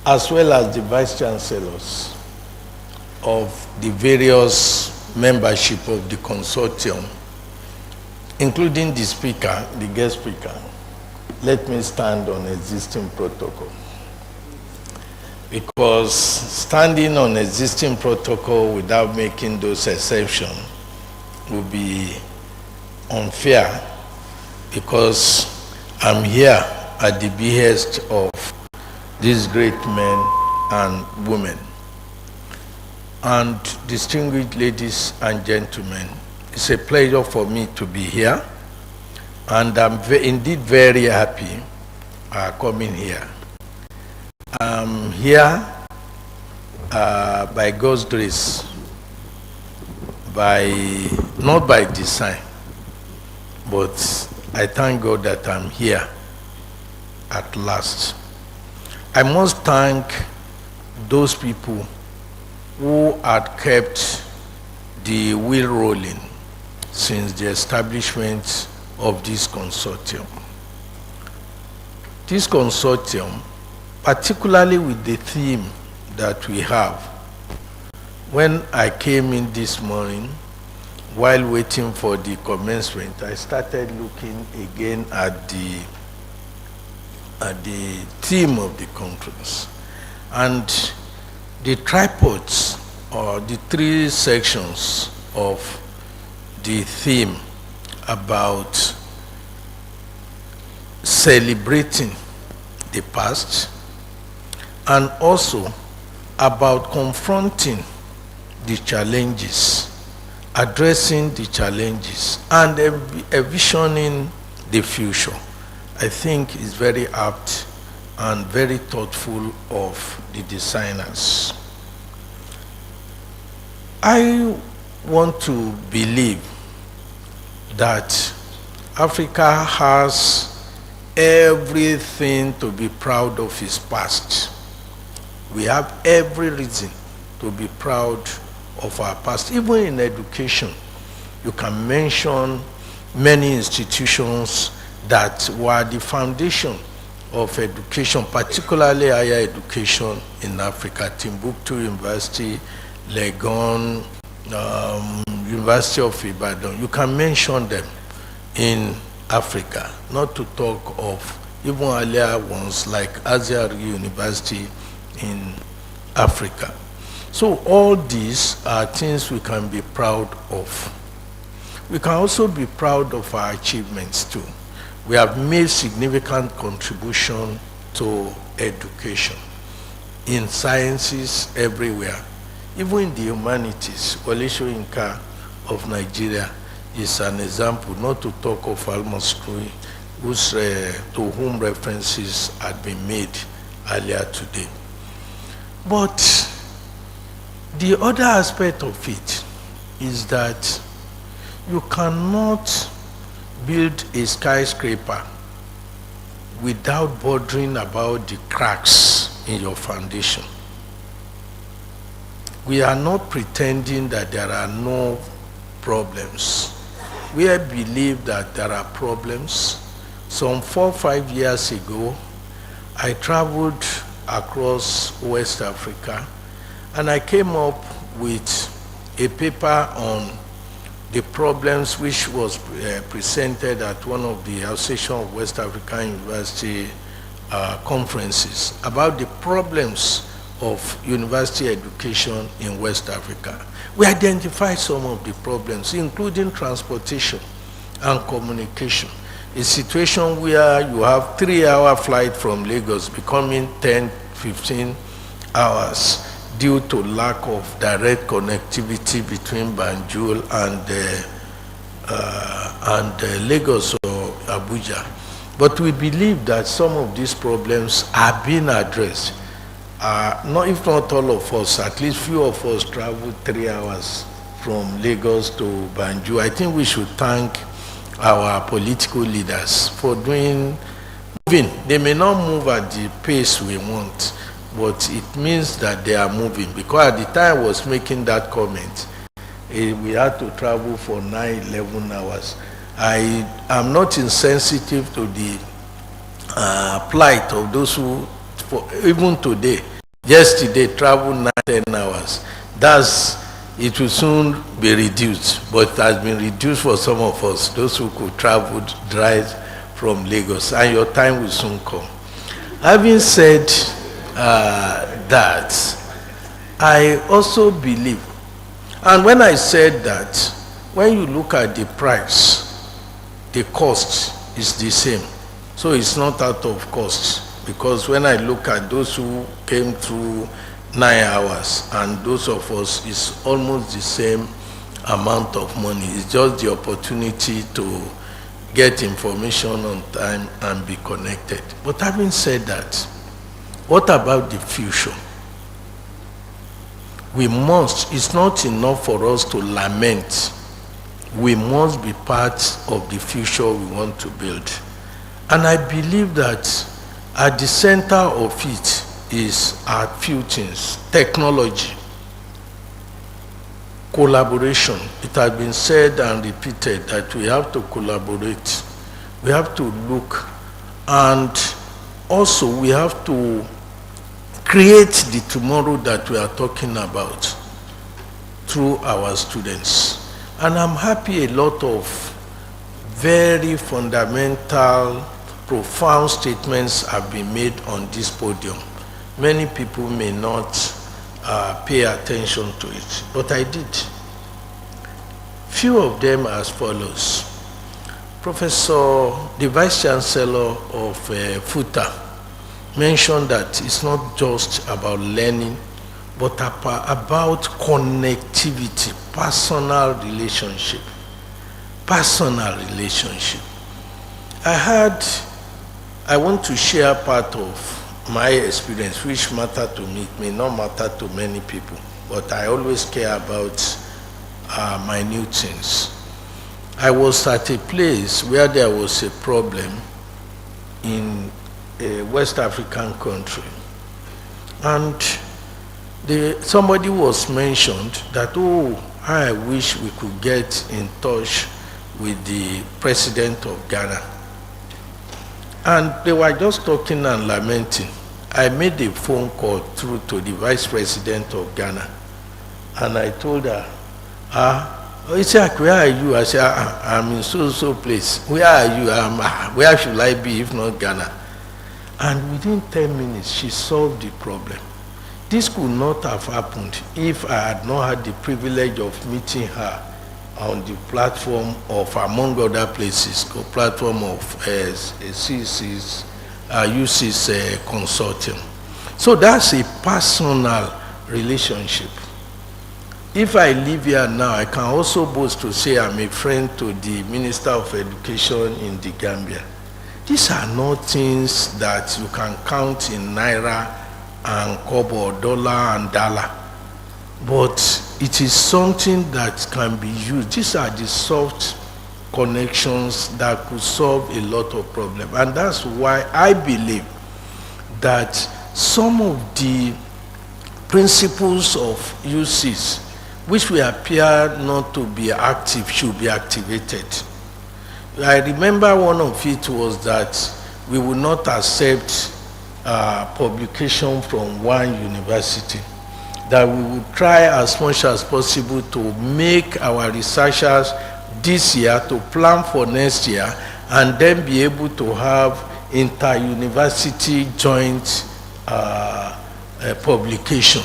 as well as the vice chancellors of the various membership of the consortium, including the speaker, the guest speaker, let me stand on existing protocol. Because standing on existing protocol without making those exceptions would be unfair, because I'm here at the behest of these great men and women. And distinguished ladies and gentlemen, it's a pleasure for me to be here, and I'm indeed very happy coming here. I'm here by God's grace, not by design, but I thank God that I'm here at last. I must thank those people who had kept the wheel rolling since the establishment of this consortium. This consortium, particularly with the theme that we have, when I came in this morning, while waiting for the commencement, I started looking again at the theme of the conference. And the tripods, or the three sections of the theme about celebrating the past, and also about confronting the challenges, addressing the challenges, and envisioning the future, I think is very apt and very thoughtful of the designers. I want to believe that Africa has everything to be proud of its past. We have every reason to be proud of our past. Even in education, you can mention many institutions that were the foundation of education, particularly higher education in Africa. Timbuktu University, Legon, University of Ibadan. You can mention them in Africa, not to talk of even earlier ones like Azhar University in Africa. So all these are things we can be proud of. We can also be proud of our achievements too. We have made significant contribution to education in sciences everywhere, even in the humanities. Wole Soyinka of Nigeria is an example, not to talk of Al-Masri, to whom references had been made earlier today. But the other aspect of it is that you cannot build a skyscraper without bothering about the cracks in your foundation. We are not pretending that there are no problems. We believe that there are problems. Some 4 or 5 years ago, I traveled across West Africa, and I came up with a paper on the problems which was presented at one of the Association of West African University conferences about the problems of university education in West Africa. We identified some of the problems, including transportation and communication. A situation where you have 3-hour flight from Lagos becoming 10, 15 hours due to lack of direct connectivity between Banjul and Lagos or Abuja. But we believe that some of these problems are being addressed. If not all of us, at least few of us travel 3 hours from Lagos to Banjul. I think we should thank our political leaders for moving. They may not move at the pace we want, but it means that they are moving. Because at the time I was making that comment, we had to travel for 9-11 hours. I am not insensitive to the plight of those who, even today, Yesterday, travel 9-10 hours. It will soon be reduced, but it has been reduced for some of us, those who could travel, drive from Lagos, and your time will soon come. Having said that, I also believe, and when I said that, when you look at the price, the cost is the same. So it's not out of cost, because when I look at those who came through 9 hours and those of us, it's almost the same amount of money. It's just the opportunity to get information on time and be connected. But having said that, what about the future? It's not enough for us to lament. We must be part of the future we want to build. And I believe that at the center of it is a few things: technology, collaboration. It has been said and repeated that we have to collaborate. We have to look, and also we have to create the tomorrow that we are talking about through our students. And I'm happy a lot of very fundamental, profound statements have been made on this podium. Many people may not pay attention to it, but I did. Few of them as follows. The Vice Chancellor of FUTA mentioned that it's not just about learning, but about connectivity, personal relationship. Personal relationship. I want to share part of my experience, which matter to me. It may not matter to many people, but I always care about minute things. I was at a place where there was a problem in a West African country, and somebody was mentioned that, oh, I wish we could get in touch with the president of Ghana. And they were just talking and lamenting. I made a phone call through to the vice president of Ghana, and I told her, Isaac, where are you? I said, I'm in so place. Where are you? Where should I be if not Ghana? And within 10 minutes, she solved the problem. This could not have happened if I had not had the privilege of meeting her on the platform of, among other places, the platform of UC's Consortium. So that's a personal relationship. If I live here now, I can also boast to say I'm a friend to the Minister of Education in the Gambia. These are not things that you can count in naira and kobo, dollar and dollar, but it is something that can be used. These are the soft connections that could solve a lot of problems, and that's why I believe that some of the principles of UCs, which we appear not to be active, should be activated. I remember one of it was that we will not accept publication from one university, that we will try as much as possible to make our researchers this year to plan for next year, and then be able to have inter-university joint publication,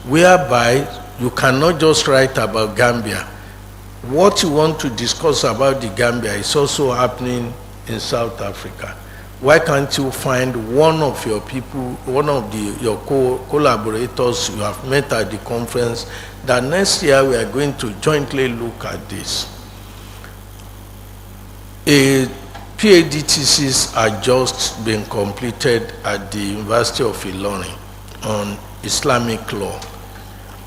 whereby you cannot just write about Gambia. What you want to discuss about the Gambia is also happening in South Africa. Why can't you find one of your people, one of your collaborators you have met at the conference, that next year we are going to jointly look at this? A PhD thesis are just been completed at the University of Ilorin on Islamic law.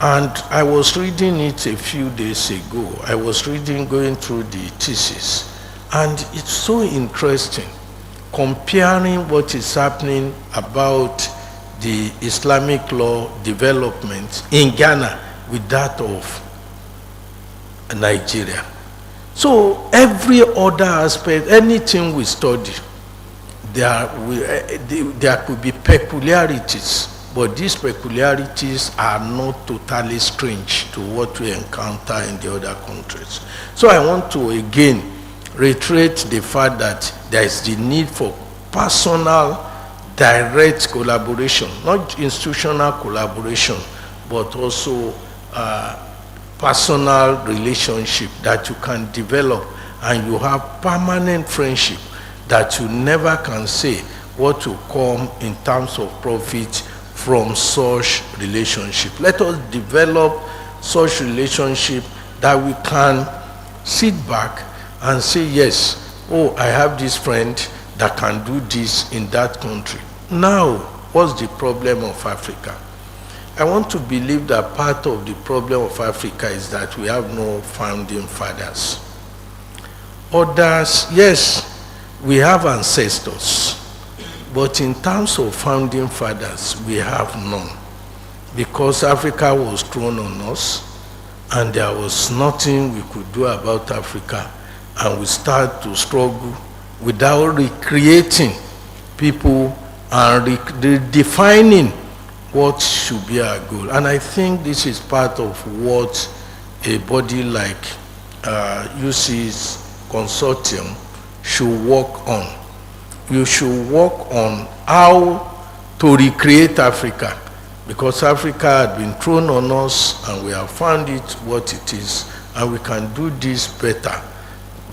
And I was reading it a few days ago. I was going through the thesis. And it's so interesting, comparing what is happening about the Islamic law development in Ghana with that of Nigeria. So every other aspect, anything we study, there could be peculiarities but these peculiarities are not totally strange to what we encounter in the other countries. So I want to again reiterate the fact that there is the need for personal, direct collaboration, not institutional collaboration, but also personal relationship that you can develop, and you have permanent friendship that you never can say what will come in terms of profit from such relationship. Let us develop such relationship that we can sit back and say, yes, oh, I have this friend that can do this in that country. Now, what's the problem of Africa? I want to believe that part of the problem of Africa is that we have no founding fathers. Others, yes, we have ancestors, but in terms of founding fathers, we have none. Because Africa was thrown on us, and there was nothing we could do about Africa, and we start to struggle without recreating people and redefining what should be our goal. And I think this is part of what a body like UC's Consortium should work on. You should work on how to recreate Africa, because Africa had been thrown on us and we have found it what it is, and we can do this better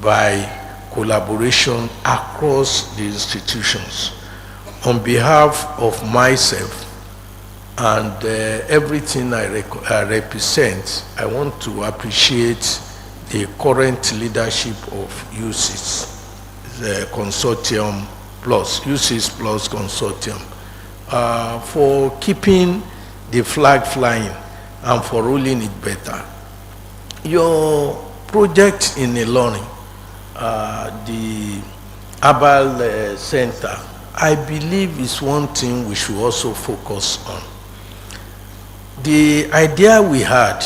by collaboration across the institutions. On behalf of myself and everything I represent, I want to appreciate the current leadership of UCIS, the Consortium Plus, UCIS Plus Consortium, for keeping the flag flying and for ruling it better. Your project in Ilorin, the Herbal Center, I believe is one thing we should also focus on. The idea we had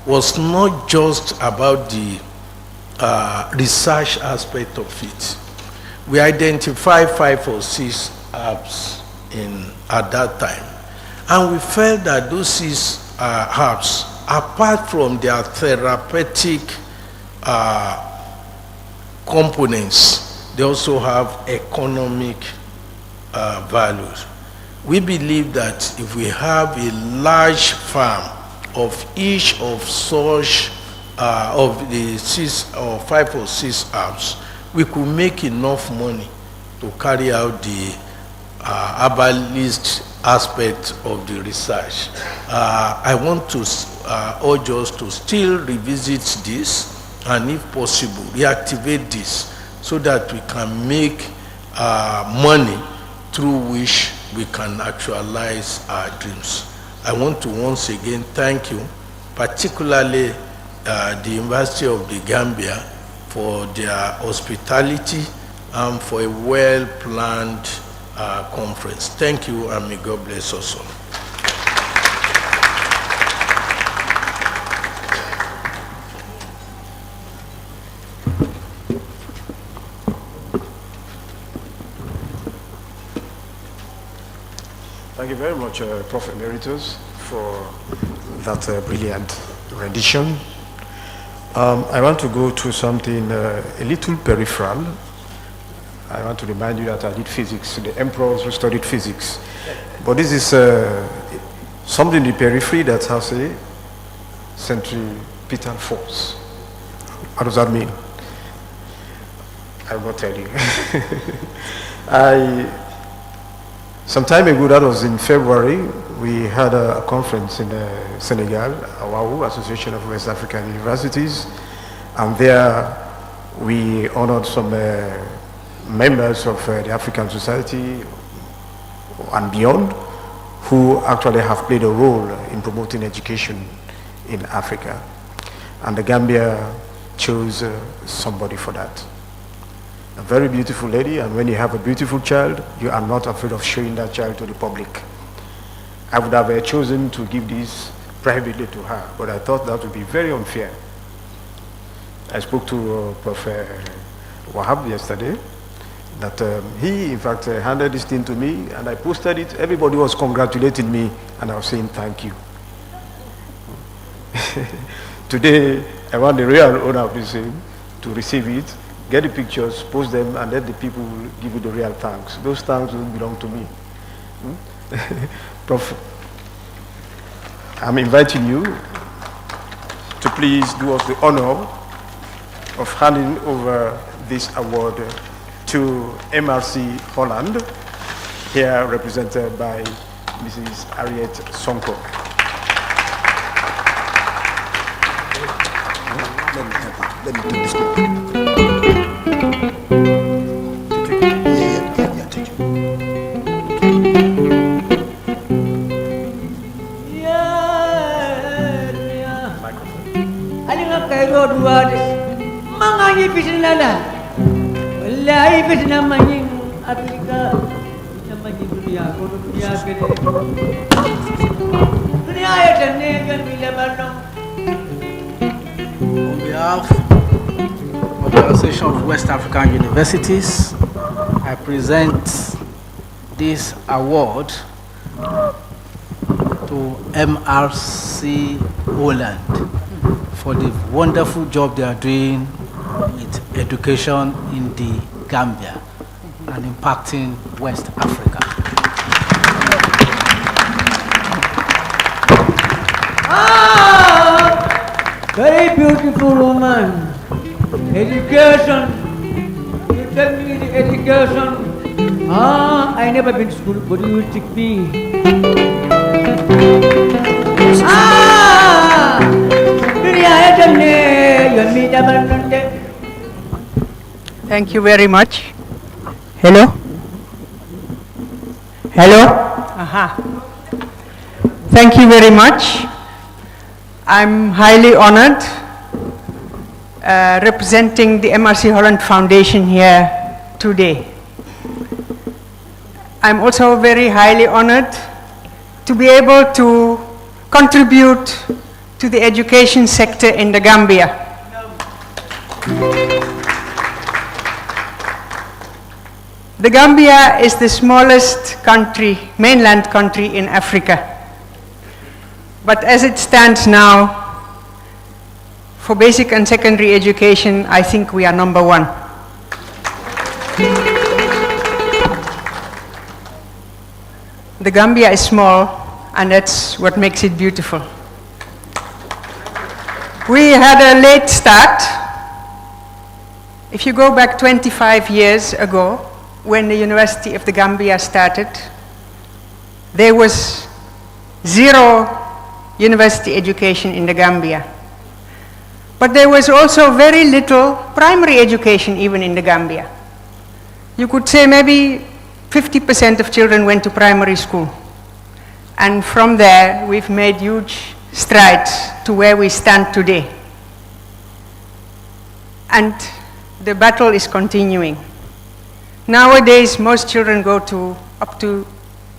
was not just about the research aspect of it. We identified 5 or 6 herbs at that time, and we felt that those 6 herbs, apart from their therapeutic components, they also have economic values. We believe that if we have a large farm of each of such of the 6 or 5 or 6 herbs, we could make enough money to carry out the herbalist aspect of the research. I want to urge us to still revisit this, and if possible, reactivate this so that we can make money through which we can actualize our dreams. I want to once again thank you, particularly the University of the Gambia, for their hospitality and for a well-planned conference. Thank you, and may God bless us all. Thank you very much, Prof. Emeritus, for that brilliant rendition. I want to go to something a little peripheral. I want to remind you that I did physics, the emperors who studied physics. But this is something in the periphery that has a centripetal force. What does that mean? I will not tell you. Some time ago, that was in February, we had a conference in Senegal, AWAU, Association of West African Universities, and there we honored some members of the African Society and beyond, who actually have played a role in promoting education in Africa. And the Gambia chose somebody for that. A very beautiful lady, and when you have a beautiful child, you are not afraid of showing that child to the public. I would have chosen to give this privately to her, but I thought that would be very unfair. I spoke to Prof. Wahab yesterday. that he, in fact, handed this thing to me, and I posted it. Everybody was congratulating me, and I was saying thank you. Today, I want the real owner of this thing to receive it, get the pictures, post them, and let the people give you the real thanks. Those thanks will belong to me. Prof, I'm inviting you to please do us the honor of handing over this award to MRC Holland, here represented by Mrs. Harriet Sonko. Let me do this. On behalf of the Association of West African Universities, I present this award to MRC Holland for the wonderful job they are doing with education in the Gambia and impacting West Africa. Very beautiful woman. Education. You tell me the education. I never been to school, but you take me. Thank you very much. Hello? Hello? Thank you very much. I'm highly honored representing the MRC Holland Foundation here today. I'm also very highly honored to be able to contribute to the education sector in the Gambia. The Gambia is the smallest country, mainland country in Africa. But as it stands now, for basic and secondary education, I think we are number one. The Gambia is small, and that's what makes it beautiful. We had a late start. If you go back 25 years ago, when the University of the Gambia started, there was zero university education in the Gambia. But there was also very little primary education even in the Gambia. You could say maybe 50% of children went to primary school. And from there, we've made huge strides to where we stand today. And the battle is continuing. Nowadays, most children go to up to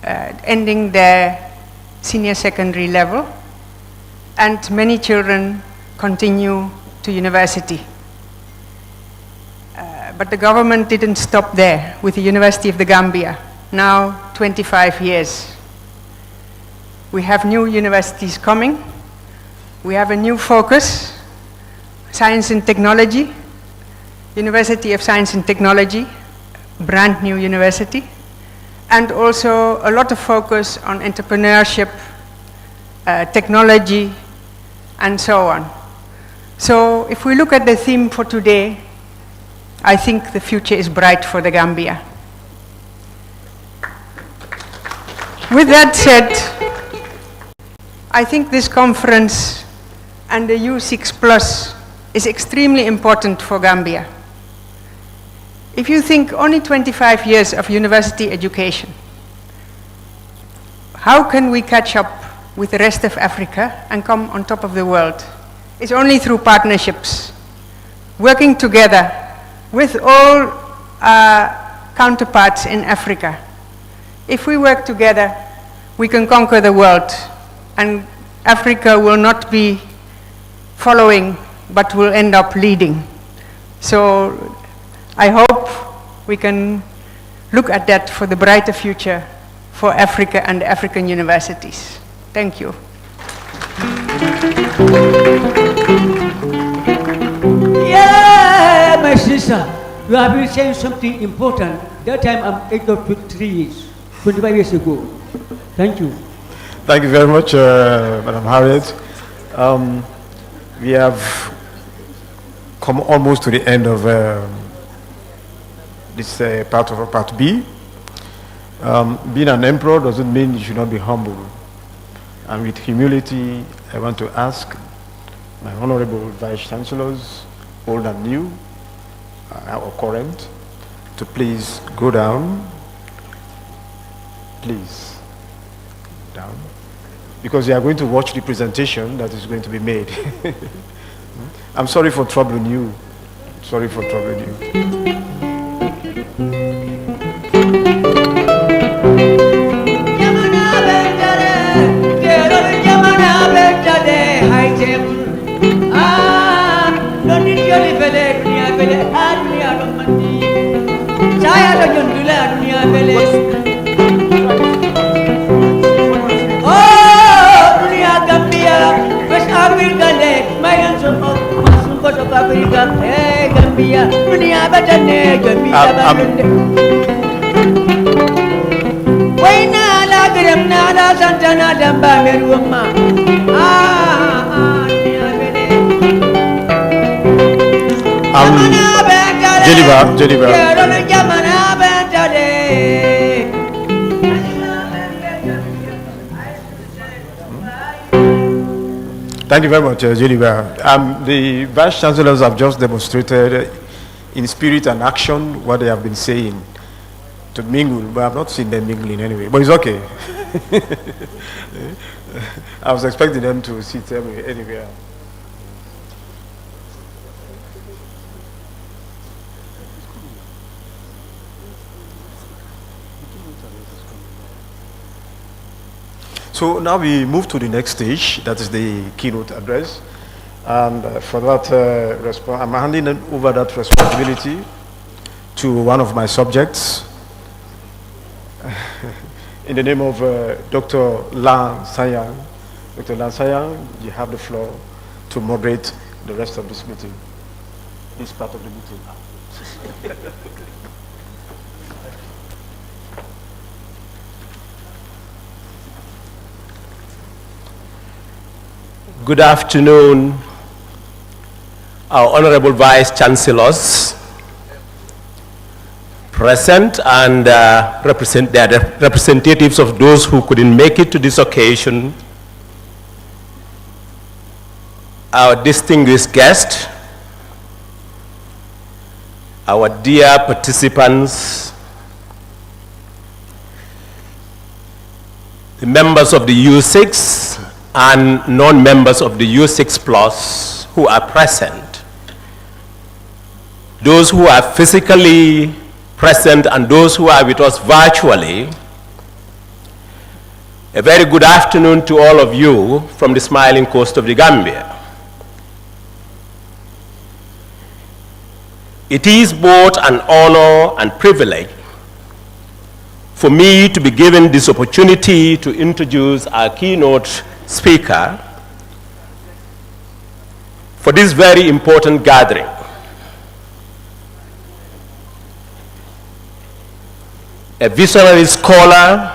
ending their senior secondary level, and many children continue to university. But the government didn't stop there with the University of the Gambia. Now, 25 years. We have new universities coming. We have a new focus, science and technology, University of Science and Technology, brand new university, and also a lot of focus on entrepreneurship, technology, and so on. So if we look at the theme for today, I think the future is bright for the Gambia. With that said, I think this conference and the U6+ is extremely important for Gambia. If you think only 25 years of university education, how can we catch up with the rest of Africa and come on top of the world? It's only through partnerships, working together with all counterparts in Africa. If we work together, we can conquer the world, and Africa will not be following, but will end up leading. So I hope we can look at that for the brighter future for Africa and African universities. Thank you. Yeah, my sister, you have been saying something important. That time I'm 8 or 23 years, 25 years ago. Thank you. Thank you very much, Madam Harriet. We have come almost to the end of this part B. Being an emperor doesn't mean you should not be humble. And with humility, I want to ask my honorable vice chancellors, old and new, or current, to please go down. Please, down. Because you are going to watch the presentation that is going to be made. I'm sorry for troubling you. Sorry for troubling you. Jeliba. Thank you very much, Jeliba. The Vice Chancellors have just demonstrated in spirit and action what they have been saying to mingle, but I've not seen them mingling anyway, but it's okay. I was expecting them to sit anywhere. So now we move to the next stage, that is the keynote address. And for that, I'm handing over that responsibility to one of my subjects. In the name of Dr. Lan Sayang. Dr. Lan Sayang, you have the floor to moderate the rest of this meeting, this part of the meeting. Good afternoon, our honorable vice chancellors present and representatives of those who couldn't make it to this occasion, our distinguished guests, our dear participants, the members of the U6 and non-members of the U6 Plus who are present, those who are physically present and those who are with us virtually. A very good afternoon to all of you from the smiling coast of the Gambia. It is both an honor and privilege for me to be given this opportunity to introduce our keynote speaker for this very important gathering. A visionary scholar,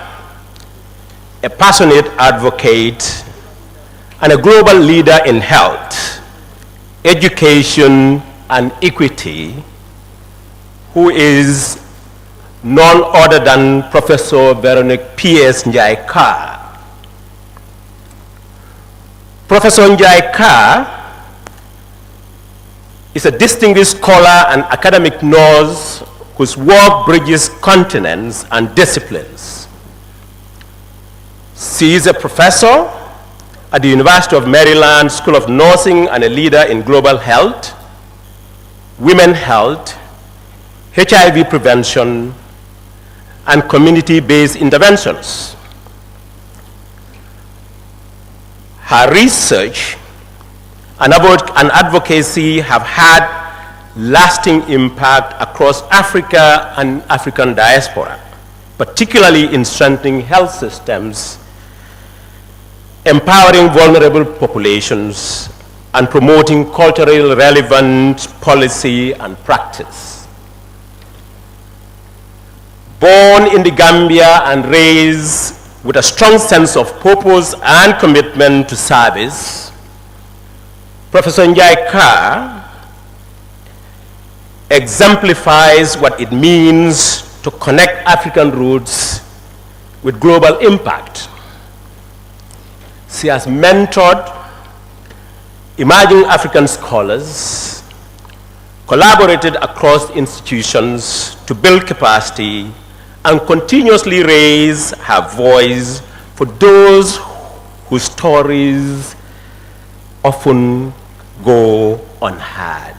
a passionate advocate, and a global leader in health, education, and equity, who is none other than Professor Veronique P.S. Njai-Carr. Professor Njai-Carr is a distinguished scholar and academic nurse whose work bridges continents and disciplines. She is a professor at the University of Maryland School of Nursing and a leader in global health, women's health, HIV prevention, and community-based interventions. Her research and advocacy have had lasting impact across Africa and African diaspora, particularly in strengthening health systems, empowering vulnerable populations, and promoting culturally relevant policy and practice. Born in the Gambia and raised with a strong sense of purpose and commitment to service, Professor Njai Kah exemplifies what it means to connect African roots with global impact. She has mentored emerging African scholars, collaborated across institutions to build capacity, and continuously raise her voice for those whose stories often go unheard.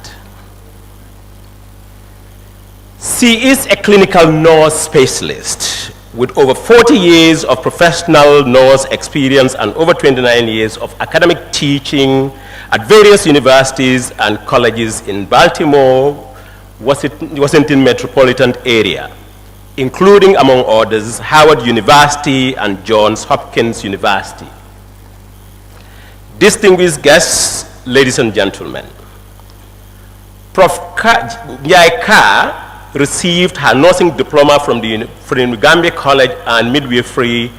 She is a clinical nurse specialist with over 40 years of professional nurse experience and over 29 years of academic teaching at various universities and colleges in Baltimore, Washington metropolitan area, including, among others, Howard University and Johns Hopkins University. Distinguished guests, ladies and gentlemen, Prof. Njai Kah received her nursing diploma from the Gambia College and Midwifery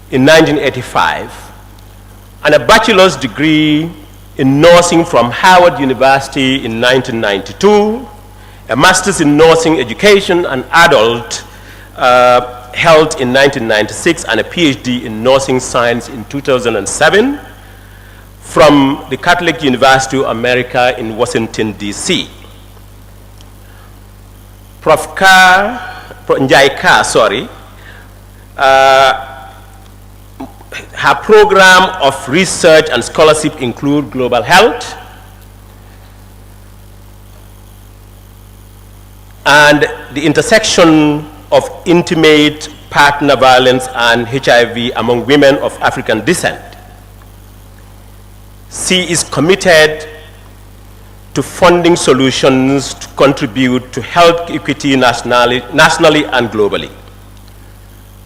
in 1985, and a bachelor's degree in nursing from Howard University in 1992, a master's in nursing education and adult health in 1996, and a PhD in nursing science in 2007 from the Catholic University of America in Washington, D.C. Prof. Njai Kah, her program of research and scholarship include global health and the intersection of intimate partner violence and HIV among women of African descent. She is committed to funding solutions to contribute to health equity nationally and globally.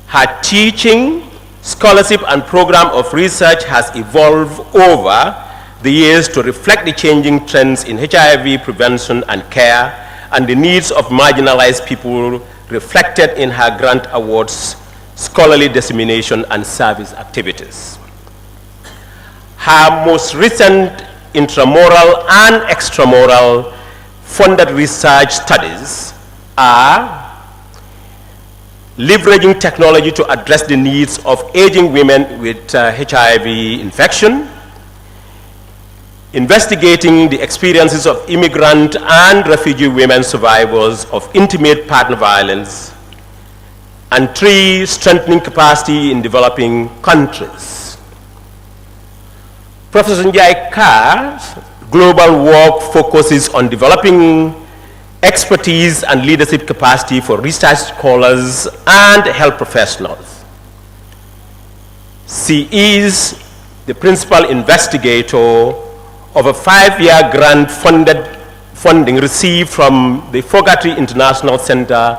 Her teaching, scholarship, and program of research has evolved over the years to reflect the changing trends in HIV prevention and care and the needs of marginalized people reflected in her grant awards, scholarly dissemination, and service activities. Her most recent intramural and extramural funded research studies are leveraging technology to address the needs of aging women with HIV infection, investigating the experiences of immigrant and refugee women survivors of intimate partner violence, and 3, strengthening capacity in developing countries. Professor Njai Kah's global work focuses on developing expertise and leadership capacity for research scholars and health professionals. She is the principal investigator of a 5-year grant funding received from the Fogarty International Center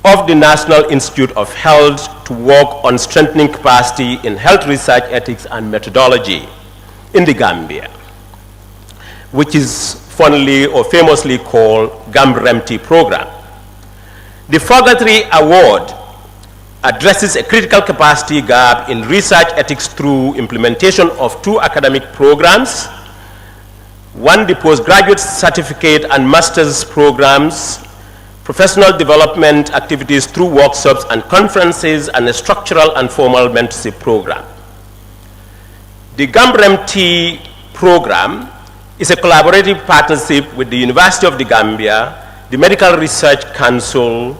of the National Institute of Health to work on strengthening capacity in health research ethics and methodology in the Gambia, which is fondly or famously called GAMREMT program. The Fogarty Award addresses a critical capacity gap in research ethics through implementation of 2 academic programs, 1 the postgraduate certificate and master's programs, professional development activities through workshops and conferences, and a structural and formal mentorship program. The GAMREMT program is a collaborative partnership with the University of the Gambia, the Medical Research Council,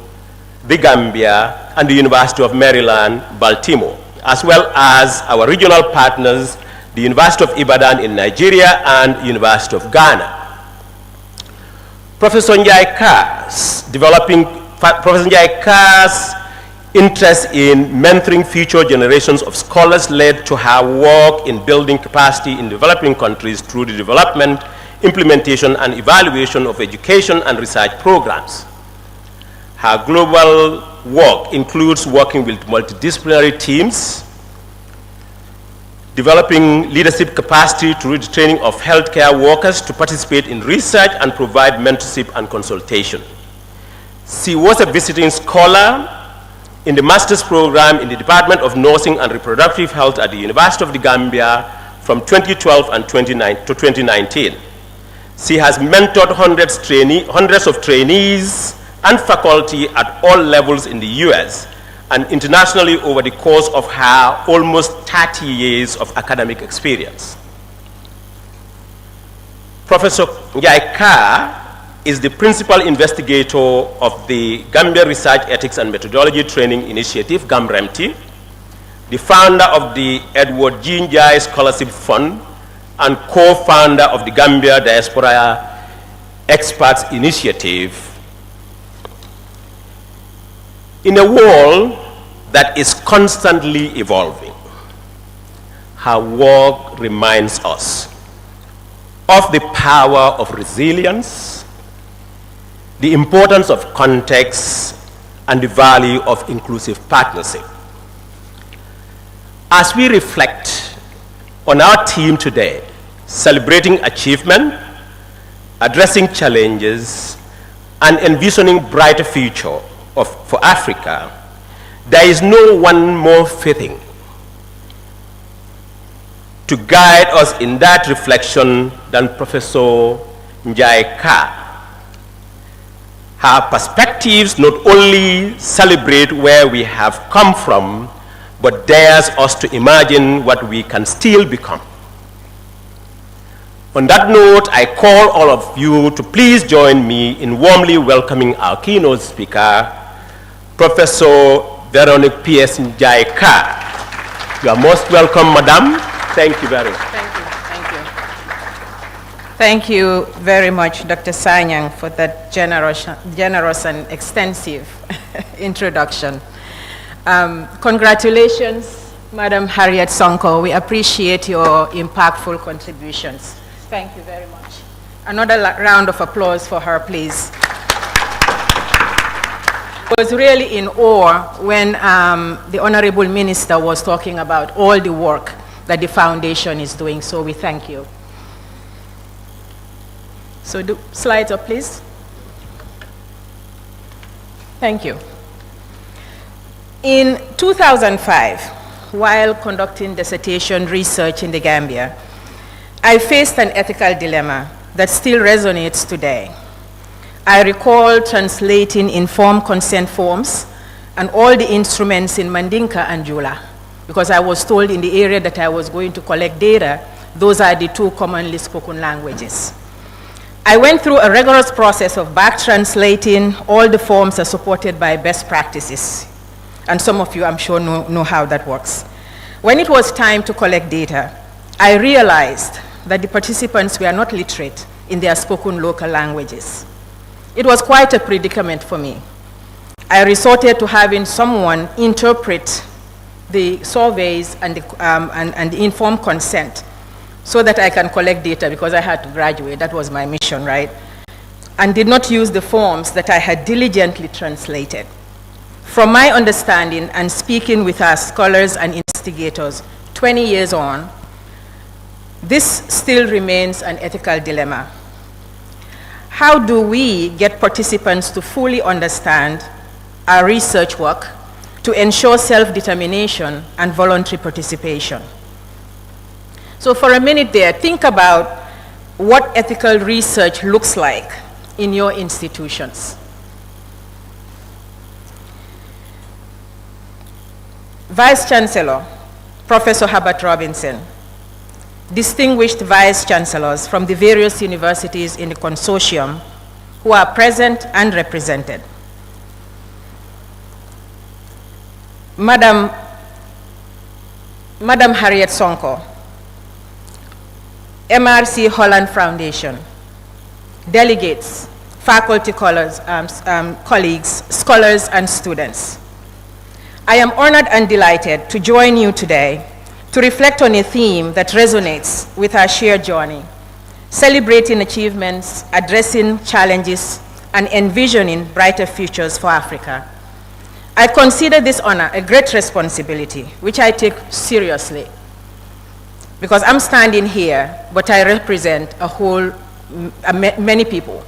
the Gambia, and the University of Maryland, Baltimore, as well as our regional partners, the University of Ibadan in Nigeria and University of Ghana. Professor Njai Kah's interest in mentoring future generations of scholars led to her work in building capacity in developing countries through the development, implementation and evaluation of education and research programs. Her global work includes working with multidisciplinary teams, developing leadership capacity through the training of healthcare workers to participate in research and provide mentorship and consultation. She was a visiting scholar in the master's program in the Department of Nursing and Reproductive Health at the University of the Gambia from 2012 and 2019. She has mentored hundreds of trainees and faculty at all levels in the US and internationally over the course of her almost 30 years of academic experience. Professor Njaika is the principal investigator of the Gambia Research Ethics and Methodology Training Initiative, GAMREMT, the founder of the Edward G. Njai Scholarship Fund, and co-founder of the Gambia Diaspora Experts Initiative. In a world that is constantly evolving, her work reminds us of the power of resilience, the importance of context, and the value of inclusive partnership. As we reflect on our theme today, celebrating achievement, addressing challenges, and envisioning brighter future for Africa, there is no one more fitting to guide us in that reflection than Professor Njaika. Her perspectives not only celebrate where we have come from, but dares us to imagine what we can still become. On that note, I call all of you to please join me in warmly welcoming our keynote speaker, Professor Veronique P.S. Njaika. You are most welcome, Madam. Thank you very much. Thank you. Thank you. Thank you very much, Dr. Sanyang, for that generous and extensive introduction. Congratulations, Madam Harriet Sonko. We appreciate your impactful contributions. Thank you very much. Another round of applause for her, please. I was really in awe when the Honorable Minister was talking about all the work that the foundation is doing, so we thank you. So the slides up, please. Thank you. In 2005, while conducting dissertation research in the Gambia, I faced an ethical dilemma that still resonates today. I recall translating informed consent forms and all the instruments in Mandinka and Jula, because I was told in the area that I was going to collect data, those are the two commonly spoken languages. I went through a rigorous process of back translating. All the forms are supported by best practices. And some of you, I'm sure, know how that works. When it was time to collect data, I realized that the participants were not literate in their spoken local languages. It was quite a predicament for me. I resorted to having someone interpret the surveys and the informed consent so that I can collect data, because I had to graduate. That was my mission, right? And did not use the forms that I had diligently translated. From my understanding and speaking with our scholars and investigators 20 years on, this still remains an ethical dilemma. How do we get participants to fully understand our research work to ensure self-determination and voluntary participation? So for a minute there, think about what ethical research looks like in your institutions. Vice Chancellor, Professor Herbert Robinson, distinguished Vice Chancellors from the various universities in the consortium who are present and represented. Madam Harriet Sonko, MRC Holland Foundation, delegates, faculty colleagues, scholars, and students. I am honored and delighted to join you today to reflect on a theme that resonates with our shared journey, celebrating achievements, addressing challenges, and envisioning brighter futures for Africa. I consider this honor a great responsibility, which I take seriously, because I'm standing here, but I represent many people.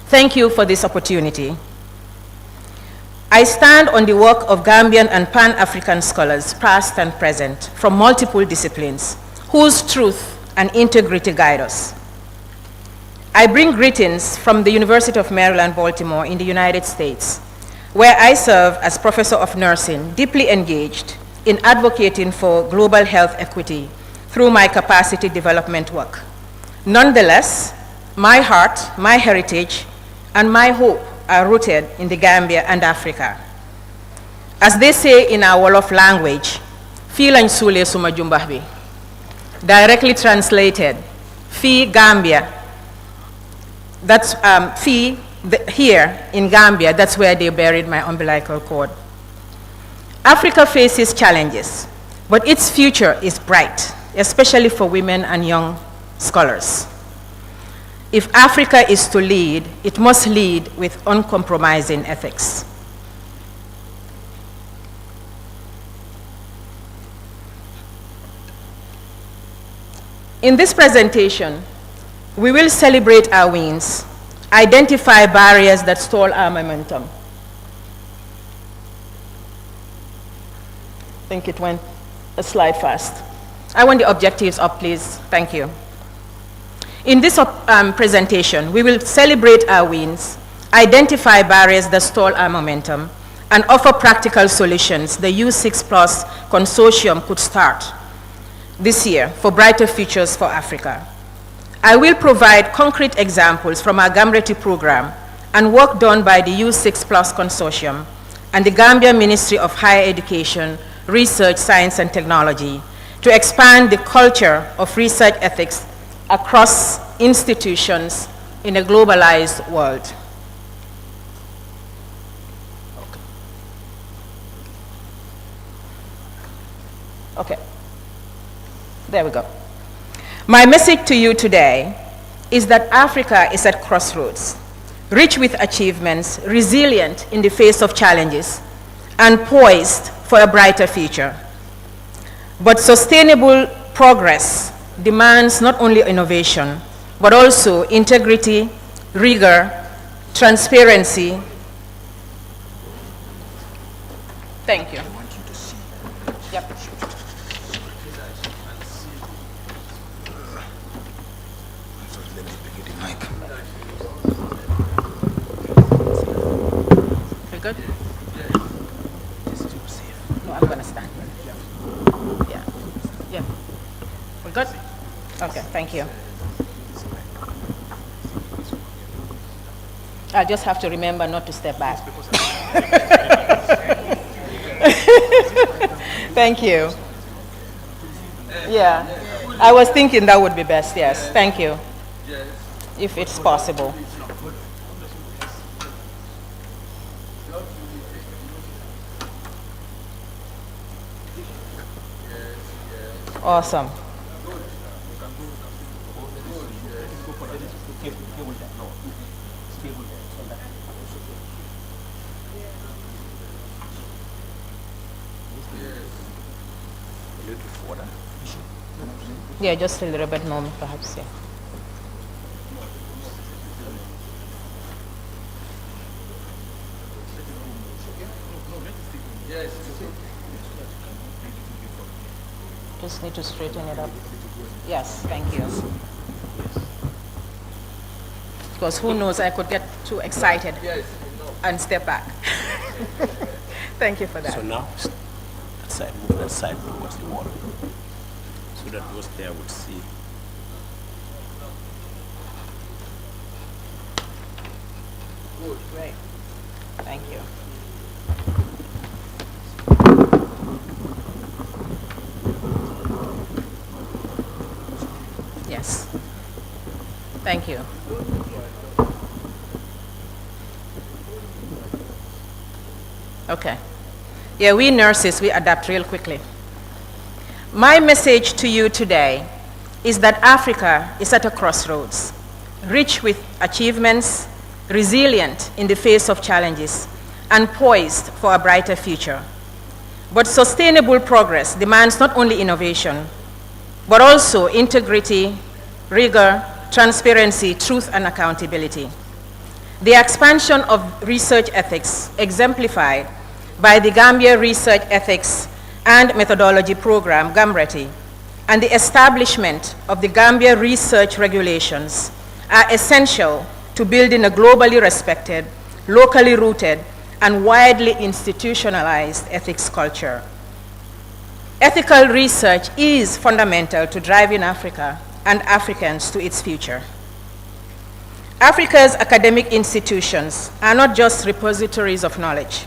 Thank you for this opportunity. I stand on the work of Gambian and Pan-African scholars, past and present, from multiple disciplines, whose truth and integrity guide us. I bring greetings from the University of Maryland, Baltimore in the United States, where I serve as professor of nursing, deeply engaged in advocating for global health equity through my capacity development work. Nonetheless, my heart, my heritage, and my hope are rooted in the Gambia and Africa. As they say in our Wolof language, "Fi lañ suulee suma jumbax bi." Directly translated, "Fi Gambia." That's here in Gambia, that's where they buried my umbilical cord. Africa faces challenges, but its future is bright, especially for women and young scholars. If Africa is to lead, it must lead with uncompromising ethics. In this presentation, we will celebrate our wins, identify barriers that stall our momentum. I think it went a slide fast. I want the objectives up, please. Thank you. In this presentation, we will celebrate our wins, identify barriers that stall our momentum, and offer practical solutions the U6+ Consortium could start this year for brighter futures for Africa. I will provide concrete examples from our GAMRETI program and work done by the U6+ Consortium and the Gambia Ministry of Higher Education, Research, Science and Technology to expand the culture of research ethics across institutions in a globalized world. Okay, there we go. My message to you today is that Africa is at crossroads, rich with achievements, resilient in the face of challenges, and poised for a brighter future. But sustainable progress demands not only innovation, but also integrity, rigor, transparency. Thank you. Yep. We good? No, I'm gonna stand. Yeah. Yeah. We good? Okay, thank you. I just have to remember not to step back. Thank you. Yeah, I was thinking that would be best, yes. Thank you. If it's possible. Awesome. Yeah, just a little bit more, perhaps, yeah. Just need to straighten it up. Yes, thank you. Because who knows, I could get too excited and step back. Thank you for that. So now, move that side towards the wall, so that those there would see. Good, great. Thank you. Yes. Thank you. Okay. Yeah, we nurses, we adapt real quickly. My message to you today is that Africa is at a crossroads, rich with achievements, resilient in the face of challenges, and poised for a brighter future. But sustainable progress demands not only innovation, but also integrity, rigor, transparency, truth, and accountability. The expansion of research ethics, exemplified by the Gambia Research Ethics and Methodology Program, GAMRETI, and the establishment of the Gambia Research Regulations are essential to building a globally respected, locally rooted, and widely institutionalized ethics culture. Ethical research is fundamental to driving Africa and Africans to its future. Africa's academic institutions are not just repositories of knowledge.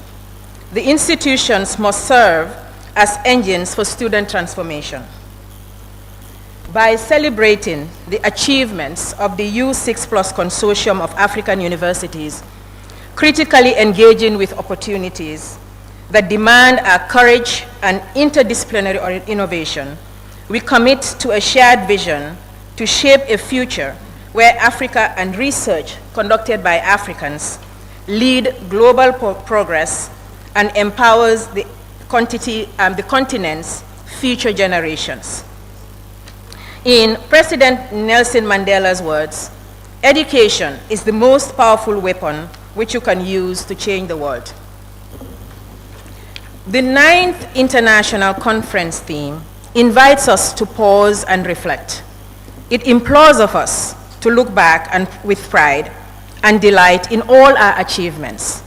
The institutions must serve as engines for student transformation. By celebrating the achievements of the U6+ Consortium of African Universities, critically engaging with opportunities that demand our courage and interdisciplinary innovation, we commit to a shared vision to shape a future where Africa and research conducted by Africans lead global progress and empowers the continent's future generations. In President Nelson Mandela's words, education is the most powerful weapon which you can use to change the world. The 9th International Conference theme invites us to pause and reflect. It implores of us to look back and with pride and delight in all our achievements,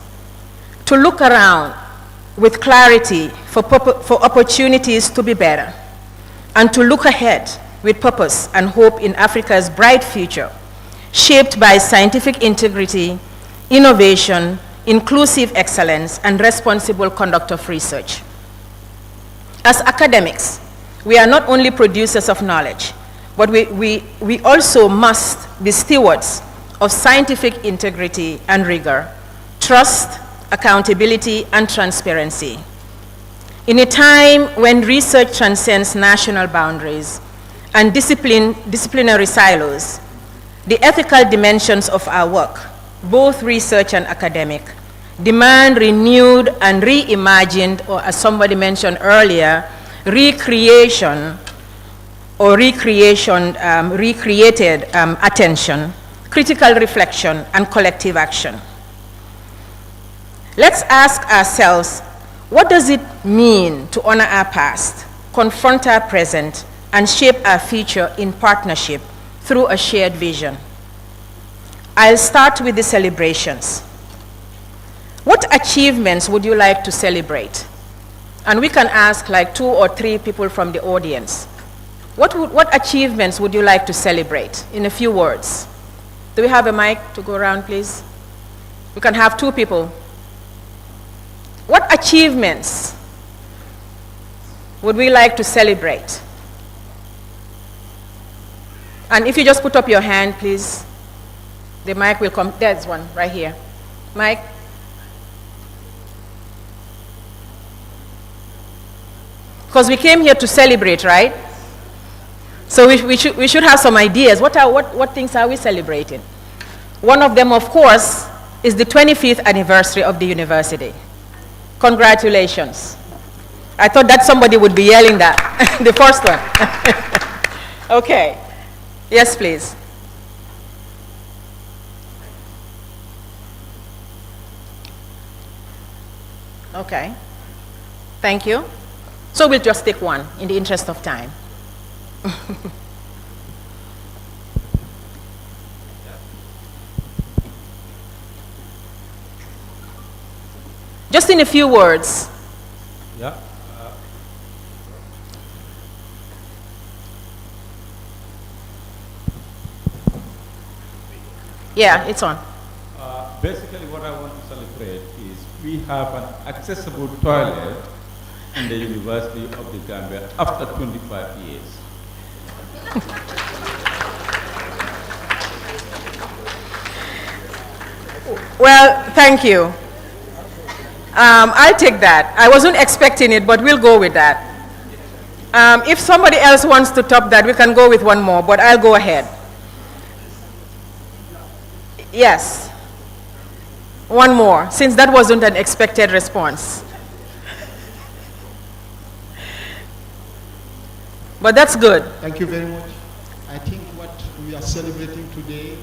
to look around with clarity for opportunities to be better, and to look ahead with purpose and hope in Africa's bright future, shaped by scientific integrity, innovation, inclusive excellence, and responsible conduct of research. As academics, we are not only producers of knowledge, but we also must be stewards of scientific integrity and rigor, trust, accountability, and transparency. In a time when research transcends national boundaries and disciplinary silos, the ethical dimensions of our work, both research and academic, demand renewed and reimagined, or as somebody mentioned earlier, recreated attention, critical reflection, and collective action. Let's ask ourselves, what does it mean to honor our past, confront our present, and shape our future in partnership through a shared vision? I'll start with the celebrations. What achievements would you like to celebrate? And we can ask like 2 or 3 people from the audience. What achievements would you like to celebrate in a few words? Do we have a mic to go around, please? We can have 2 people. What achievements would we like to celebrate? And if you just put up your hand, please, the mic will come. There's one right here. Mike? Because we came here to celebrate, right? So we should have some ideas. What things are we celebrating? One of them, of course, is the 25th anniversary of the university. Congratulations. I thought that somebody would be yelling that, the first one. Okay. Yes, please. Okay. Thank you. So we'll just take one in the interest of time. Just in a few words. Yeah. Yeah, it's on. Basically, what I want to celebrate is we have an accessible toilet in the University of the Gambia after 25 years. Well, thank you. I'll take that. I wasn't expecting it, but we'll go with that. If somebody else wants to top that, we can go with one more, but I'll go ahead. Yes. One more, since that wasn't an expected response. But that's good. Thank you very much. I think what we are celebrating today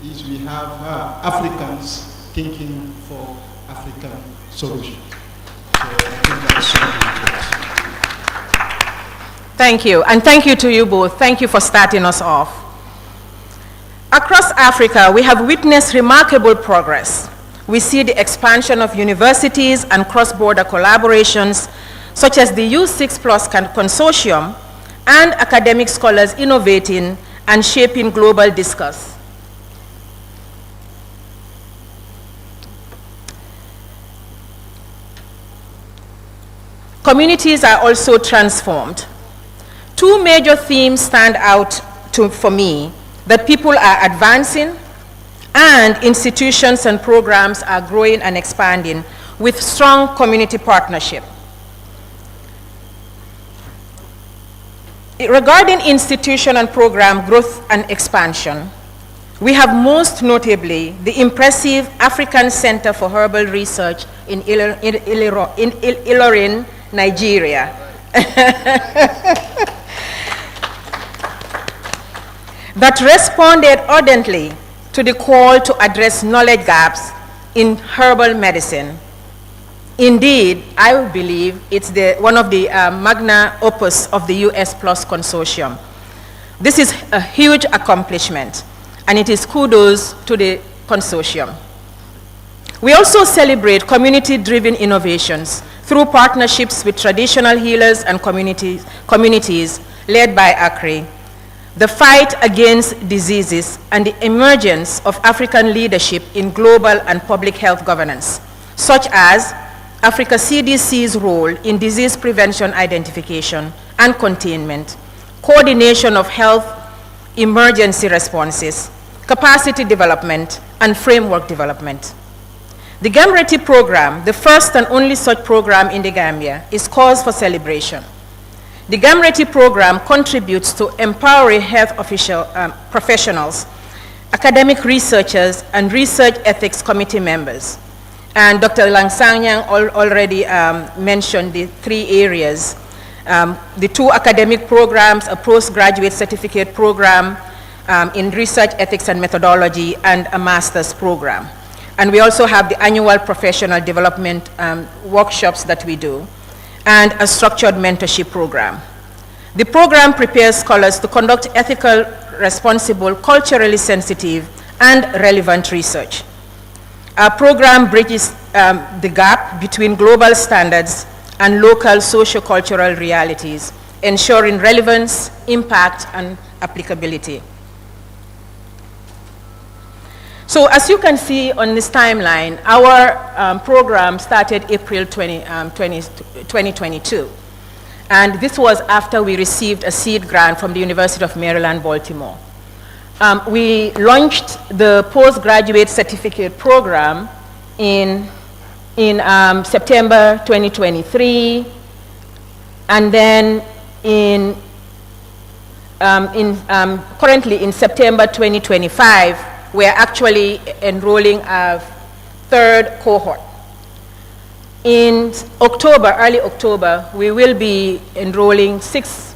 is we have Africans thinking for African solutions. So I think that's so important. Thank you, and thank you to you both. Thank you for starting us off. Across Africa, we have witnessed remarkable progress. We see the expansion of universities and cross-border collaborations, such as the U6 Plus Consortium, and academic scholars innovating and shaping global discourse. Communities are also transformed. Two major themes stand out for me: that people are advancing and institutions and programs are growing and expanding with strong community partnership. Regarding institution and program growth and expansion, we have most notably the impressive African Center for Herbal Research in Ilorin, Nigeria. That responded ardently to the call to address knowledge gaps in herbal medicine. Indeed, I believe it's one of the magna opus of the US Plus Consortium. This is a huge accomplishment, and it is kudos to the consortium. We also celebrate community-driven innovations through partnerships with traditional healers and communities led by ACRI, the fight against diseases, and the emergence of African leadership in global and public health governance, such as Africa CDC's role in disease prevention identification and containment, coordination of health emergency responses, capacity development, and framework development. The GAMRETI program, the first and only such program in the Gambia, is cause for celebration. The GAMRETI program contributes to empowering health professionals, academic researchers, and research ethics committee members. And Dr. Langsanyang already mentioned the three areas, the two academic programs, a postgraduate certificate program in research ethics and methodology, and a master's program. And we also have the annual professional development workshops that we do, and a structured mentorship program. The program prepares scholars to conduct ethical, responsible, culturally sensitive, and relevant research. Our program bridges the gap between global standards and local socio-cultural realities, ensuring relevance, impact, and applicability. So as you can see on this timeline, our program started April 2022. And this was after we received a seed grant from the University of Maryland, Baltimore. We launched the postgraduate certificate program in September 2023, and then currently in September 2025, we're actually enrolling our third cohort. In October, early October, we will be enrolling 6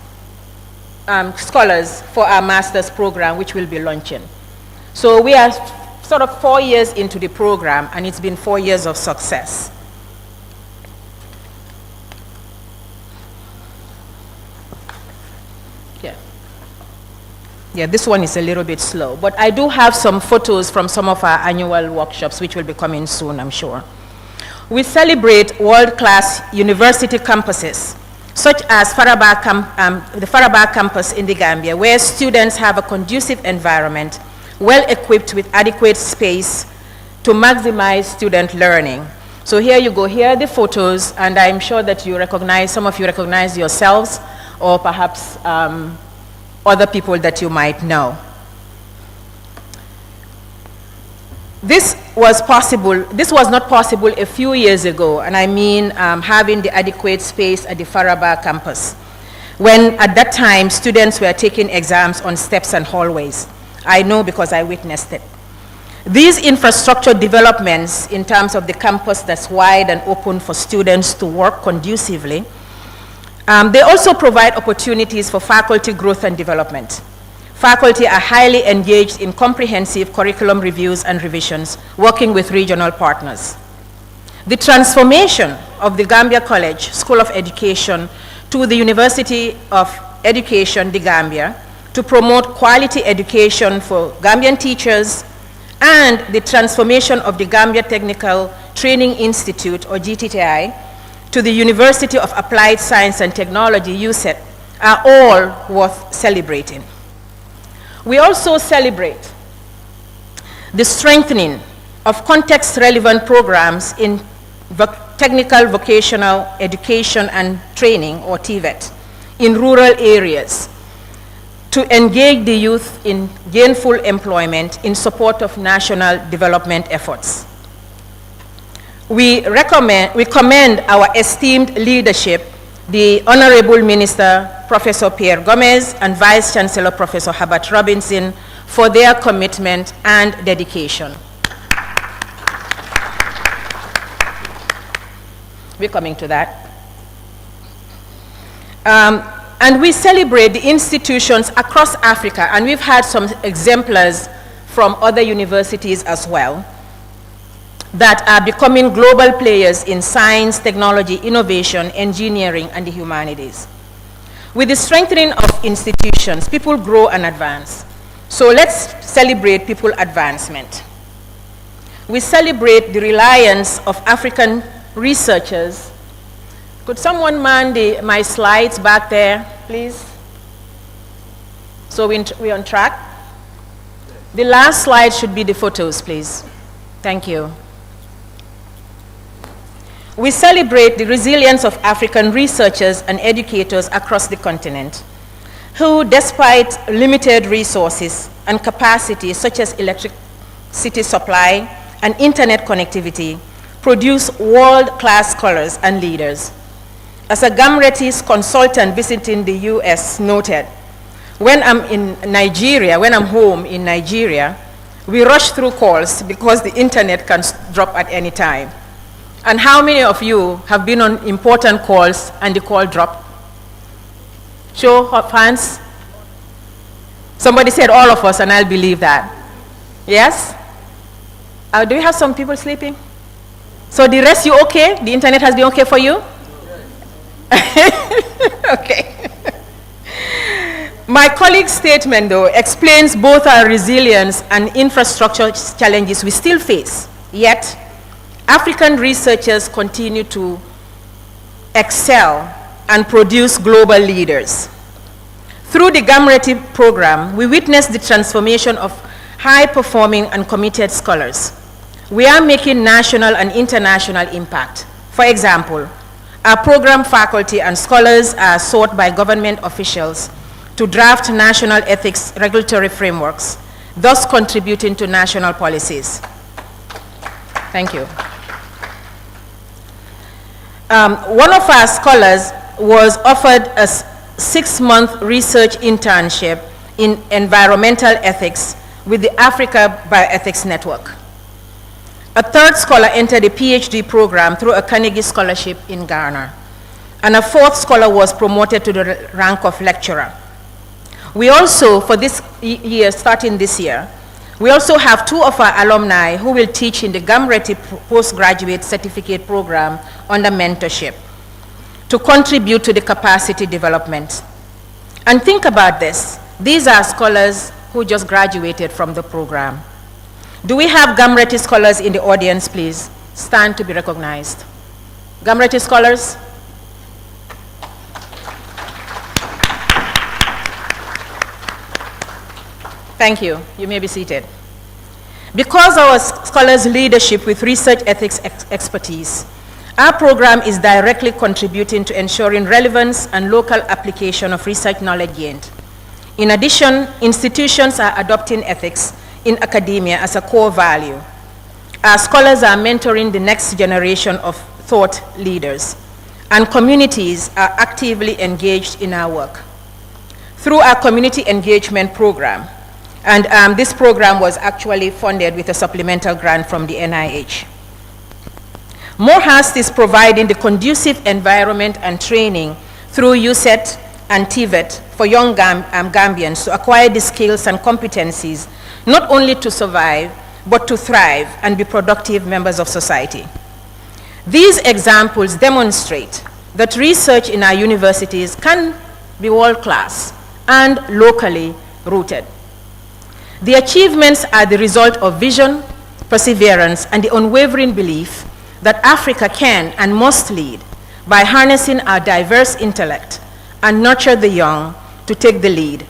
scholars for our master's program, which we'll be launching. So we are sort of 4 years into the program, and it's been 4 years of success. Yeah, this one is a little bit slow, but I do have some photos from some of our annual workshops, which will be coming soon, I'm sure. We celebrate world-class university campuses, such as the Faraba campus in the Gambia, where students have a conducive environment, well-equipped with adequate space to maximize student learning. So here you go, here are the photos, and I'm sure that you recognize, some of you recognize yourselves, or perhaps other people that you might know. This was not possible a few years ago, and I mean having the adequate space at the Faraba campus. when at that time students were taking exams on steps and hallways. I know because I witnessed it. These infrastructure developments in terms of the campus that's wide and open for students to work conducively, they also provide opportunities for faculty growth and development. Faculty are highly engaged in comprehensive curriculum reviews and revisions, working with regional partners. The transformation of the Gambia College School of Education to the University of Education, the Gambia, to promote quality education for Gambian teachers, and the transformation of the Gambia Technical Training Institute, or GTTI, to the University of Applied Science and Technology, USET, are all worth celebrating. We also celebrate the strengthening of context-relevant programs in technical vocational education and training, or TVET, in rural areas to engage the youth in gainful employment in support of national development efforts. We commend our esteemed leadership, the Honorable Minister, Professor Pierre Gomez, and Vice Chancellor, Professor Herbert Robinson, for their commitment and dedication. We're coming to that. And we celebrate the institutions across Africa, and we've had some exemplars from other universities as well, that are becoming global players in science, technology, innovation, engineering, and the humanities. With the strengthening of institutions, people grow and advance. So let's celebrate people advancement. We celebrate the reliance of African researchers. Could someone man my slides back there, please? So we're on track. The last slide should be the photos, please. Thank you. We celebrate the resilience of African researchers and educators across the continent, who, despite limited resources and capacity such as electricity supply and internet connectivity, produce world-class scholars and leaders. As a Gamreti's consultant visiting the US noted, when I'm home in Nigeria, we rush through calls because the internet can drop at any time. And how many of you have been on important calls and the call dropped? Show of hands. Somebody said all of us, and I'll believe that. Yes? Do you have some people sleeping? So the rest, you okay? The internet has been okay for you? Okay. My colleague's statement, though, explains both our resilience and infrastructure challenges we still face. Yet, African researchers continue to excel and produce global leaders. Through the Gamreti program, we witnessed the transformation of high-performing and committed scholars. We are making national and international impact. For example, our program faculty and scholars are sought by government officials to draft national ethics regulatory frameworks, thus contributing to national policies. Thank you. One of our scholars was offered a 6-month research internship in environmental ethics with the Africa Bioethics Network. A third scholar entered a PhD program through a Carnegie Scholarship in Ghana. And a fourth scholar was promoted to the rank of lecturer. We also, for this year, starting this year, we also have 2 of our alumni who will teach in the Gamreti Postgraduate Certificate Program under mentorship to contribute to the capacity development. And think about this. These are scholars who just graduated from the program. Do we have Gamreti scholars in the audience, please? Stand to be recognized. Gamreti scholars? Thank you. You may be seated. Because our scholars' leadership with research ethics expertise, our program is directly contributing to ensuring relevance and local application of research knowledge gained. In addition, institutions are adopting ethics in academia as a core value. Our scholars are mentoring the next generation of thought leaders. and communities are actively engaged in our work. Through our community engagement program, and this program was actually funded with a supplemental grant from the NIH. Morehouse is providing the conducive environment and training through USET and TVET for young Gambians to acquire the skills and competencies not only to survive, but to thrive and be productive members of society. These examples demonstrate that research in our universities can be world-class and locally rooted. The achievements are the result of vision, perseverance, and the unwavering belief that Africa can and must lead by harnessing our diverse intellect and nurture the young to take the lead.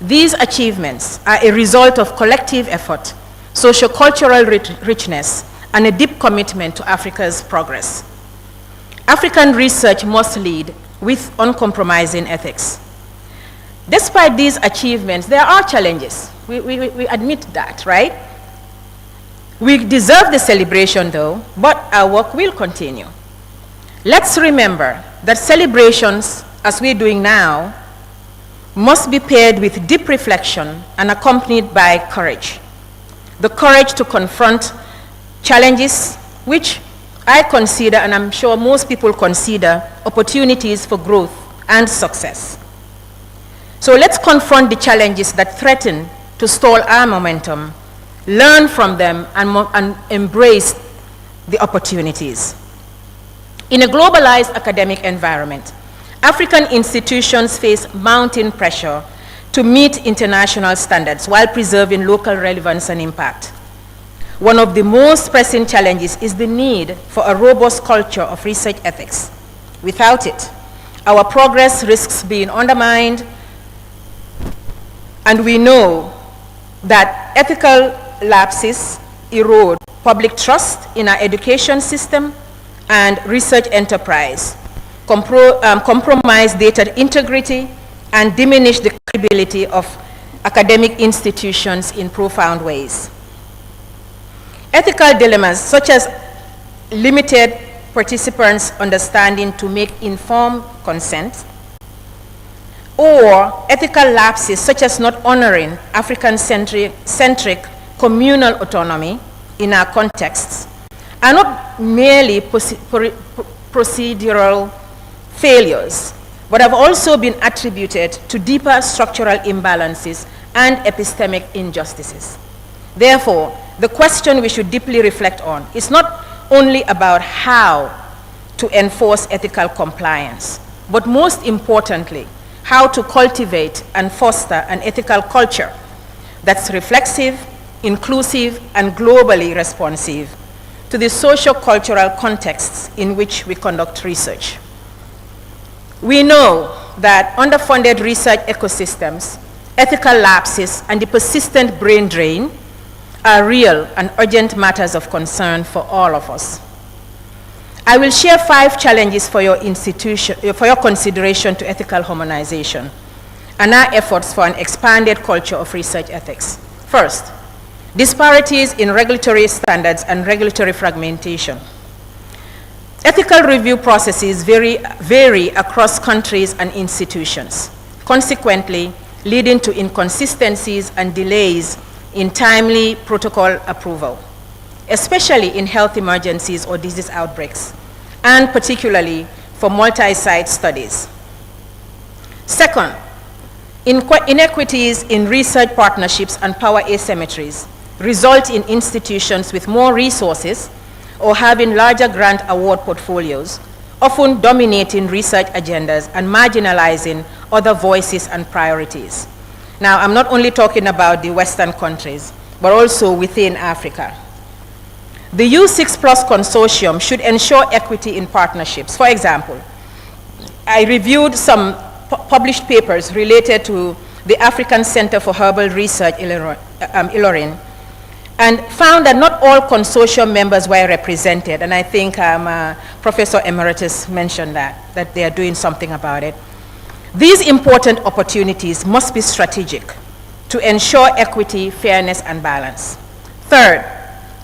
These achievements are a result of collective effort, socio-cultural richness, and a deep commitment to Africa's progress. African research must lead with uncompromising ethics. Despite these achievements, there are challenges. We admit that, right? We deserve the celebration though, but our work will continue. Let's remember that celebrations, as we're doing now, must be paired with deep reflection and accompanied by courage. The courage to confront challenges which I consider, and I'm sure most people consider, opportunities for growth and success. So let's confront the challenges that threaten to stall our momentum, learn from them, and embrace the opportunities. In a globalized academic environment, African institutions face mounting pressure to meet international standards while preserving local relevance and impact. One of the most pressing challenges is the need for a robust culture of research ethics. Without it, our progress risks being undermined, and we know that ethical lapses erode public trust in our education system and research enterprise, compromise data integrity, and diminish the credibility of academic institutions in profound ways. Ethical dilemmas such as limited participants' understanding to make informed consent, or ethical lapses such as not honoring African-centric communal autonomy in our contexts, are not merely procedural failures, but have also been attributed to deeper structural imbalances and epistemic injustices. Therefore, the question we should deeply reflect on is not only about how to enforce ethical compliance, but most importantly, how to cultivate and foster an ethical culture that's reflexive, inclusive, and globally responsive to the socio-cultural contexts in which we conduct research. We know that underfunded research ecosystems, ethical lapses, and the persistent brain drain are real and urgent matters of concern for all of us. I will share 5 challenges for your consideration to ethical harmonization and our efforts for an expanded culture of research ethics. First, disparities in regulatory standards and regulatory fragmentation. Ethical review processes vary across countries and institutions, consequently leading to inconsistencies and delays in timely protocol approval, especially in health emergencies or disease outbreaks, and particularly for multi-site studies. Second, inequities in research partnerships and power asymmetries result in institutions with more resources or having larger grant award portfolios, often dominating research agendas and marginalizing other voices and priorities. Now, I'm not only talking about the Western countries, but also within Africa. The U6 Plus Consortium should ensure equity in partnerships. For example, I reviewed some published papers related to the African Center for Herbal Research, Ilorin, and found that not all consortium members were represented, and I think Professor Emeritus mentioned that they are doing something about it. These important opportunities must be strategic to ensure equity, fairness, and balance. Third,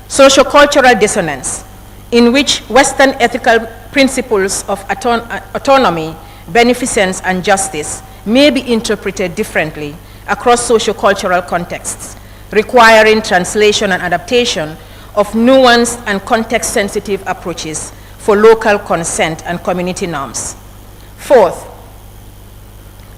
sociocultural dissonance, in which Western ethical principles of autonomy, beneficence, and justice may be interpreted differently across socio-cultural contexts, requiring translation and adaptation of nuanced and context-sensitive approaches for local consent and community norms. Fourth,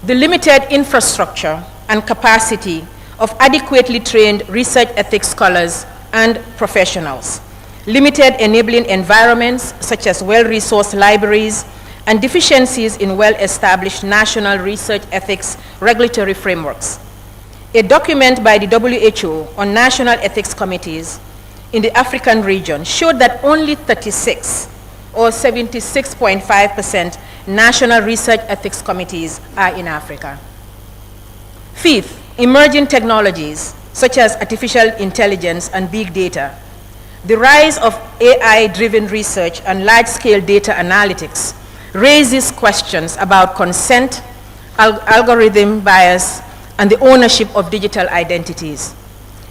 the limited infrastructure and capacity of adequately trained research ethics scholars and professionals, limited enabling environments such as well-resourced libraries, and deficiencies in well-established national research ethics regulatory frameworks. A document by the WHO on national ethics committees in the African region showed that only 36 or 76.5% national research ethics committees are in Africa. Fifth, emerging technologies such as artificial intelligence and big data, the rise of AI-driven research and large-scale data analytics raises questions about consent, algorithm bias, and the ownership of digital identities.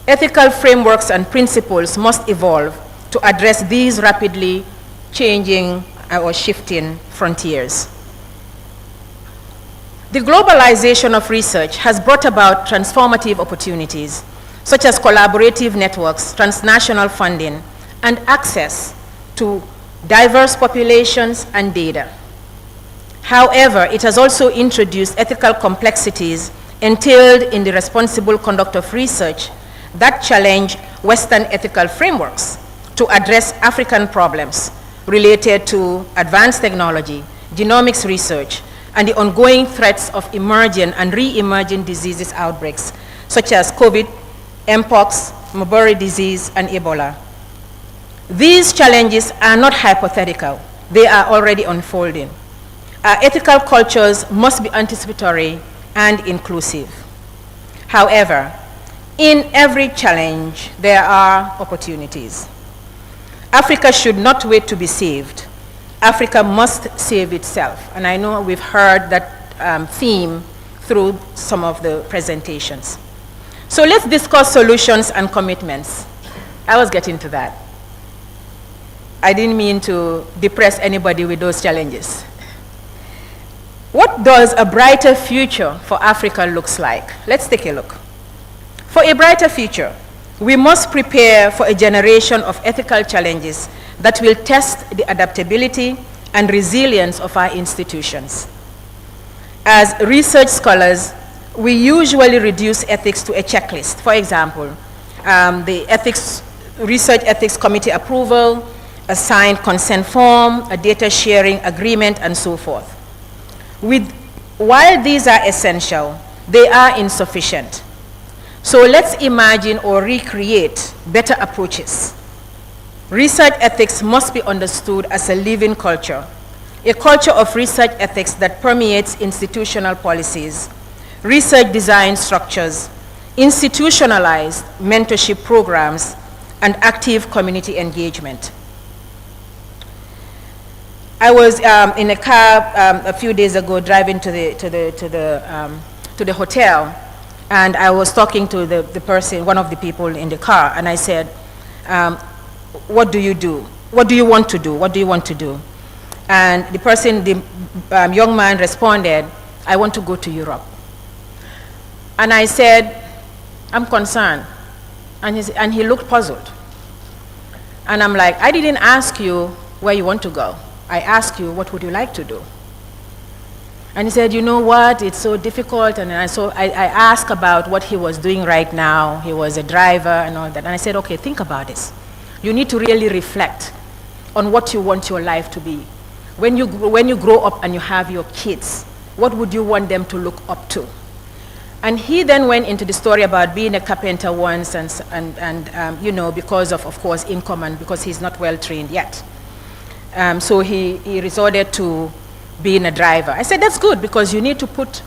Ethical frameworks and principles must evolve to address these rapidly changing or shifting frontiers. The globalization of research has brought about transformative opportunities, such as collaborative networks, transnational funding, and access to diverse populations and data. However, it has also introduced ethical complexities entailed in the responsible conduct of research that challenge Western ethical frameworks to address African problems related to advanced technology, genomics research, and the ongoing threats of emerging and re-emerging diseases outbreaks, such as COVID, Mpox, Marburg disease, and Ebola. These challenges are not hypothetical. They are already unfolding. Our ethical cultures must be anticipatory and inclusive. However, in every challenge, there are opportunities. Africa should not wait to be saved. Africa must save itself. And I know we've heard that theme through some of the presentations. So let's discuss solutions and commitments. I was getting to that. I didn't mean to depress anybody with those challenges. What does a brighter future for Africa looks like? Let's take a look. For a brighter future, we must prepare for a generation of ethical challenges that will test the adaptability and resilience of our institutions. As research scholars, we usually reduce ethics to a checklist. For example, the Research Ethics Committee approval, a signed consent form, a data sharing agreement, and so forth. While these are essential, they are insufficient. So let's imagine or recreate better approaches. Research ethics must be understood as a living culture, a culture of research ethics that permeates institutional policies, research design structures, institutionalized mentorship programs, and active community engagement. I was in a car a few days ago driving to the hotel, and I was talking to the person, one of the people in the car, and I said, what do you do? What do you want to do? What do you want to do? And the person, the young man responded, I want to go to Europe. And I said, I'm concerned. And he looked puzzled. And I'm like, I didn't ask you where you want to go. I asked you, what would you like to do? And he said, you know what, it's so difficult. And I asked about what he was doing right now. He was a driver and all that. And I said, okay, think about this. You need to really reflect on what you want your life to be. When you grow up and you have your kids, what would you want them to look up to? And he then went into the story about being a carpenter once and you know, because of course, income and because he's not well trained yet. So he resorted to being a driver. I said, that's good because you need to put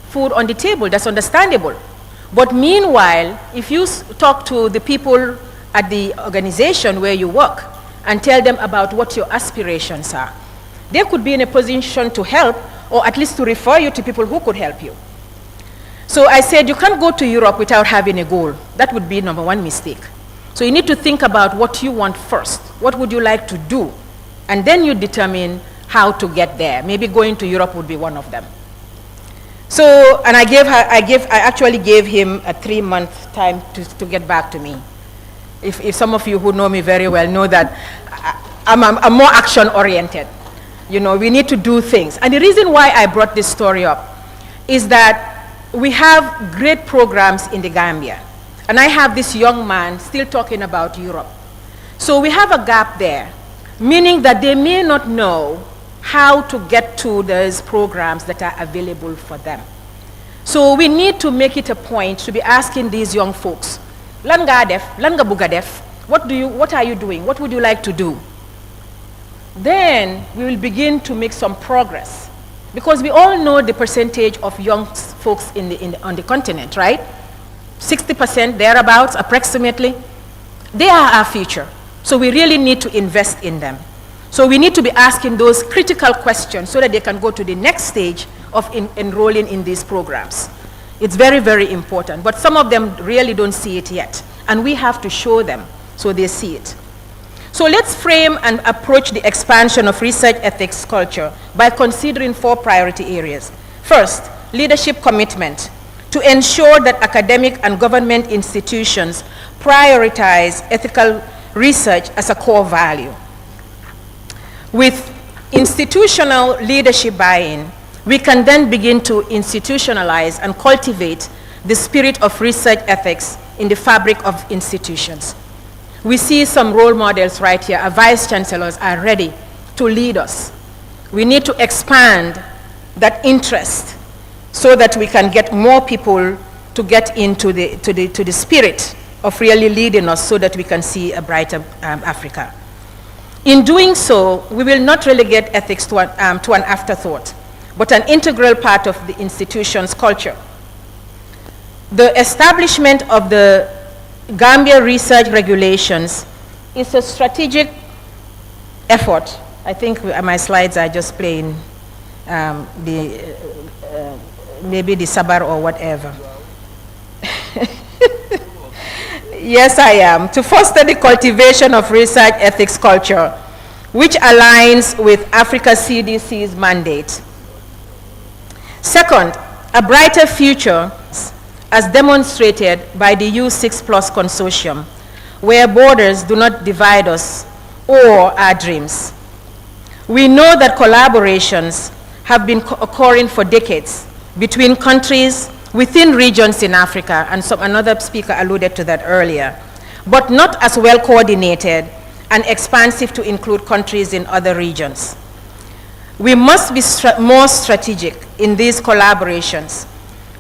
food on the table. That's understandable. But meanwhile, if you talk to the people at the organization where you work and tell them about what your aspirations are, they could be in a position to help or at least to refer you to people who could help you. So I said, you can't go to Europe without having a goal. That would be number one mistake. So you need to think about what you want first. What would you like to do And then you determine how to get there. Maybe going to Europe would be one of them. So, and I actually gave him a 3-month time to get back to me. If some of you who know me very well know that I'm more action-oriented. You know, we need to do things. And the reason why I brought this story up is that we have great programs in the Gambia. And I have this young man still talking about Europe. So we have a gap there, meaning that they may not know how to get to those programs that are available for them. So we need to make it a point to be asking these young folks, lan nga def, lan nga buga def, what are you doing? What would you like to do? Then we will begin to make some progress. Because we all know the percentage of young folks on the continent, right? 60% thereabouts, approximately. They are our future. So we really need to invest in them. So we need to be asking those critical questions so that they can go to the next stage of enrolling in these programs. It's very, very important. But some of them really don't see it yet. And we have to show them so they see it. So let's frame and approach the expansion of research ethics culture by considering 4 priority areas. First, leadership commitment to ensure that academic and government institutions prioritize ethical research as a core value. With institutional leadership buy-in, we can then begin to institutionalize and cultivate the spirit of research ethics in the fabric of institutions. We see some role models right here. Our vice chancellors are ready to lead us. We need to expand that interest so that we can get more people to get into the spirit of really leading us so that we can see a brighter Africa. In doing so, we will not relegate ethics to an afterthought, but an integral part of the institution's culture. The establishment of the Gambia research regulations is a strategic effort. I think my slides are just playing maybe the Sabar or whatever. Yes, I am. To foster the cultivation of research ethics culture, which aligns with Africa CDC's mandate. Second, a brighter future as demonstrated by the U6+ Consortium, where borders do not divide us or our dreams. We know that collaborations have been occurring for decades between countries, within regions in Africa, and another speaker alluded to that earlier, but not as well coordinated and expansive to include countries in other regions. We must be more strategic in these collaborations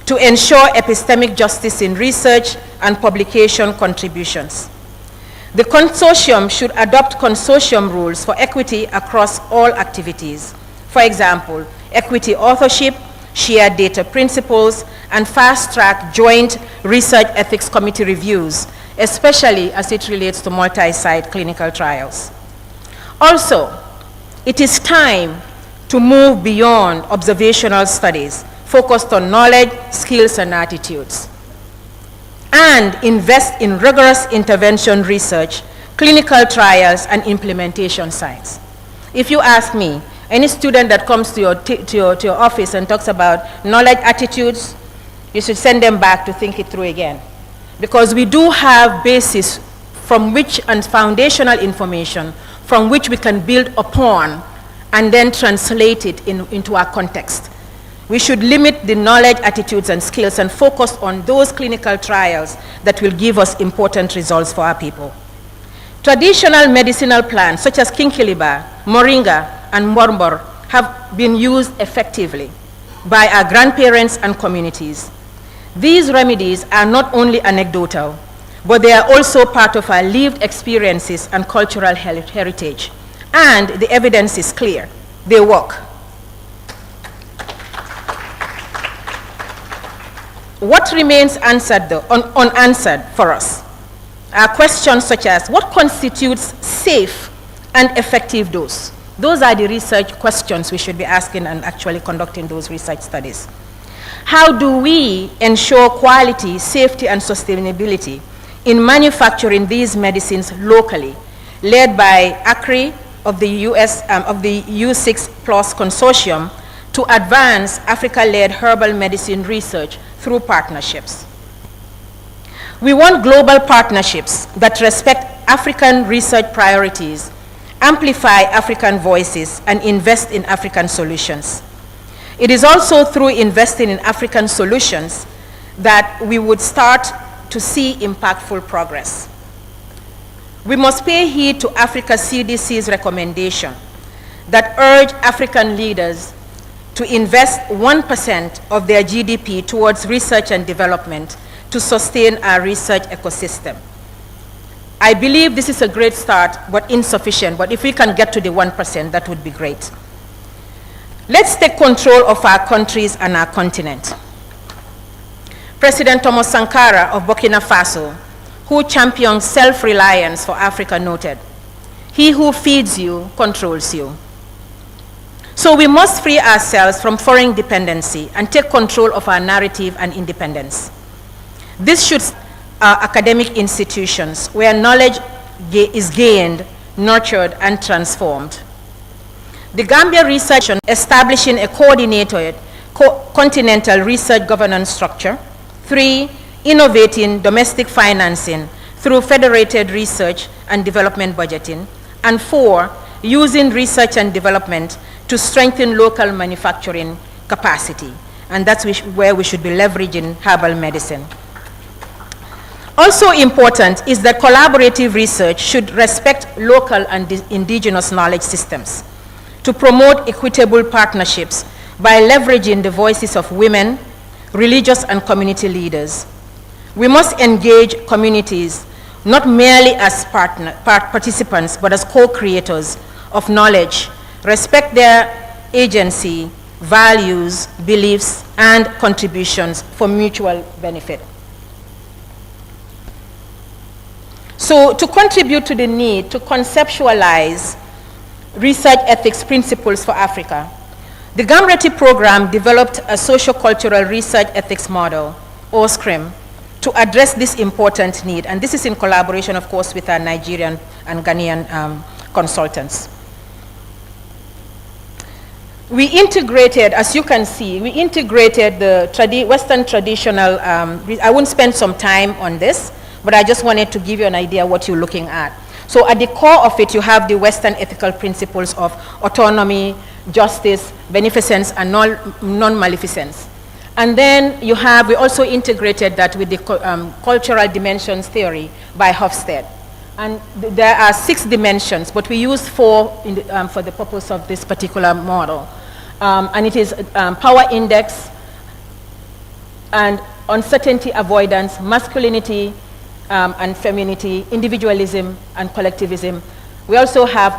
to ensure epistemic justice in research and publication contributions. The consortium should adopt consortium rules for equity across all activities. For example, equity authorship, shared data principles, and fast-track joint research ethics committee reviews, especially as it relates to multi-site clinical trials. Also, it is time to move beyond observational studies focused on knowledge, skills, and attitudes, and invest in rigorous intervention research, clinical trials, and implementation science. If you ask me, any student that comes to your office and talks about knowledge attitudes, you should send them back to think it through again. Because we do have basis from which, and foundational information from which we can build upon and then translate it into our context. We should limit the knowledge, attitudes, and skills and focus on those clinical trials that will give us important results for our people. Traditional medicinal plants such as kinkiliba, moringa, and morbor have been used effectively by our grandparents and communities. These remedies are not only anecdotal, but they are also part of our lived experiences and cultural heritage. And the evidence is clear. They work. What remains unanswered for us are questions such as, what constitutes safe and effective dose? Those are the research questions we should be asking and actually conducting those research studies. How do we ensure quality, safety, and sustainability in manufacturing these medicines locally, led by ACRI, of the U6 Plus Consortium to advance Africa-led herbal medicine research through partnerships. We want global partnerships that respect African research priorities, amplify African voices, and invest in African solutions. It is also through investing in African solutions that we would start to see impactful progress. We must pay heed to Africa CDC's recommendation that urge African leaders to invest 1% of their GDP towards research and development to sustain our research ecosystem. I believe this is a great start, but insufficient. But if we can get to the 1%, that would be great. Let's take control of our countries and our continent. President Thomas Sankara of Burkina Faso, who championed self-reliance for Africa, noted, "He who feeds you controls you." So we must free ourselves from foreign dependency and take control of our narrative and independence. This should academic institutions where knowledge is gained, nurtured, and transformed. The Gambia Research on establishing a coordinated continental research governance structure. 3, innovating domestic financing through federated research and development budgeting. And 4, using research and development to strengthen local manufacturing capacity. And that's where we should be leveraging herbal medicine. Also important is that collaborative research should respect local and indigenous knowledge systems to promote equitable partnerships by leveraging the voices of women, religious and community leaders. We must engage communities not merely as participants, but as co-creators of knowledge, respect their agency, values, beliefs, and contributions for mutual benefit. So to contribute to the need to conceptualize research ethics principles for Africa, the GAMRETI program developed a socio-cultural research ethics model, or SCRIM, to address this important need. And this is in collaboration, of course, with our Nigerian and Ghanaian consultants. We integrated, as you can see, we integrated the Western traditional, I won't spend some time on this, but I just wanted to give you an idea what you're looking at. So at the core of it, you have the Western ethical principles of autonomy, justice, beneficence, and non-maleficence. And then we also integrated that with the cultural dimensions theory by Hofstede. And there are 6 dimensions, but we used 4 for the purpose of this particular model. And it is power index and uncertainty avoidance, masculinity and femininity, individualism and collectivism. We also have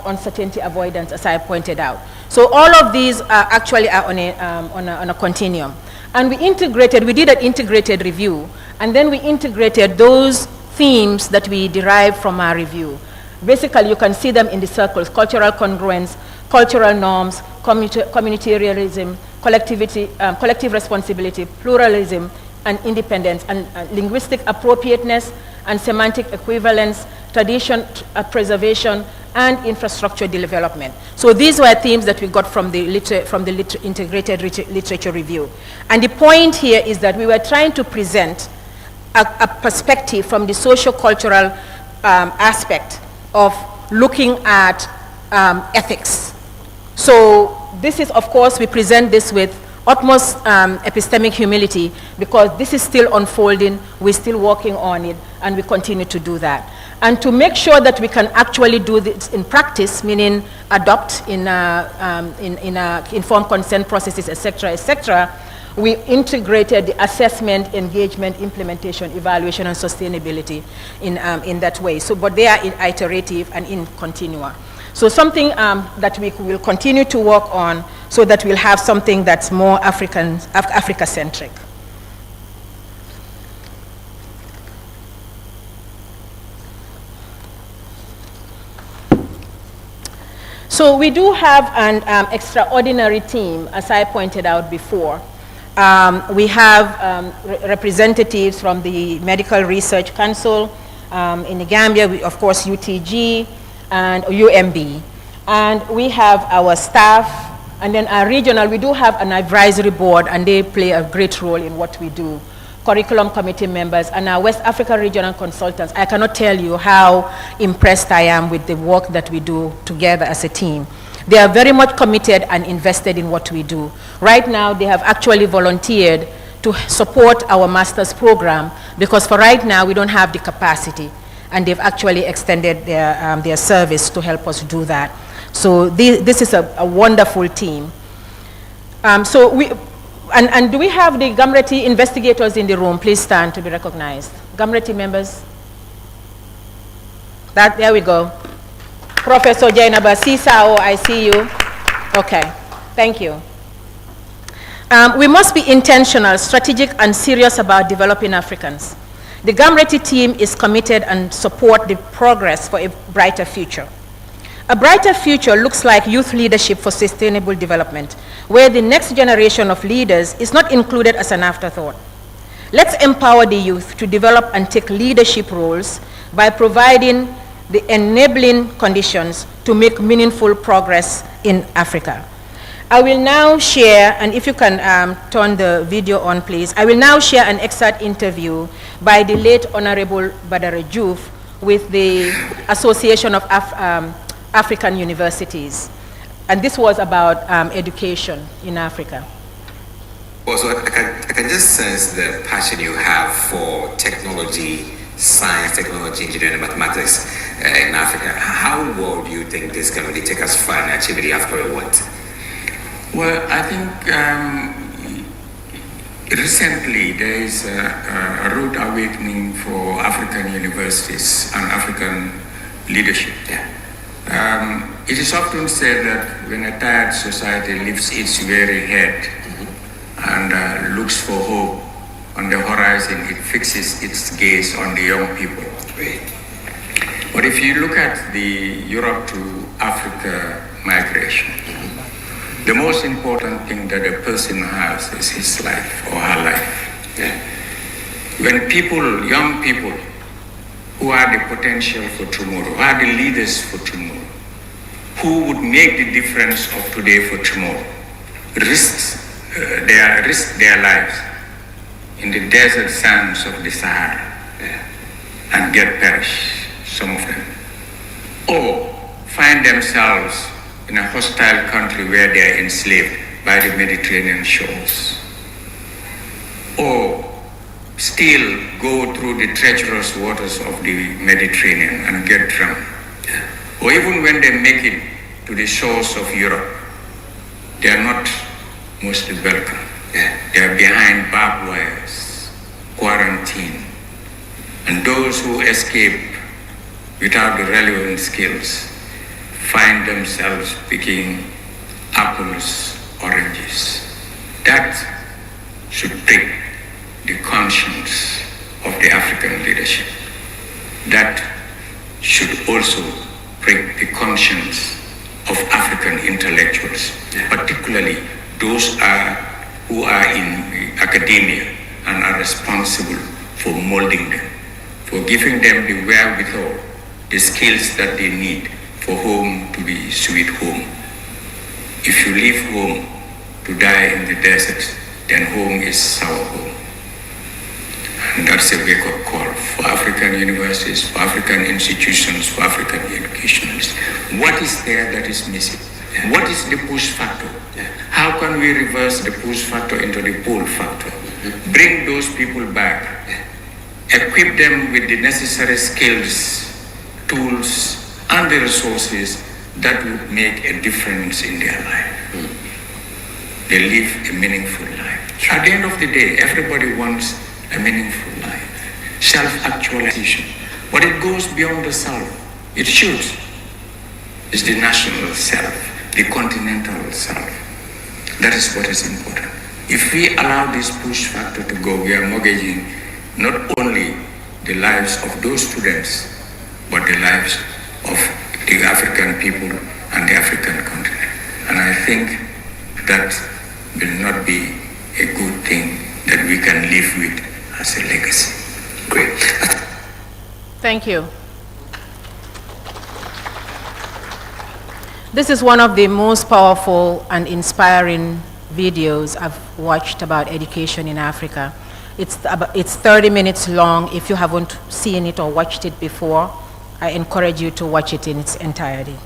uncertainty avoidance, as I pointed out. So all of these actually are on a continuum. And we did an integrated review, and then we integrated those themes that we derived from our review. Basically, you can see them in the circles: cultural congruence, cultural norms, communitarianism, collective responsibility, pluralism, and independence, and linguistic appropriateness, and semantic equivalence, tradition preservation, and infrastructure development. So these were themes that we got from the integrated literature review. And the point here is that we were trying to present a perspective from the socio-cultural aspect of looking at ethics. So this is, of course, we present this with utmost epistemic humility, because this is still unfolding, we're still working on it, and we continue to do that. And to make sure that we can actually do this in practice, meaning adopt in informed consent processes, etc., we integrated the assessment, engagement, implementation, evaluation, and sustainability in that way. So, but they are iterative and in continua. So something that we will continue to work on, so that we'll have something that's more Africa-centric. So we do have an extraordinary team, as I pointed out before. We have representatives from the Medical Research Council in the Gambia, of course UTG, and UMB. And we have our staff, and then our regional, we do have an advisory board, and they play a great role in what we do. Curriculum committee members and our West Africa regional consultants. I cannot tell you how impressed I am with the work that we do together as a team. They are very much committed and invested in what we do. Right now, they have actually volunteered to support our master's program, because for right now, we don't have the capacity, and they've actually extended their service to help us do that. So this is a wonderful team. And do we have the Gamreti investigators in the room? Please stand to be recognized. Gamreti members? There we go. Professor Jainaba Sisao, I see you. Okay, thank you. We must be intentional, strategic, and serious about developing Africans. The Gamreti team is committed and support the progress for a brighter future. A brighter future looks like youth leadership for sustainable development, where the next generation of leaders is not included as an afterthought. Let's empower the youth to develop and take leadership roles by providing the enabling conditions to make meaningful progress in Africa. I will now share, and if you can turn the video on, please. I will now share an excerpt interview by the late Honorable Badara Diouf with the Association of African Universities. And this was about education in Africa. Also, I can just sense the passion you have for technology, science, technology, engineering, and mathematics in Africa. How well do you think this can really take us far and achieve the Africa we want? Well, I think recently there is a rude awakening for African universities and African leadership. Yeah. It is often said that when a tired society lifts its weary head and looks for hope on the horizon, it fixes its gaze on the young people. Right. But if you look at the Europe to Africa migration, the most important thing that a person has is his life or her life. Yeah. When people, young people, who are the potential for tomorrow, who are the leaders for tomorrow, who would make the difference of today for tomorrow, risk their lives in the desert sands of the Sahara and get perished, some of them, or find themselves in a hostile country where they are enslaved by the Mediterranean shores, or still go through the treacherous waters of the Mediterranean and get drowned. Or even when they make it to the shores of Europe, they are not mostly welcome. They are behind barbed wires, quarantine. And those who escape without the relevant skills find themselves picking apples, oranges. That should prick the conscience of the African leadership. That should also prick the conscience of African intellectuals, particularly those who are in academia and are responsible for molding them, for giving them the wherewithal, the skills that they need for home to be sweet home. If you leave home to die in the desert, then home is our home. And that's a wake-up call for African universities, for African institutions, for African educationalists. What is there that is missing? What is the push factor? How can we reverse the push factor into the pull factor? Bring those people back. Equip them with the necessary skills, tools, and the resources that would make a difference in their life. They live a meaningful life. At the end of the day, everybody wants a meaningful life, self-actualization. But it goes beyond the self. It should. It's the national self, the continental self. That is what is important. If we allow this push factor to go, we are mortgaging not only the lives of those students, but the lives of the African people and the African continent. And I think that will not be a good thing that we can live with as a legacy. Great. Thank you. This is one of the most powerful and inspiring videos I've watched about education in Africa. It's 30 minutes long. If you haven't seen it or watched it before, I encourage you to watch it in its entirety.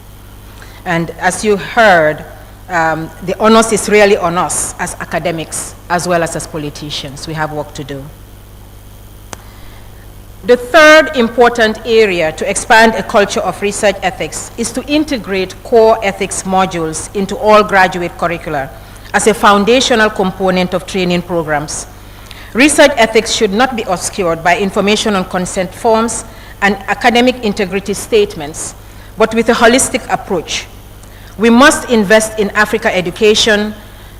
And as you heard, the onus is really on us as academics as well as politicians. We have work to do. The third important area to expand a culture of research ethics is to integrate core ethics modules into all graduate curricula as a foundational component of training programs. Research ethics should not be obscured by information on consent forms and academic integrity statements, but with a holistic approach. We must invest in Africa education,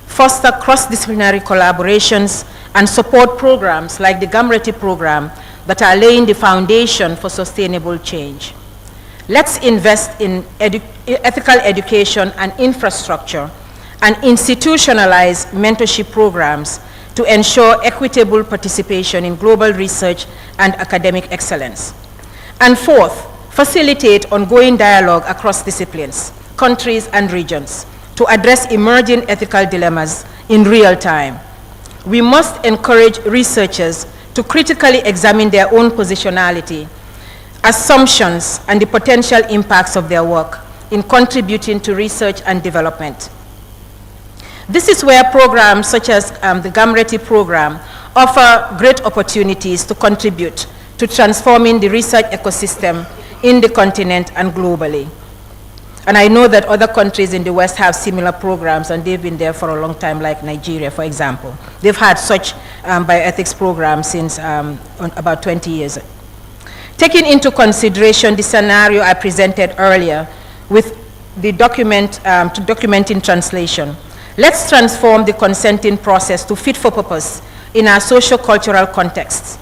foster cross-disciplinary collaborations, and support programs like the Gamreti program that are laying the foundation for sustainable change. Let's invest in ethical education and infrastructure and institutionalize mentorship programs to ensure equitable participation in global research and academic excellence. And fourth, facilitate ongoing dialogue across disciplines, countries, and regions to address emerging ethical dilemmas in real time. We must encourage researchers to critically examine their own positionality, assumptions, and the potential impacts of their work in contributing to research and development. This is where programs such as the Gamreti program offer great opportunities to contribute to transforming the research ecosystem in the continent and globally. And I know that other countries in the West have similar programs, and they've been there for a long time, like Nigeria, for example. They've had such bioethics programs since about 20 years. Taking into consideration the scenario I presented earlier with the documenting translation, let's transform the consenting process to fit for purpose in our socio-cultural contexts.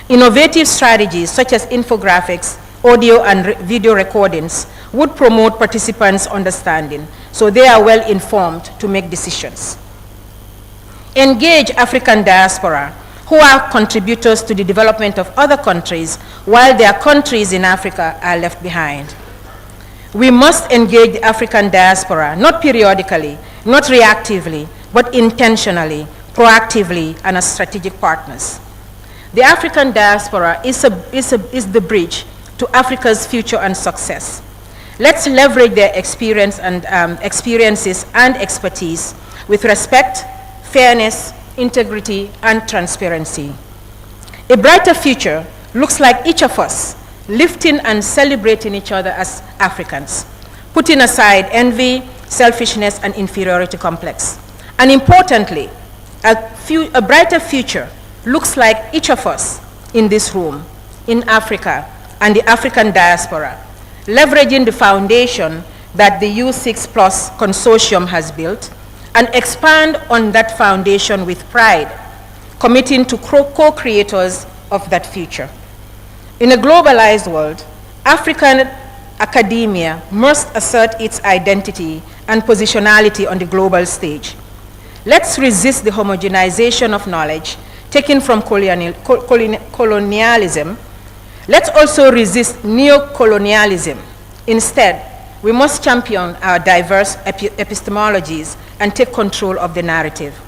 Innovative strategies such as infographics, audio and video recordings would promote participants' understanding so they are well informed to make decisions. Engage African diaspora who are contributors to the development of other countries while their countries in Africa are left behind. We must engage the African diaspora, not periodically, not reactively, but intentionally, proactively, and as strategic partners. The African diaspora is the bridge to Africa's future and success. Let's leverage their experience and experiences and expertise with respect, fairness, integrity, and transparency. A brighter future looks like each of us lifting and celebrating each other as Africans, putting aside envy, selfishness, and inferiority complex. And importantly, a brighter future looks like each of us in this room, in Africa, and the African diaspora, leveraging the foundation that the U6 Plus Consortium has built, and expand on that foundation with pride, committing to co-creators of that future. In a globalized world, African academia must assert its identity and positionality on the global stage. Let's resist the homogenization of knowledge taken from colonialism. Let's also resist neo-colonialism. Instead, we must champion our diverse epistemologies and take control of the narrative.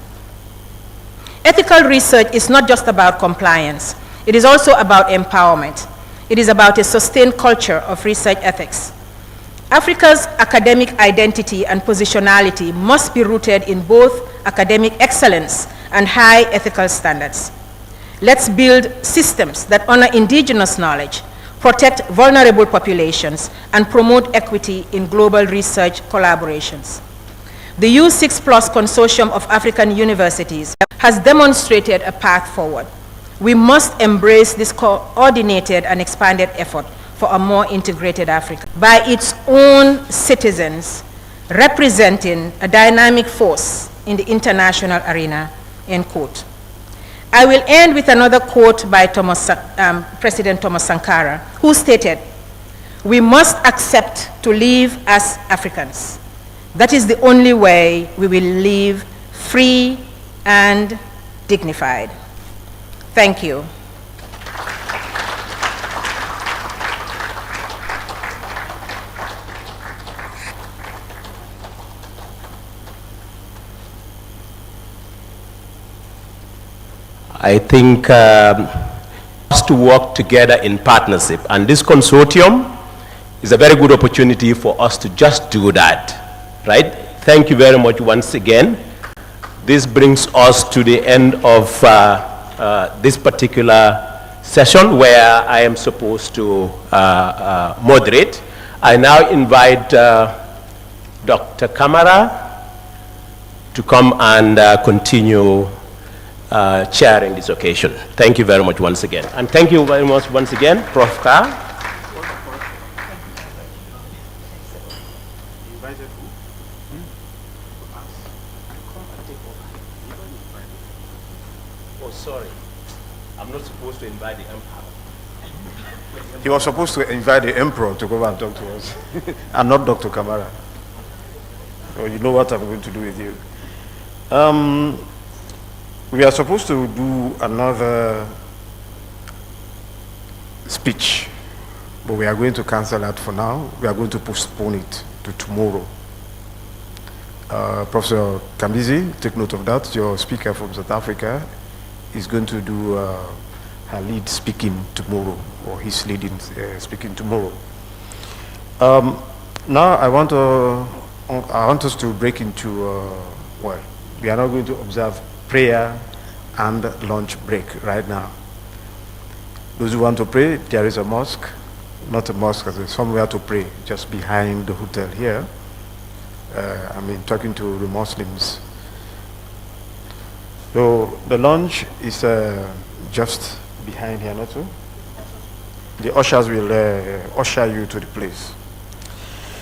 Ethical research is not just about compliance. It is also about empowerment. It is about a sustained culture of research ethics. Africa's academic identity and positionality must be rooted in both academic excellence and high ethical standards. Let's build systems that honor indigenous knowledge, protect vulnerable populations, and promote equity in global research collaborations. The U6 Plus Consortium of African Universities has demonstrated a path forward. We must embrace this coordinated and expanded effort for a more integrated Africa by its own citizens, representing a dynamic force in the international arena, end quote. I will end with another quote by President Thomas Sankara, who stated, "We must accept to live as Africans. That is the only way we will live free and dignified." Thank you. I think us to work together in partnership. And this consortium is a very good opportunity for us to just do that, right? Thank you very much once again. This brings us to the end of this particular session where I am supposed to moderate. I now invite Dr. Kamara to come and continue chairing this occasion. Thank you very much once again. And thank you very much once again, Prof. Ka. Oh, sorry. I'm not supposed to invite the emperor. He was supposed to invite the emperor to come and talk to us, and not Dr. Kamara. So you know what I'm going to do with you. We are supposed to do another speech, but we are going to cancel that for now. We are going to postpone it to tomorrow. Professor Kambizi, take note of that. Your speaker from South Africa is going to do her lead speaking tomorrow, or his leading speaking tomorrow. Now I want us to break into, well, we are not going to observe prayer and lunch break right now. Those who want to pray, there is a mosque, not a mosque, there's somewhere to pray, just behind the hotel here. I mean, talking to the Muslims. So the lunch is just behind here, not so? The ushers will usher you to the place.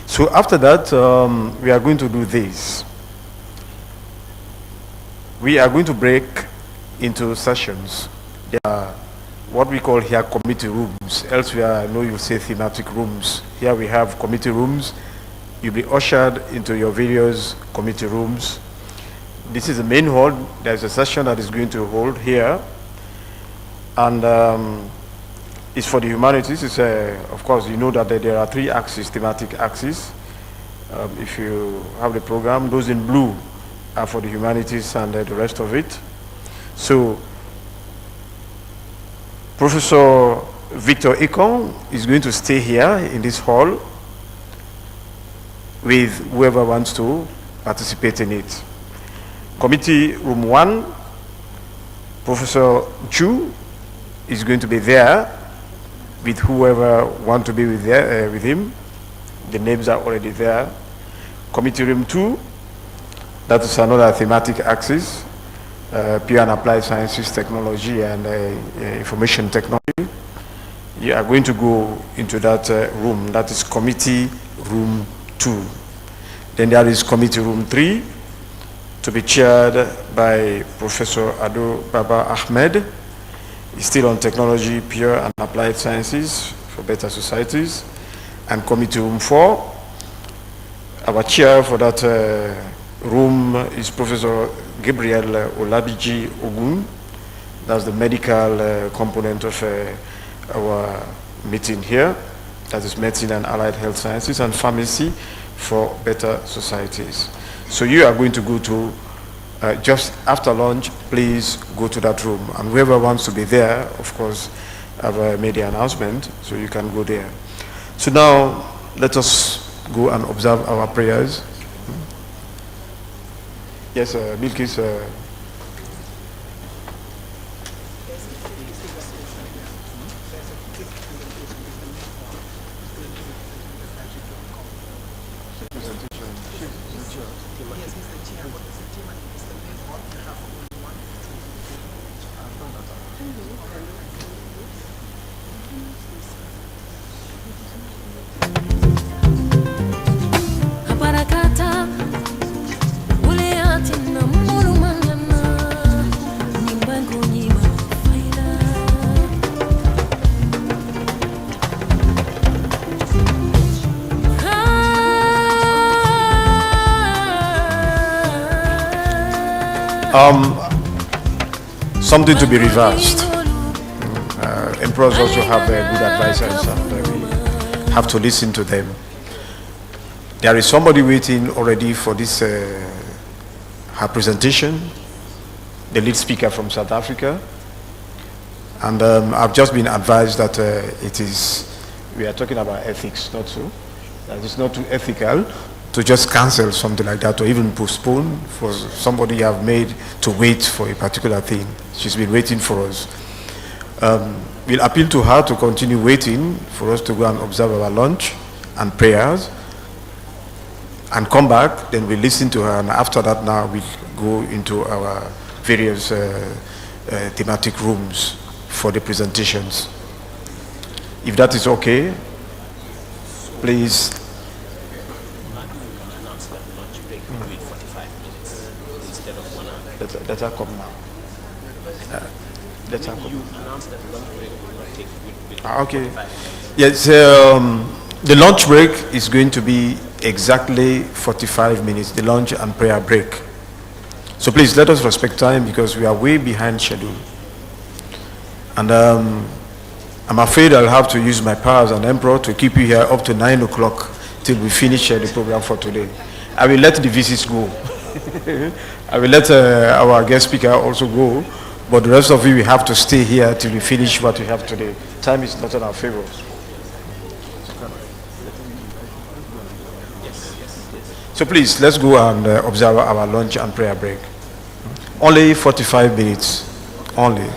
So after that, we are going to do this. We are going to break into sessions. There are what we call here committee rooms. Elsewhere, I know you'll say thematic rooms. Here we have committee rooms. You'll be ushered into your various committee rooms. This is the main hall. There's a session that is going to hold here. And it's for the humanities. It's of course, you know that there are 3 axes, thematic axes. If you have the program, those in blue are for the humanities and the rest of it. So, Professor Victor Ekong is going to stay here in this hall with whoever wants to participate in it. Committee room 1, Professor Chu is going to be there with whoever wants to be with him. The names are already there. Committee room 2, that is another thematic axis, pure and applied sciences, technology, and information technology. You are going to go into that room. That is committee room 2. Then there is committee room 3, to be chaired by Professor Ado Baba Ahmed. He's still on technology, pure and applied sciences for better societies. And committee room 4, our chair for that room is Professor Gabriel Olabiji Ogun. That's the medical component of our meeting here. That is medicine and allied health sciences and pharmacy for better societies. So you are going to go to, just after lunch, please go to that room. And whoever wants to be there, of course, I've made the announcement, so you can go there. So now, let us go and observe our prayers. Yes, Bilkis. Something to be reversed. Emperors also have good advisors, and we have to listen to them. There is somebody waiting already for this her presentation, the lead speaker from South Africa. And I've just been advised that we are talking about ethics, not so. That it's not too ethical to just cancel something like that or even postpone for somebody you have made to wait for a particular thing. She's been waiting for us. We'll appeal to her to continue waiting for us to go and observe our lunch and prayers and come back, then we'll listen to her, and after that now we'll go into our various thematic rooms for the presentations. If that is okay, please. Let her come now. Let her come. Okay. Yes, the lunch break is going to be exactly 45 minutes, the lunch and prayer break. So please let us respect time because we are way behind schedule. And I'm afraid I'll have to use my power as an emperor to keep you here up to 9 o'clock till we finish the program for today. I will let the visits go. I will let our guest speaker also go, but the rest of you, we have to stay here till we finish what we have today. Time is not in our favor. So please, let's go and observe our lunch and prayer break. Only 45 minutes, only.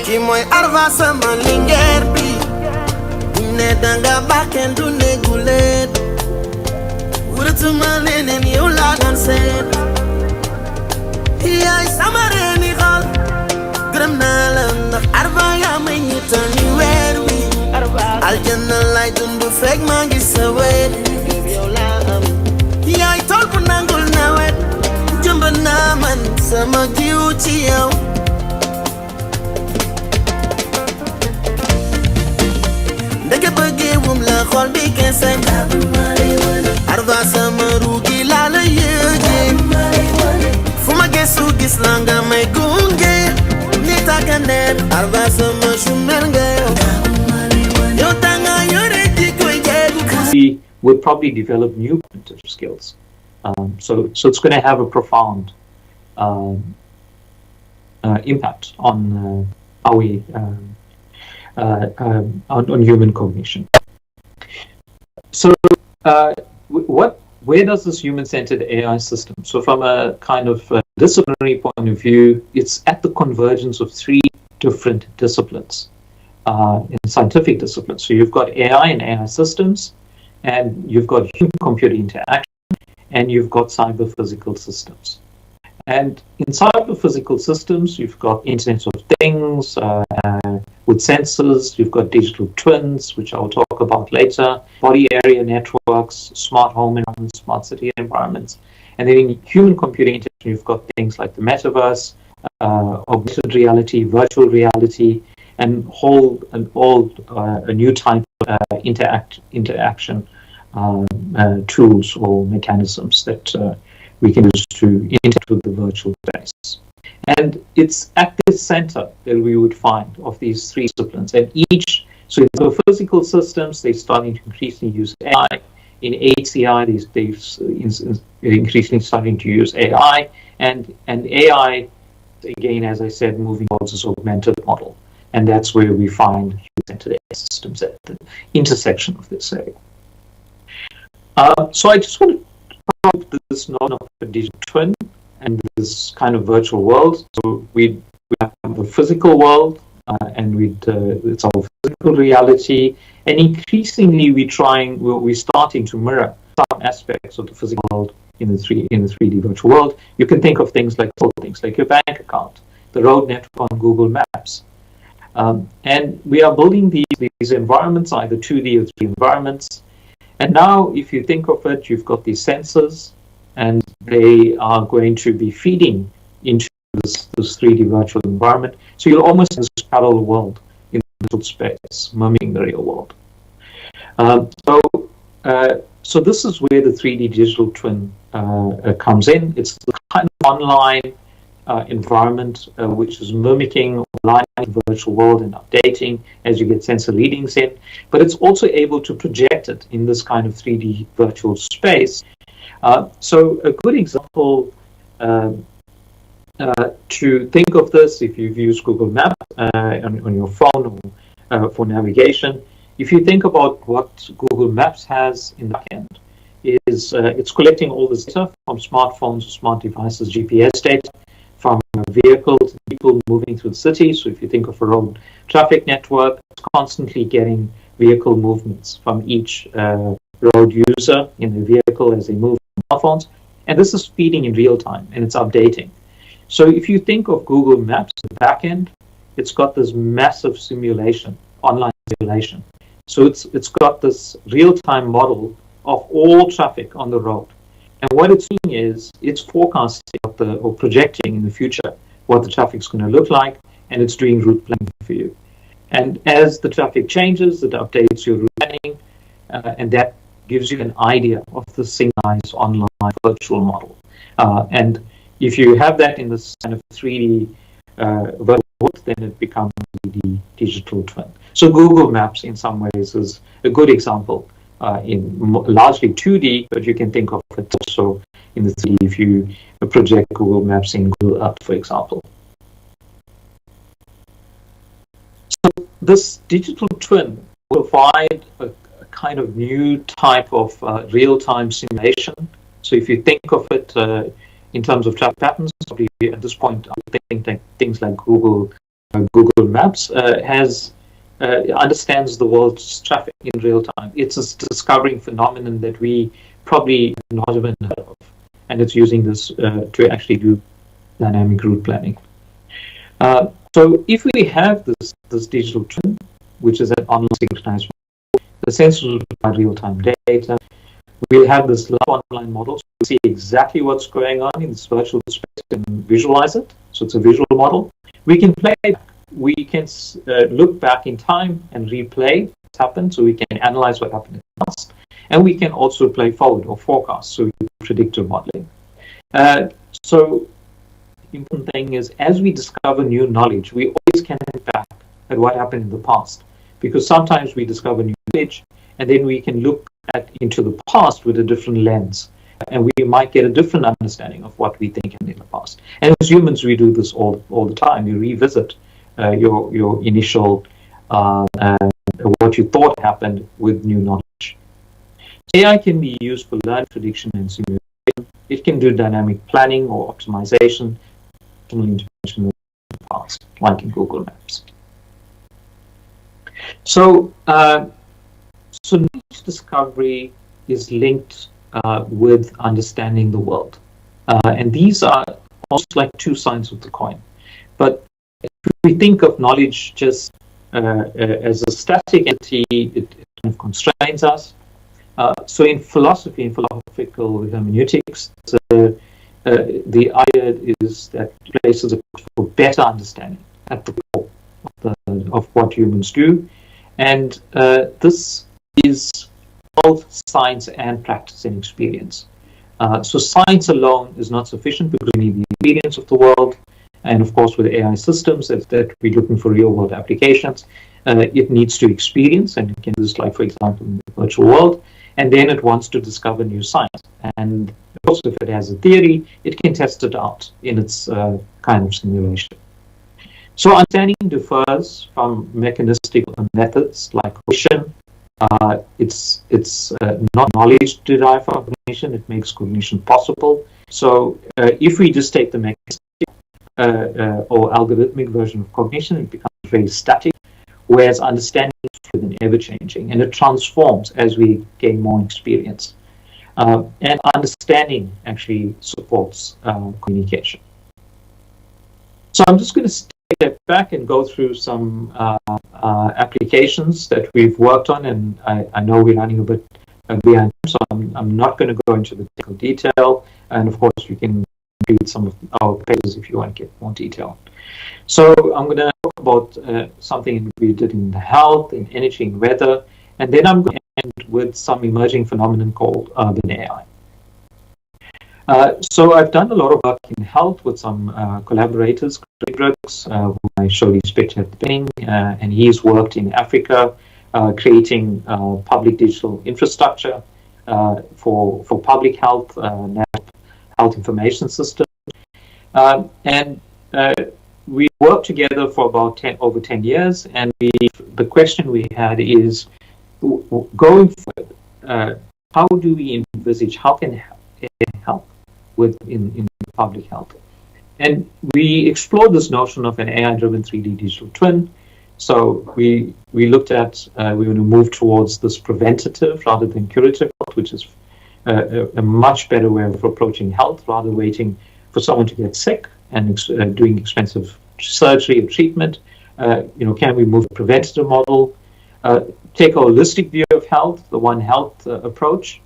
Ki moy arva sama linger bi ne danga baken du ne gulet wuratuma lenen yow la dan set yaay sama reni xol gërëm naa la ndax arva ya may ñitani weer wi aljanna lay dundu fek maa ngi sa wet yow la am yaay tol bu nangul nawet jëmb naa man sama jiw ci yow ndeke bëggee wum la xol bi kese arva sama ruugi laa la yëgee fu ma gëstu gis la nga may gunge ni takkandeer arva sama chumel nga yow tanga yore di koy jeegu we will probably develop new cognitive skills. So it's going to have a profound impact on how we on human cognition. So where does this human-centered AI system? So from a kind of disciplinary point of view, it's at the convergence of three different disciplines, in scientific disciplines. So you've got AI and AI systems, and you've got human-computer interaction, and you've got cyber-physical systems. And in cyber-physical systems, you've got Internet of Things with sensors, you've got digital twins, which I'll talk about later, body area networks, smart home environments, smart city environments. And then in human-computer interaction, you've got things like the metaverse, augmented reality, virtual reality, and a new type of interaction tools or mechanisms that we can use to interact with the virtual space. And it's at the center that we would find of these three disciplines. And so in the physical systems, they're starting to increasingly use AI. In HCI, they're increasingly starting to use AI. And AI, again, as I said, moving towards this augmented model. And that's where we find human-centered AI systems at the intersection of this area. So I just want to talk about this notion of a digital twin and this kind of virtual world. So we have a physical world, and it's our physical reality. And increasingly, we're starting to mirror some aspects of the physical world in the 3D virtual world. You can think of things like your bank account, the road network on Google Maps. And we are building these environments, either 2D or 3D environments. And now, if you think of it, you've got these sensors, and they are going to be feeding into this 3D virtual environment. So you'll almost have this parallel world in the virtual space, mimicking the real world. So this is where the 3D digital twin comes in. It's the kind of online environment which is mimicking aligning the virtual world and updating as you get sensor readings in, but it's also able to project it in this kind of 3D virtual space. So a good example to think of this, if you've used Google Maps on your phone or for navigation, if you think about what Google Maps has in the back end, is it's collecting all this data from smartphones, smart devices, GPS data, from vehicles, people moving through the city. So if you think of a road traffic network, it's constantly getting vehicle movements from each road user in the vehicle as they move on smartphones. And this is feeding in real time, and it's updating. So if you think of Google Maps, the back end, it's got this massive simulation, online simulation. So it's got this real-time model of all traffic on the road. And what it's doing is it's forecasting or projecting in the future what the traffic's going to look like, and it's doing route planning for you. And as the traffic changes, it updates your route planning, and that gives you an idea of the synchronized online virtual model. And if you have that in this kind of 3D world, then it becomes the digital twin. So Google Maps, in some ways, is a good example in largely 2D, but you can think of it also in the 3D if you project Google Maps in Google Earth, for example. So this digital twin will provide a kind of new type of real-time simulation. So if you think of it in terms of traffic patterns, probably at this point, I think that things like Google Maps understands the world's traffic in real time. It's a discovering phenomenon that we probably not even heard of, and it's using this to actually do dynamic route planning. So if we have this digital twin, which is an online synchronized model, the sensors will provide real-time data. We'll have this live online model, so we'll see exactly what's going on in this virtual space and visualize it. So it's a visual model. We can play back. We can look back in time and replay what's happened, so we can analyze what happened in the past. And we can also play forward or forecast, so we do predictive modeling. So the important thing is, as we discover new knowledge, we always can look back at what happened in the past, because sometimes we discover new knowledge, and then we can look into the past with a different lens, and we might get a different understanding of what we think in the past. And as humans, we do this all the time. You revisit your initial what you thought happened with new knowledge. AI can be used for learning, prediction, and simulation. It can do dynamic planning or optimization, intervention parts, like in Google Maps. So, so knowledge discovery is linked with understanding the world. And these are almost like two sides of the coin. But if we think of knowledge just as a static entity, it kind of constrains us. So in philosophy, in philosophical hermeneutics, the idea is that places for better understanding at the core of what humans do. And this is both science and practice and experience. So science alone is not sufficient because we need the experience of the world. And of course, with AI systems that we're looking for real-world applications, it needs to experience, and it can do this, like, for example, in the virtual world. And then it wants to discover new science. And also, if it has a theory, it can test it out in its kind of simulation. So understanding differs from mechanistic methods like cognition. It's not knowledge derived from cognition. It makes cognition possible. So if we just take the mechanistic or algorithmic version of cognition, it becomes very static, whereas understanding is fluid and ever-changing, and it transforms as we gain more experience. And understanding actually supports communication. So I'm just going to step back and go through some applications that we've worked on, and I know we're running a bit behind, so I'm not going to go into the technical detail, and of course you can read some of our papers if you want to get more detail. So I'm going to talk about something we did in health, in energy, and weather, and then I'm going to end with some emerging phenomenon called urban AI. So I've done a lot of work in health with some collaborators, Brooks, who I showed his picture at the beginning, and he's worked in Africa, creating public digital infrastructure for public health, national health information system. And we worked together for about over 10 years, and the question we had is, going forward, how do we envisage, how can AI help in public health? And we explored this notion of an AI-driven 3D digital twin. So we looked at, we want to move towards this preventative rather than curative health, which is a much better way of approaching health, rather waiting for someone to get sick and doing expensive surgery or treatment. Can we move a preventative model, take a holistic view of health, the One Health approach,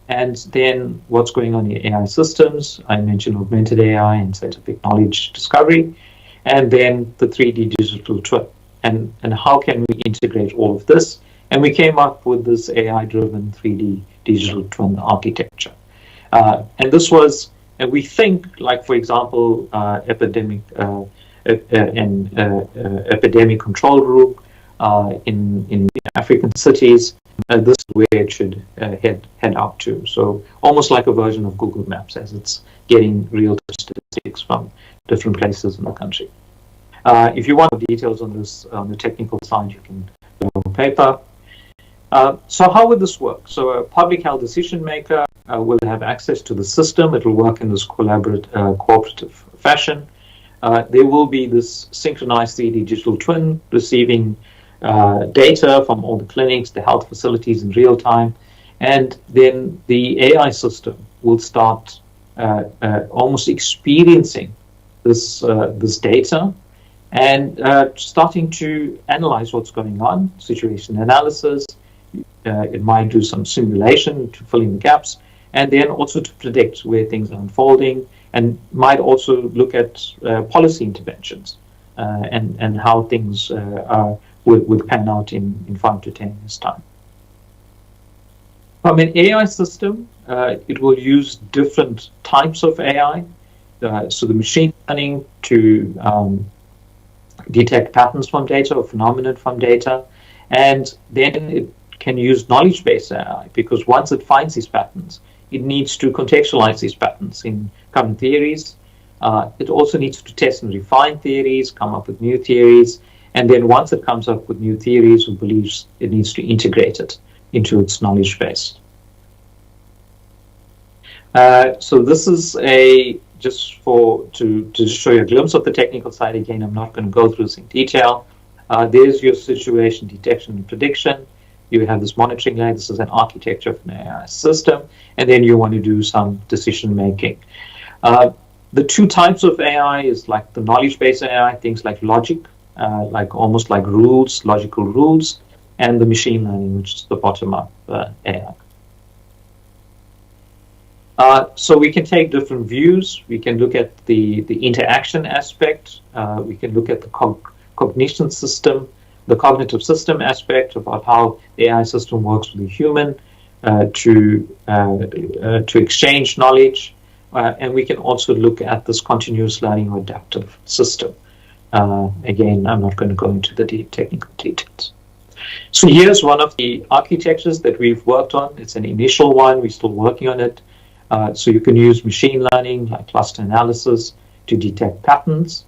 and then what's going on in AI systems. I mentioned augmented AI and scientific knowledge discovery, and then the 3D digital twin. And how can we integrate all of this? And we came up with this AI-driven 3D digital twin architecture. And this was, and we think, like, for example, epidemic control room in African cities. This is where it should head out to. So almost like a version of Google Maps, as it's getting real statistics from different places in the country. If you want details on this, on the technical side, you can go on paper. So how would this work? So a public health decision maker will have access to the system. It will work in this cooperative fashion. There will be this synchronized 3D digital twin receiving data from all the clinics, the health facilities in real time, and then the AI system will start almost experiencing this data and starting to analyze what's going on, situation analysis. It might do some simulation to fill in the gaps, and then also to predict where things are unfolding, and might also look at policy interventions and how things would pan out in 5 to 10 years' time. From an AI system, it will use different types of AI. So the machine learning to detect patterns from data or phenomena from data, and then it can use knowledge-based AI, because once it finds these patterns, it needs to contextualize these patterns in current theories. It also needs to test and refine theories, come up with new theories, and then once it comes up with new theories or beliefs, it needs to integrate it into its knowledge base. So this is just to show you a glimpse of the technical side. Again, I'm not going to go through this in detail. There's your situation detection and prediction. You have this monitoring layer. This is an architecture of an AI system. And then you want to do some decision making. The two types of AI is like the knowledge-based AI, things like logic, almost like rules, logical rules, and the machine learning, which is the bottom-up AI. So we can take different views. We can look at the interaction aspect. We can look at the cognition system, the cognitive system aspect about how the AI system works with the human to exchange knowledge. And we can also look at this continuous learning or adaptive system. Again, I'm not going to go into the technical details. So here's one of the architectures that we've worked on. It's an initial one. We're still working on it. So you can use machine learning, like cluster analysis, to detect patterns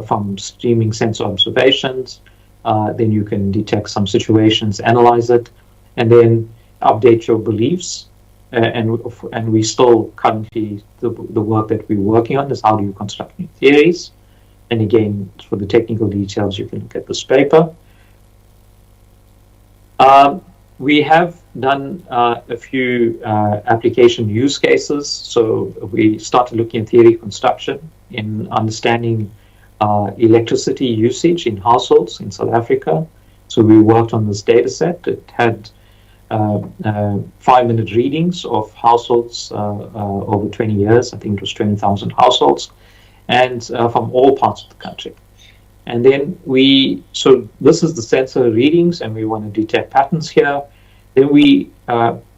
from streaming sensor observations. Then you can detect some situations, analyze it, and then update your beliefs. And we still currently, the work that we're working on is how do you construct new theories. And again, for the technical details, you can look at this paper. We have done a few application use cases. So we started looking at theory construction in understanding electricity usage in households in South Africa. So we worked on this data set. It had 5-minute readings of households over 20 years. I think it was 20,000 households, and from all parts of the country. And then so this is the sensor readings, and we want to detect patterns here. Then we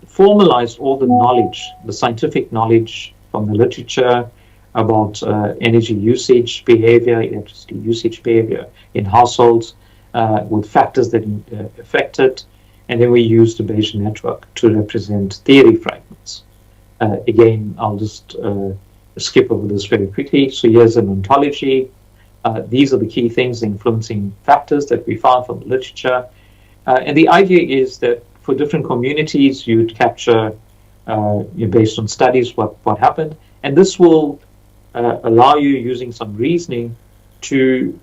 formalized all the knowledge, the scientific knowledge from the literature about energy usage behavior, electricity usage behavior in households with factors that affect it. And then we used the Bayesian network to represent theory fragments. Again, I'll just skip over this very quickly. So here's an ontology. These are the key things, the influencing factors that we found from the literature. And the idea is that for different communities, you'd capture, based on studies, what happened. And this will allow you, using some reasoning, to,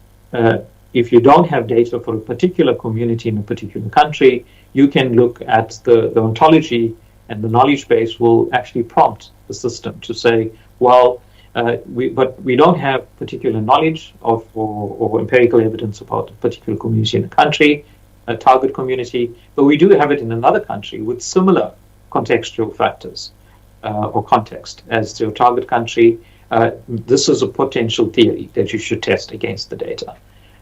if you don't have data for a particular community in a particular country, you can look at the ontology, and the knowledge base will actually prompt the system to say, well, but we don't have particular knowledge of or empirical evidence about a particular community in a country, a target community, but we do have it in another country with similar contextual factors or context as your target country. This is a potential theory that you should test against the data.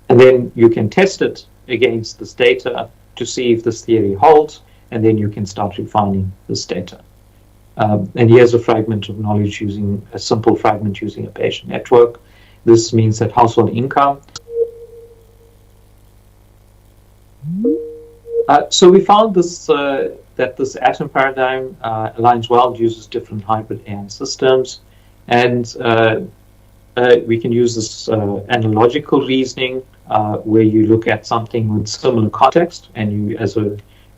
And then you can test it against this data to see if this theory holds, and then you can start refining this data. And here's a fragment of knowledge using a simple fragment using a Bayesian network. This means that household income. So we found this that this atom paradigm aligns well, uses different hybrid AI systems, and we can use this analogical reasoning where you look at something with similar context, and you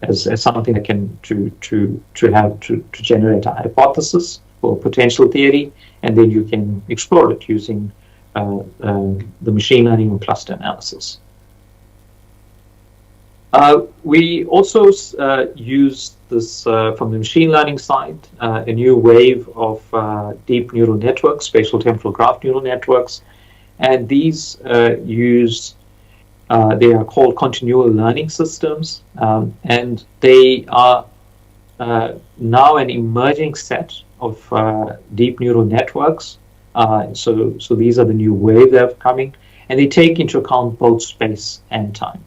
as something that can to generate a hypothesis or potential theory, and then you can explore it using the machine learning and cluster analysis. We also use this from the machine learning side, a new wave of deep neural networks, spatial temporal graph neural networks, and these they are called continual learning systems, and they are now an emerging set of deep neural networks. So these are the new wave that are coming, and they take into account both space and time.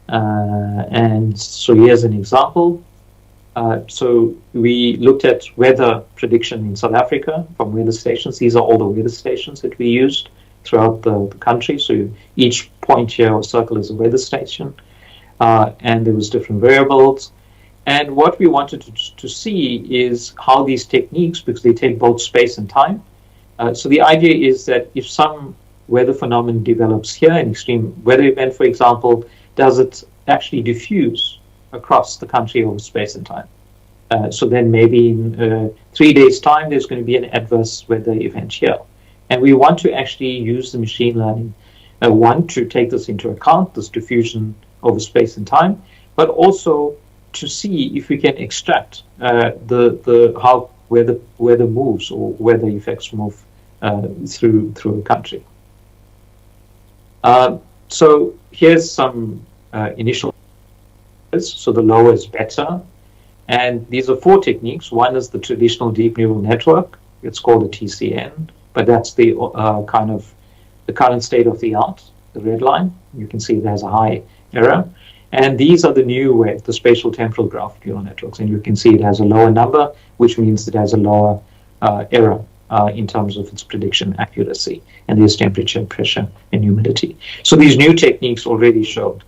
And so here's an example. So we looked at weather prediction in South Africa from weather stations. These are all the weather stations that we used throughout the country. So each point here or circle is a weather station. And there was different variables. And what we wanted to see is how these techniques, because they take both space and time. So the idea is that if some weather phenomenon develops here, an extreme weather event, for example, does it actually diffuse across the country over space and time? So then maybe in 3 days' time, there's going to be an adverse weather event here. And we want to actually use the machine learning, one, to take this into account, this diffusion over space and time, but also to see if we can extract how weather moves or weather effects move through a country. So here's some initial. So the lower is better. And these are 4 techniques. One is the traditional deep neural network. It's called the TCN, but that's the kind of the current state of the art, the red line. You can see it has a high error. And these are the new wave, the spatial temporal graph neural networks. And you can see it has a lower number, which means it has a lower error in terms of its prediction accuracy. And there's temperature, pressure, and humidity. So these new techniques already showed.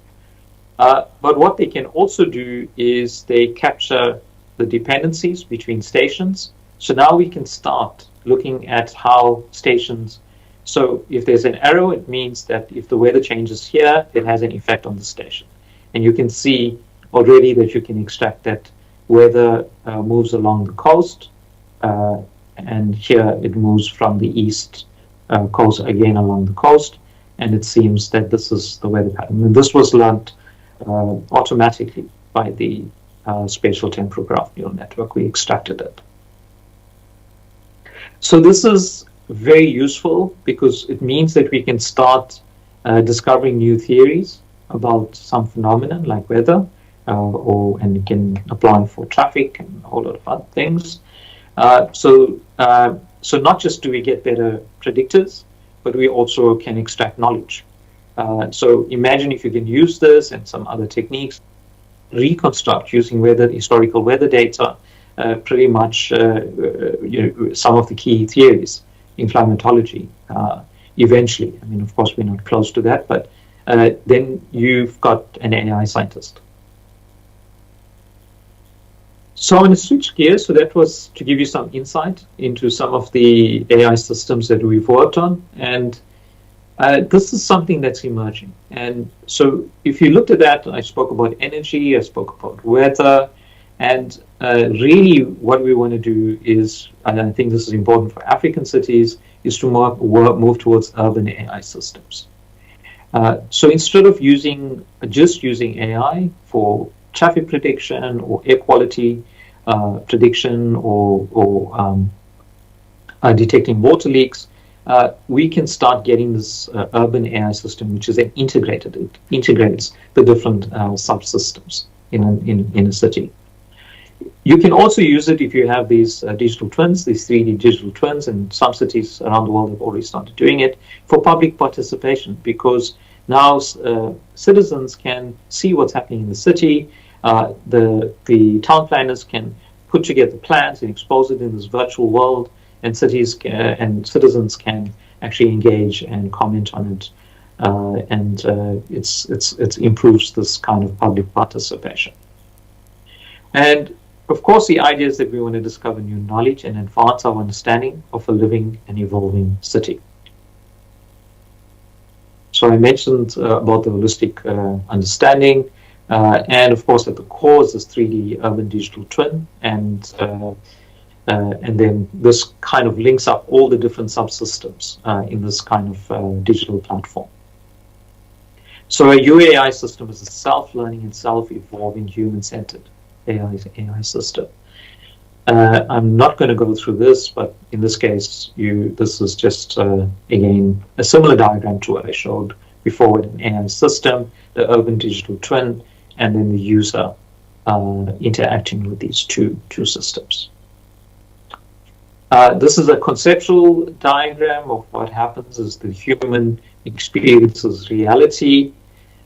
But what they can also do is they capture the dependencies between stations. So now we can start looking at how stations, so if there's an arrow, it means that if the weather changes here, it has an effect on the station. And you can see already that you can extract that weather moves along the coast, and here it moves from the east coast again along the coast, and it seems that this is the weather pattern. And this was learned automatically by the spatial temporal graph neural network. We extracted it. So this is very useful because it means that we can start discovering new theories about some phenomenon like weather, and you can apply for traffic and a whole lot of other things. So not just do we get better predictors, but we also can extract knowledge. So imagine if you can use this and some other techniques, reconstruct using historical weather data, pretty much some of the key theories in climatology. Eventually, I mean, of course, we're not close to that, but then you've got an AI scientist. So I'm going to switch gears. So that was to give you some insight into some of the AI systems that we've worked on. And this is something that's emerging. And so if you looked at that, I spoke about energy, I spoke about weather, and really what we want to do is, and I think this is important for African cities, is to move towards urban AI systems. So instead of just using AI for traffic prediction or air quality prediction or detecting water leaks, we can start getting this urban AI system, which is then integrated. It integrates the different subsystems in a city. You can also use it if you have these digital twins, these 3D digital twins, and some cities around the world have already started doing it for public participation, because now citizens can see what's happening in the city. The town planners can put together plans and expose it in this virtual world, and cities and citizens can actually engage and comment on it, and it improves this kind of public participation. And of course, the idea is that we want to discover new knowledge and advance our understanding of a living and evolving city. So I mentioned about the holistic understanding, and of course at the core is this 3D urban digital twin, and then this kind of links up all the different subsystems in this kind of digital platform. So a UAI system is a self-learning and self-evolving human-centered AI system. I'm not going to go through this, but in this case, this is just, again, a similar diagram to what I showed before with an AI system, the urban digital twin, and then the user interacting with these two systems. This is a conceptual diagram of what happens as the human experiences reality.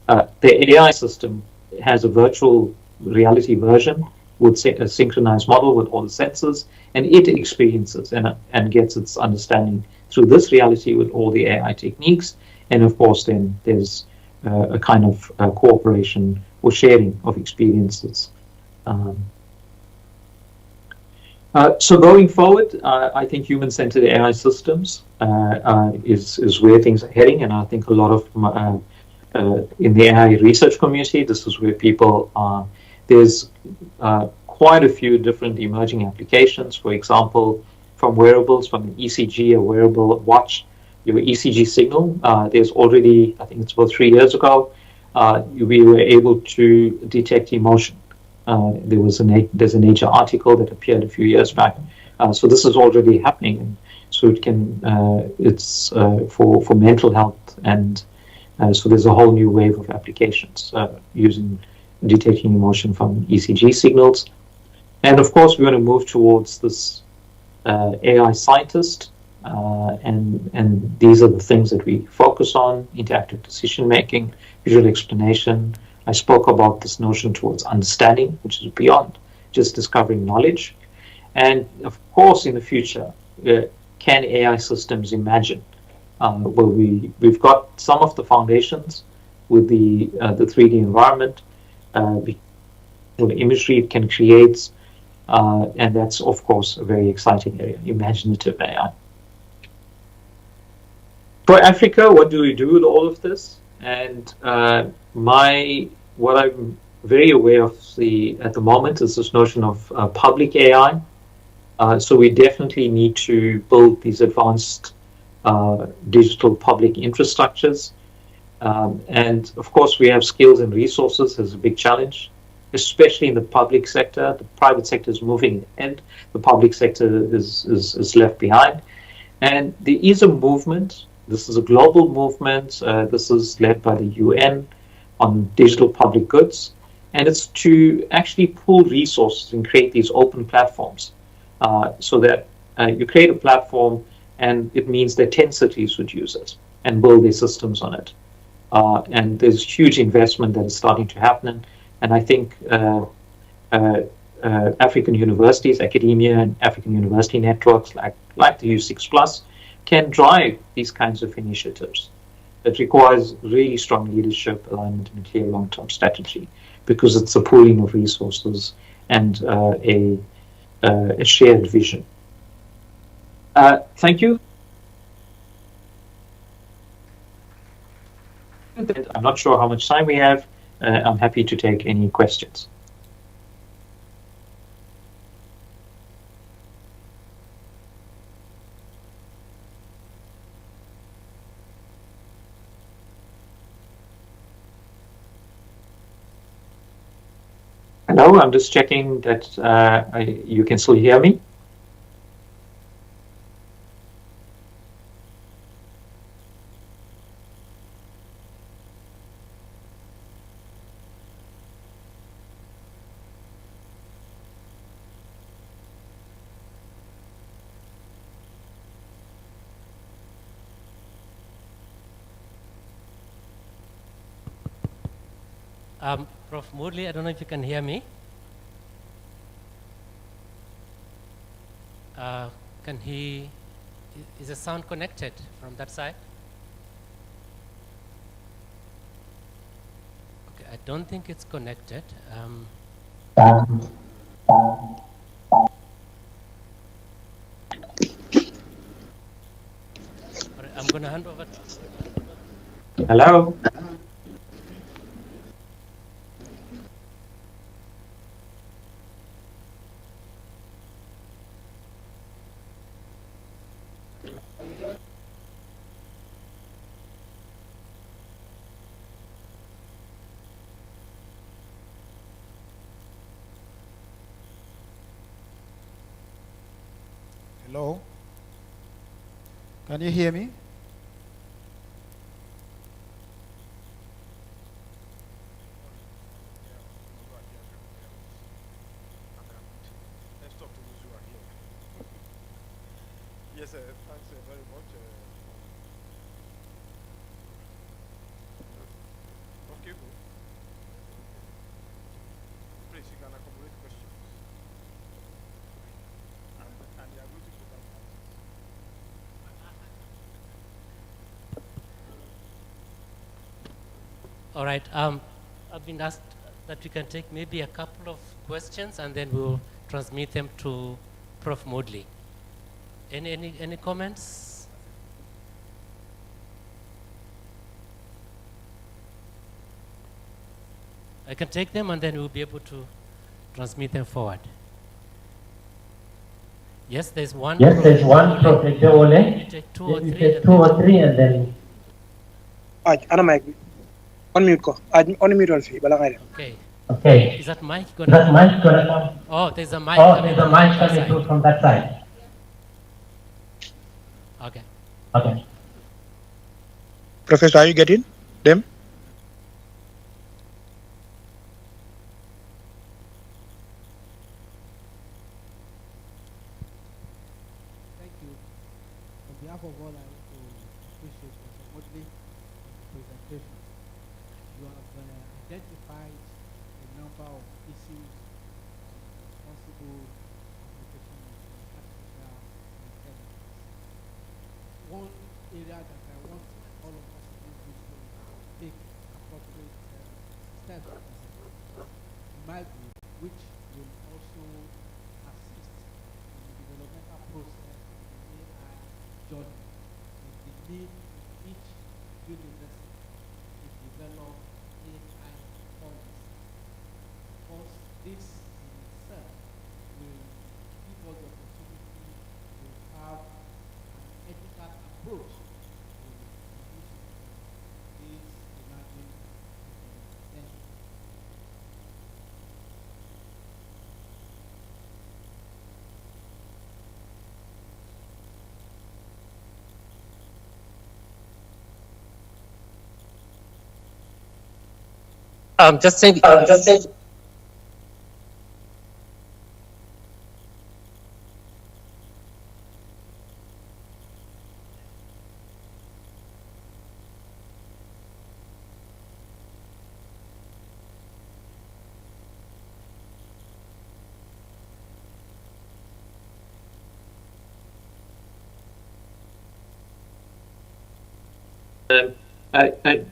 The AI system has a virtual reality version with a synchronized model with all the sensors, and it experiences and gets its understanding through this reality with all the AI techniques. And of course, then there's a kind of cooperation or sharing of experiences. So going forward, I think human-centered AI systems is where things are heading, and I think a lot of in the AI research community, this is where people are. There's quite a few different emerging applications. For example, from wearables, from an ECG, a wearable watch, your ECG signal. There's already, I think it's about 3 years ago, we were able to detect emotion. There's a Nature article that appeared a few years back. So this is already happening. So it can, it's for mental health, and so there's a whole new wave of applications using detecting emotion from ECG signals. And of course, we want to move towards this AI scientist, and these are the things that we focus on: interactive decision making, visual explanation. I spoke about this notion towards understanding, which is beyond just discovering knowledge. And of course, in the future, can AI systems imagine? Well, we've got some of the foundations with the 3D environment, the imagery it can create, and that's of course a very exciting area, imaginative AI. For Africa, what do we do with all of this? And what I'm very aware of at the moment is this notion of public AI. So we definitely need to build these advanced digital public infrastructures. And of course, we have skills and resources as a big challenge, especially in the public sector. The private sector is moving and the public sector is left behind. And there is a movement. This is a global movement. This is led by the UN on digital public goods. And it's to actually pool resources and create these open platforms so that you create a platform, and it means that 10 cities would use it and build their systems on it. And there's huge investment that is starting to happen. And I think African universities, academia, and African university networks like the U6+ can drive these kinds of initiatives. It requires really strong leadership, alignment, and a clear long-term strategy, because it's a pooling of resources and a shared vision. Thank you. I'm not sure how much time we have. I'm happy to take any questions. Hello, I'm just checking that you can still hear me. Prof. Moodley, I don't know if you can hear me. Is the sound connected from that side? Okay, I don't think it's connected. I'm going to hand over. Hello. Hello? Can you hear me? Yes, thanks very much. Okay, please, you can accommodate questions. And they are going to provide answers. All right. I've been asked that we can take maybe a couple of questions and then we'll transmit them to Prof. Moodley. Any comments? I can take them and then we'll be able to transmit them forward. Yes, there's one. Yes, there's one Professor Ole. You take two or You three. take two or three and then. Ana mic. Unmute ko. Unmute on fi. Bala ngay. Okay. Okay. Is that mic Is that mic gonna come? Oh, there's a mic. Oh, there's a mic coming through from that side. Okay. Okay. Professor, are you getting them? Thank you. On behalf of all, I want to appreciate Professor Motley for the presentation. You have identified a number of issues responsible application of artificial intelligence. One area that I want all of us to do is to take appropriate steps, in my view, which will also assist in the developmental process of the AI journey. The need in each university to develop AI policy. Of course, this in itself will give us the opportunity to have an ethical approach to the use of these emerging technologies. Just saying.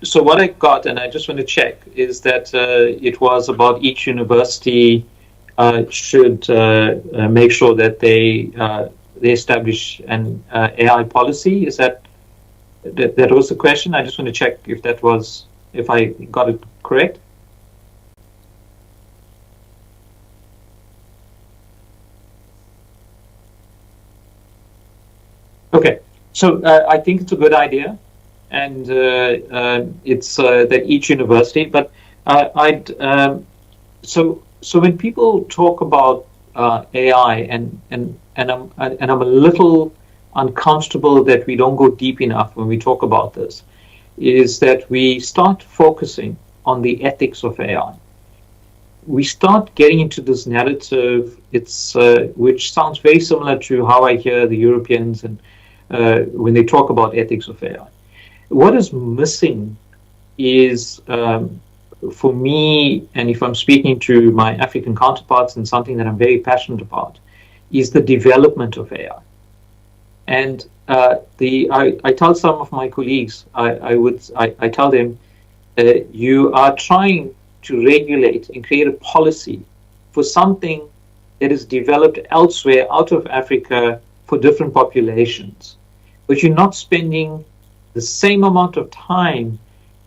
So what I got, and I just want to check, is that it was about each university should make sure that they establish an AI policy. Is that was the question? I just want to check if I got it correct. Okay, so I think it's a good idea. And it's that each university, but so when people talk about AI, and I'm a little uncomfortable that we don't go deep enough when we talk about this, is that we start focusing on the ethics of AI. We start getting into this narrative, which sounds very similar to how I hear the Europeans and when they talk about ethics of AI. What is missing is, for me, and if I'm speaking to my African counterparts, and something that I'm very passionate about, is the development of AI. And I tell some of my colleagues, I tell them, you are trying to regulate and create a policy for something that is developed elsewhere out of Africa for different populations, but you're not spending the same amount of time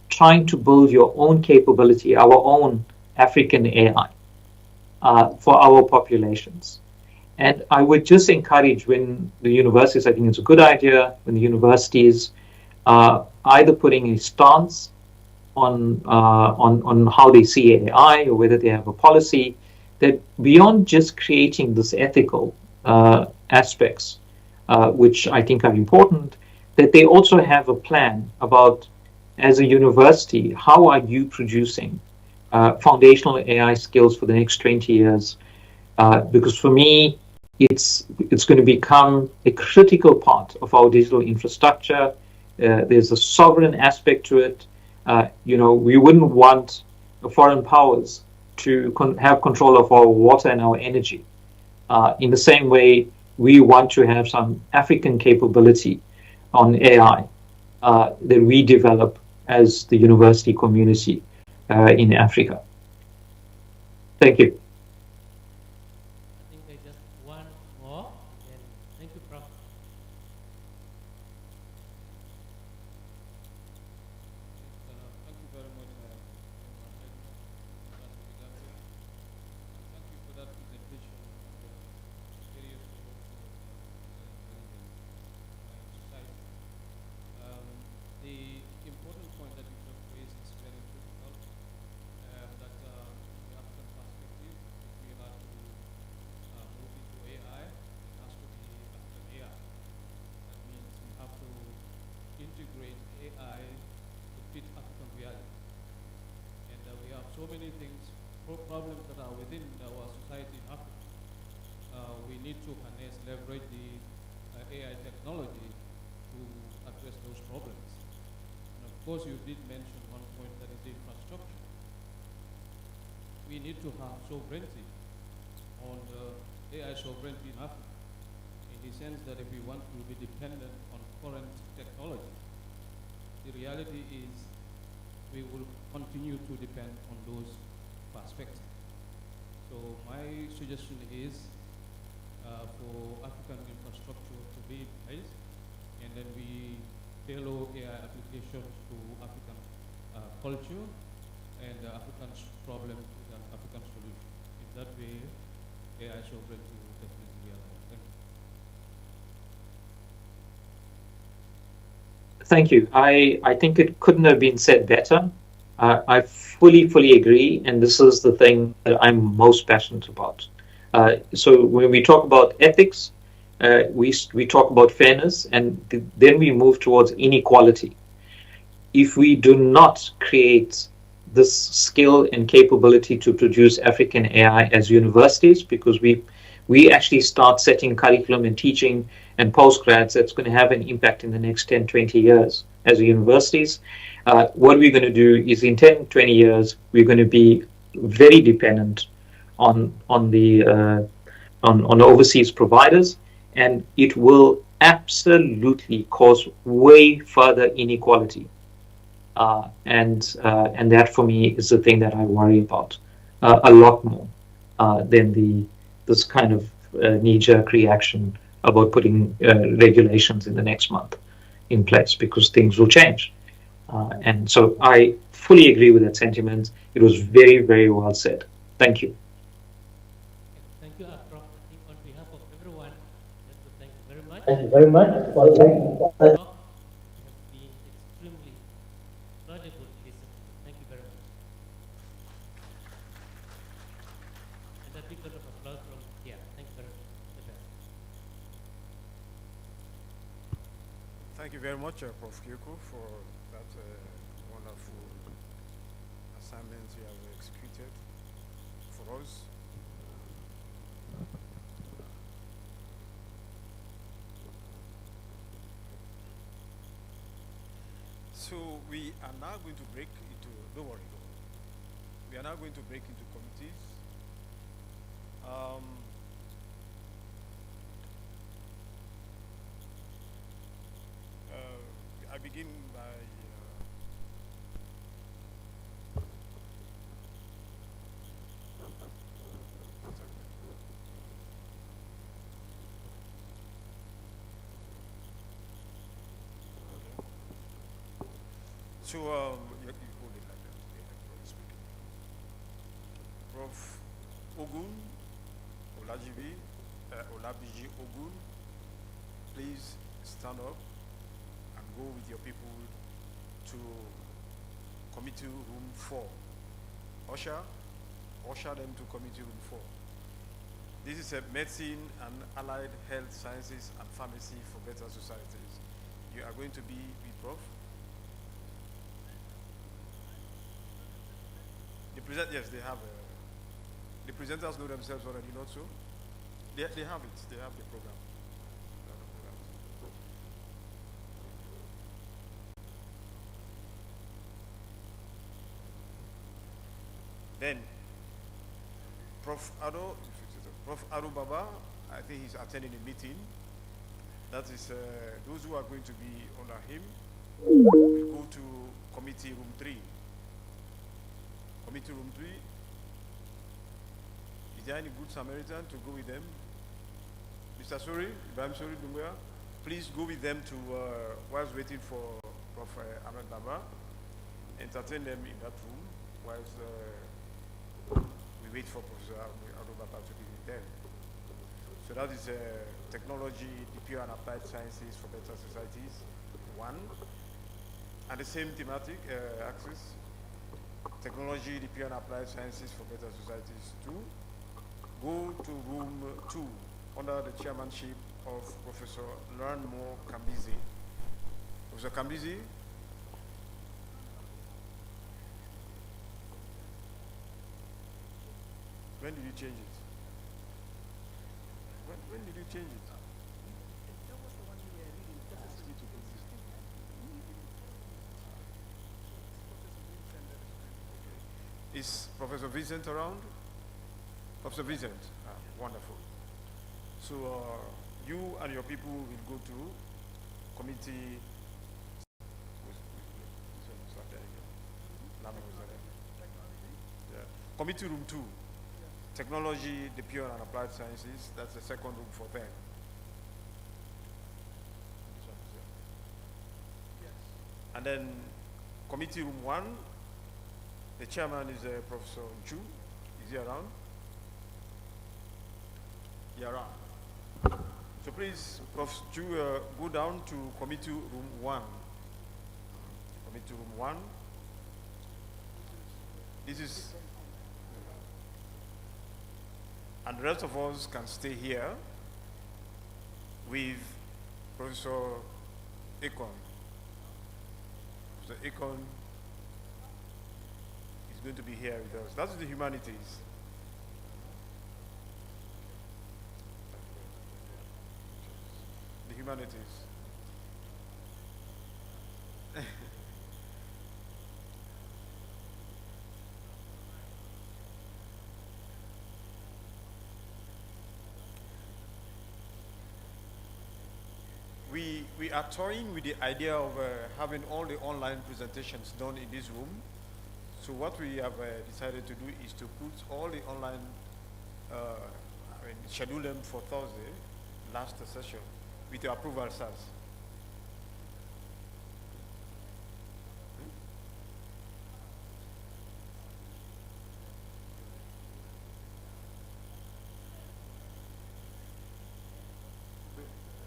trying to build your own capability, our own African AI for our populations. And I would just encourage, when the universities, I think it's a good idea, when the universities are either putting a stance on how they see AI, or whether they have a policy, that beyond just creating this ethical aspects, which I think are important, that they also have a plan about, as a university, how are you producing foundational AI skills for the next 20 years? Because for me, it's going to become a critical part of our digital infrastructure. There's a sovereign aspect to it. We wouldn't want foreign powers to have control of our water and our energy. In the same way, we want to have some African capability on AI that we develop as the university community in Africa. Thank you. I think there's just one more. And thank you, Prof. Thank you very much. Thank you for AI to fit African reality. And we have so many things, problems that are within our society in Africa. We need to harness, leverage the AI technology to address those problems. And of course, you did mention one point, that is the infrastructure. We need to have sovereignty on AI sovereignty in Africa, in the sense that if we want to be dependent on current technology, the reality is we will continue to depend on those perspectives. So my suggestion is for African infrastructure to be in place, and then we tailor AI applications to African culture and African problems with an African solution. In that way, AI sovereignty will definitely be allowed. Thank you. Thank you. I think it couldn't have been said better. I fully agree, and this is the thing that I'm most passionate about. So when we talk about ethics, we talk about fairness, and then we move towards inequality. If we do not create this skill and capability to produce African AI as universities, because we actually start setting curriculum and teaching and postgrads that's going to have an impact in the next 10, 20 years as universities. What we're going to do is in 10, 20 years, we're going to be very dependent on the overseas providers, and it will absolutely cause way further inequality. And that for me is the thing that I worry about a lot more than this kind of knee-jerk reaction about putting regulations in the next month in place, because things will change. And so I fully agree with that sentiment. It was very, very well said. Thank you. Thank you, Prof. I think on behalf of everyone, let me thank you very much. Thank you very much. Valuable listen. Thank you very much. And a big round of applause from here. Thank you very much. Thank you very much, Prof. Kyoko, for that wonderful assignment you have executed for us. So we are now going to break into, don't worry, we are now going to break into committees. I begin by so you hold it like that. Prof. Ogun, Olabiji Ogun, please stand up and go with your people to committee room 4. Usher them to committee room 4. This is a medicine and allied health sciences and pharmacy for better societies. You are going to be with Prof. Yes, they have. The presenters know themselves already, not so? They have it. They have the program. Then, Prof. Ado Baba, I think he's attending a meeting. That is, those who are going to be under him will go to committee room 3. Committee room 3. Is there any good Samaritan to go with them? Mr. Sori, Ibrahim Sori Dumbuya, please go with them to, whilst waiting for Prof. Ahmed Baba, entertain them in that room whilst we wait for Professor Ado Baba to be with them. So that is technology, the pure and applied sciences for better societies, 1. And the same thematic axis, technology, the pure and applied sciences for better societies, 2. Go to room 2 under the chairmanship of Professor Learnmore Kambizi. Professor Kambizi, When did you change it? When did you change it? That was the one we were reading. Is Professor Vincent around? Professor Vincent, wonderful. So you and your people will go to committee. Yeah. Committee room 2, technology, the pure and applied sciences. That's the second room for them. And then committee room 1, the chairman is Professor Chu. Is he around? Yeah, around. So please, Prof. Chu, go down to committee room 1. Committee room 1. This is, and the rest of us can stay here with Professor Akon. Professor Akon is going to be here with us. That's the humanities. The humanities. We are toying with the idea of having all the online presentations done in this room. So what we have decided to do is to put all the online, schedule them for Thursday, last session, with your approval, sirs.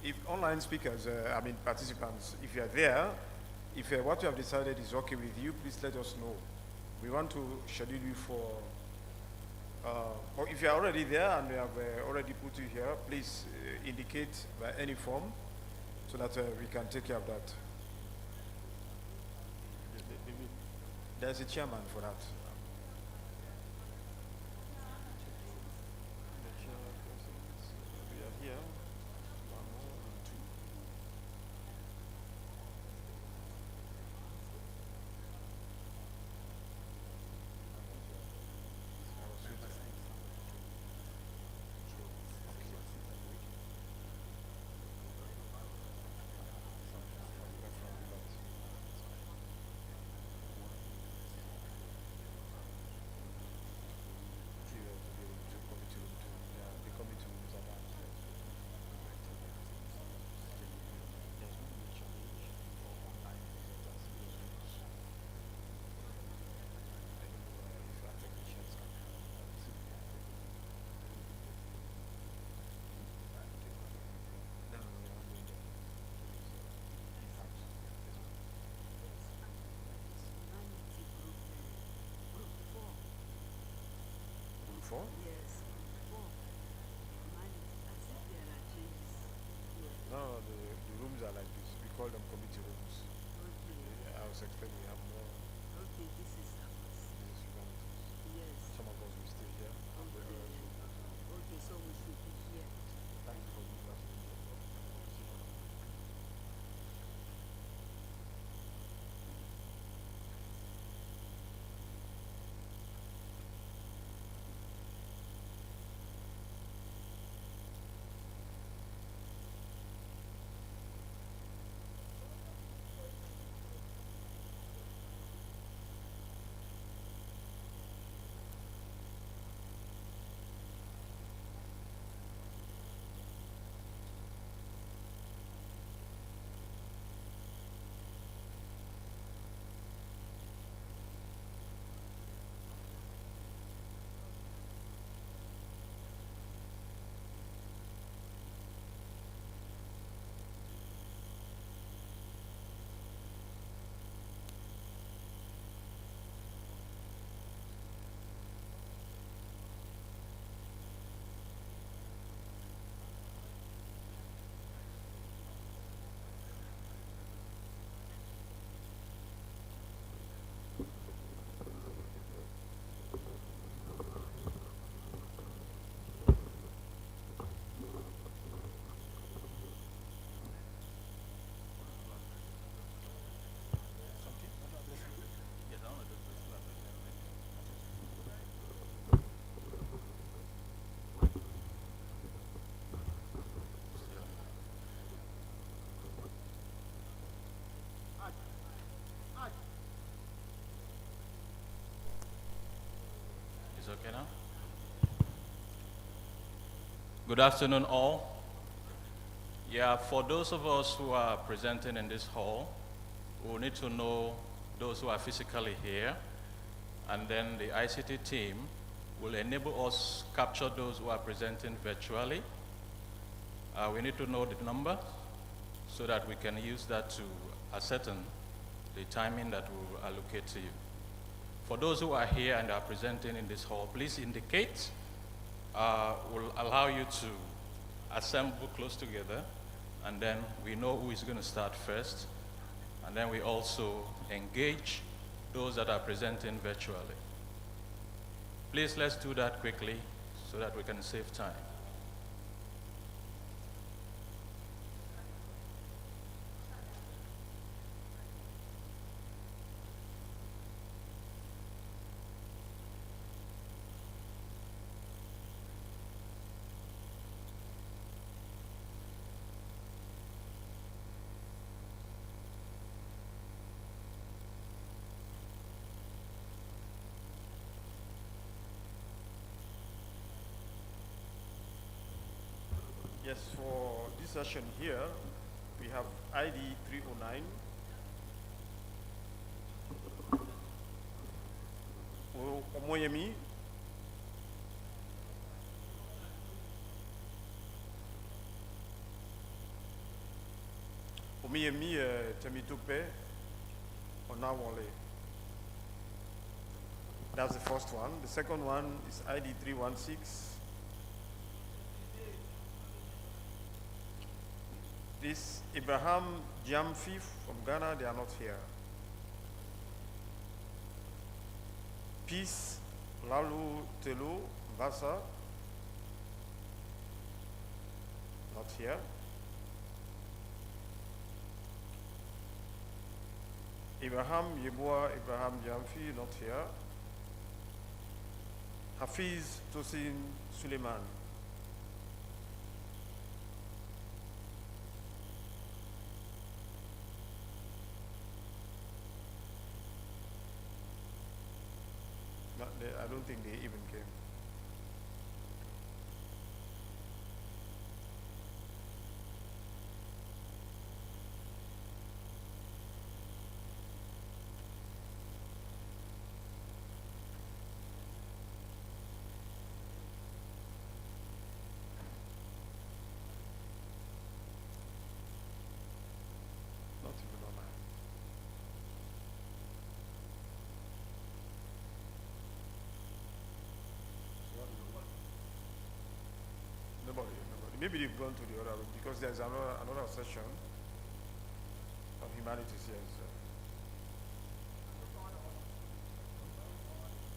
If online speakers, participants, if you are there, if what you have decided is okay with you, please let us know. We want to schedule you for, or if you are already there and we have already put you here, please indicate by any form so that we can take care of that. There's a chairman for that. We are here. Four? Yes, 4. No, the rooms are like this. We call them committee rooms. Okay. I was expecting we have more. Okay, this is ours. Yes. Some of us will stay here. Okay. Okay, so we should be here. Thank you for giving us. okay now? Good afternoon, all. Yeah, for those of us who are presenting in this hall, we need to know those who are physically here, and then the ICT team will enable us capture those who are presenting virtually. We need to know the number so that we can use that to ascertain the timing that we will allocate to you. For those who are here and are presenting in this hall, please indicate. We'll allow you to assemble close together, and then we know who is going to start first, and then we also engage those that are presenting virtually. Please, let's do that quickly so that we can save time. Yes, for this session here, we have ID 309. Omoyemi. Omoyemi Temitope Onawole. That's the first one. The second one is ID 316. This Abraham Jammeh from Ghana, they are not here. Peace Lalu Telu Vasa, not here. Abraham Yeboah Abraham Jammeh, not here. Hafiz Tosin Suleiman. I don't think they even came. Not even online. Nobody. Maybe they've gone to the other room because there's another session of humanities here. So.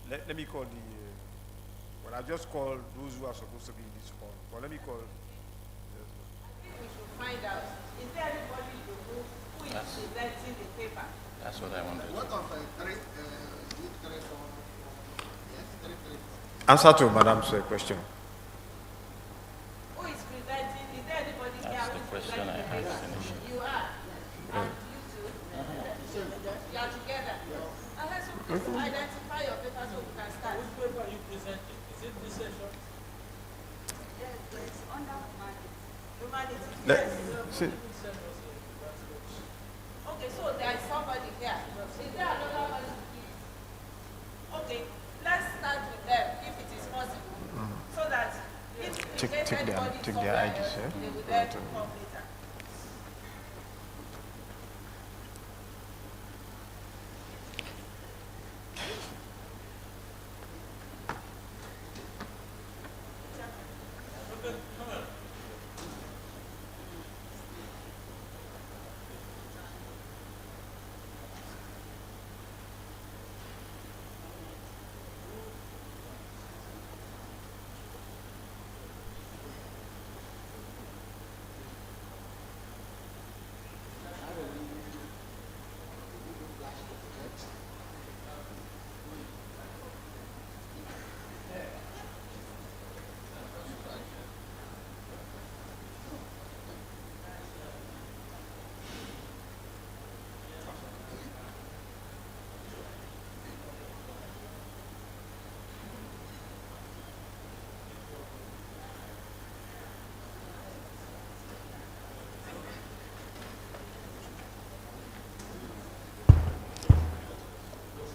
Let me call the. Well, I just called those who are supposed to be in this hall. Well, let me call. We should find out. Is there anybody in the room who is presenting the paper? That's what I wanted. What of Answer to Madam's question. Who is presenting? Is there anybody here That's who the is question I presenting the asked paper? initially. You are. And you two. You are together. And let's identify your paper so we can start. Which paper are you presenting? Is it this session? Yes, it's under humanities. See. Okay, so there is somebody here. Is there another one? Okay, let's start with them if it is possible, so that if Take their IDs, they will then come later.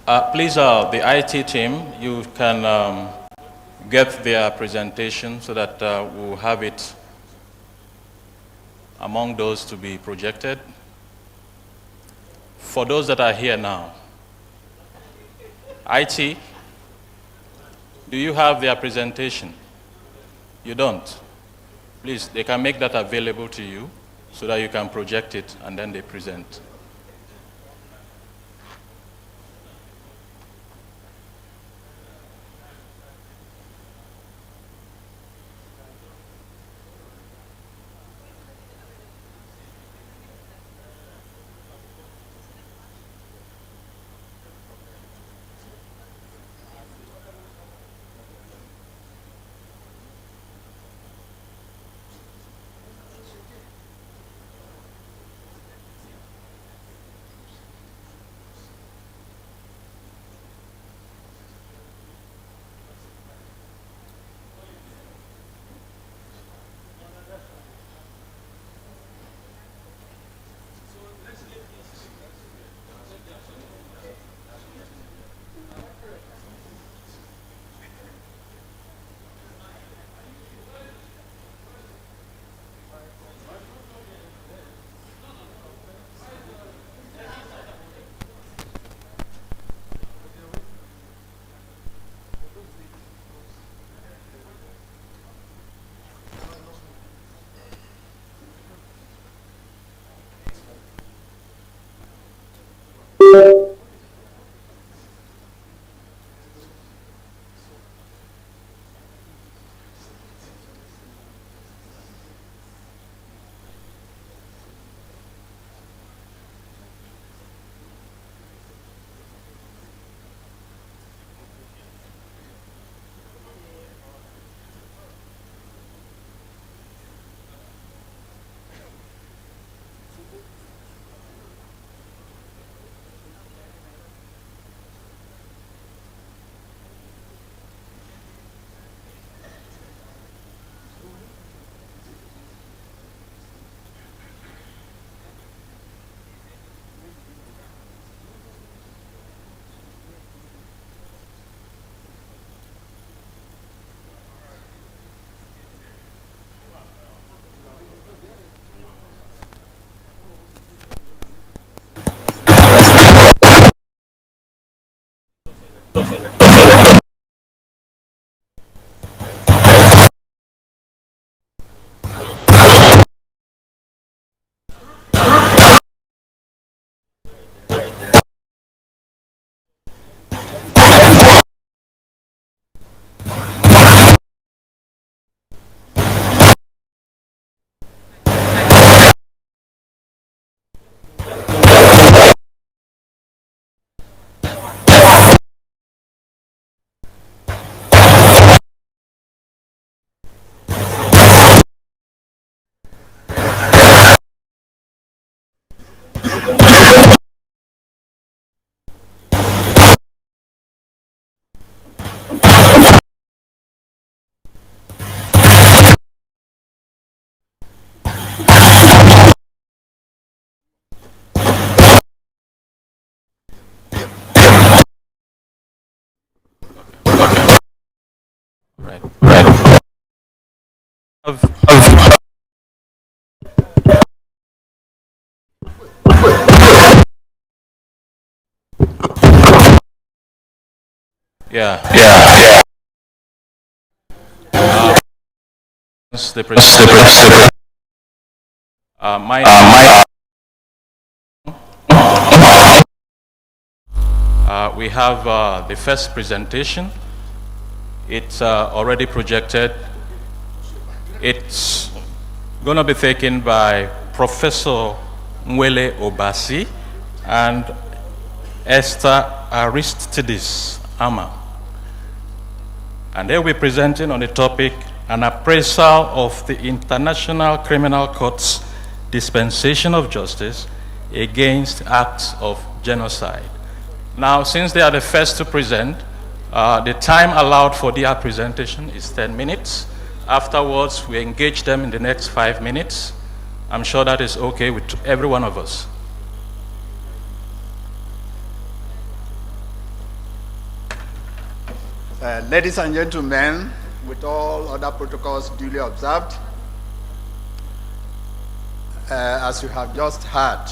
Please, the IT team, you can get their presentation so that we'll have it among those to be projected. For those that are here now, IT, do you have their presentation? You don't? Please, they can make that available to you so that you can project it and then they present. Yeah. The presentation. We have the first presentation. It's already projected. It's going to be taken by Professor Mwele Obasi and Esther Aristides Ama. And they'll be presenting on the topic, an appraisal of the International Criminal Court's dispensation of justice against acts of genocide. Now, since they are the first to present, the time allowed for their presentation is 10 minutes. Afterwards, we engage them in the next 5 minutes. I'm sure that is okay with every one of us. Ladies and gentlemen, with all other protocols duly observed, as you have just heard,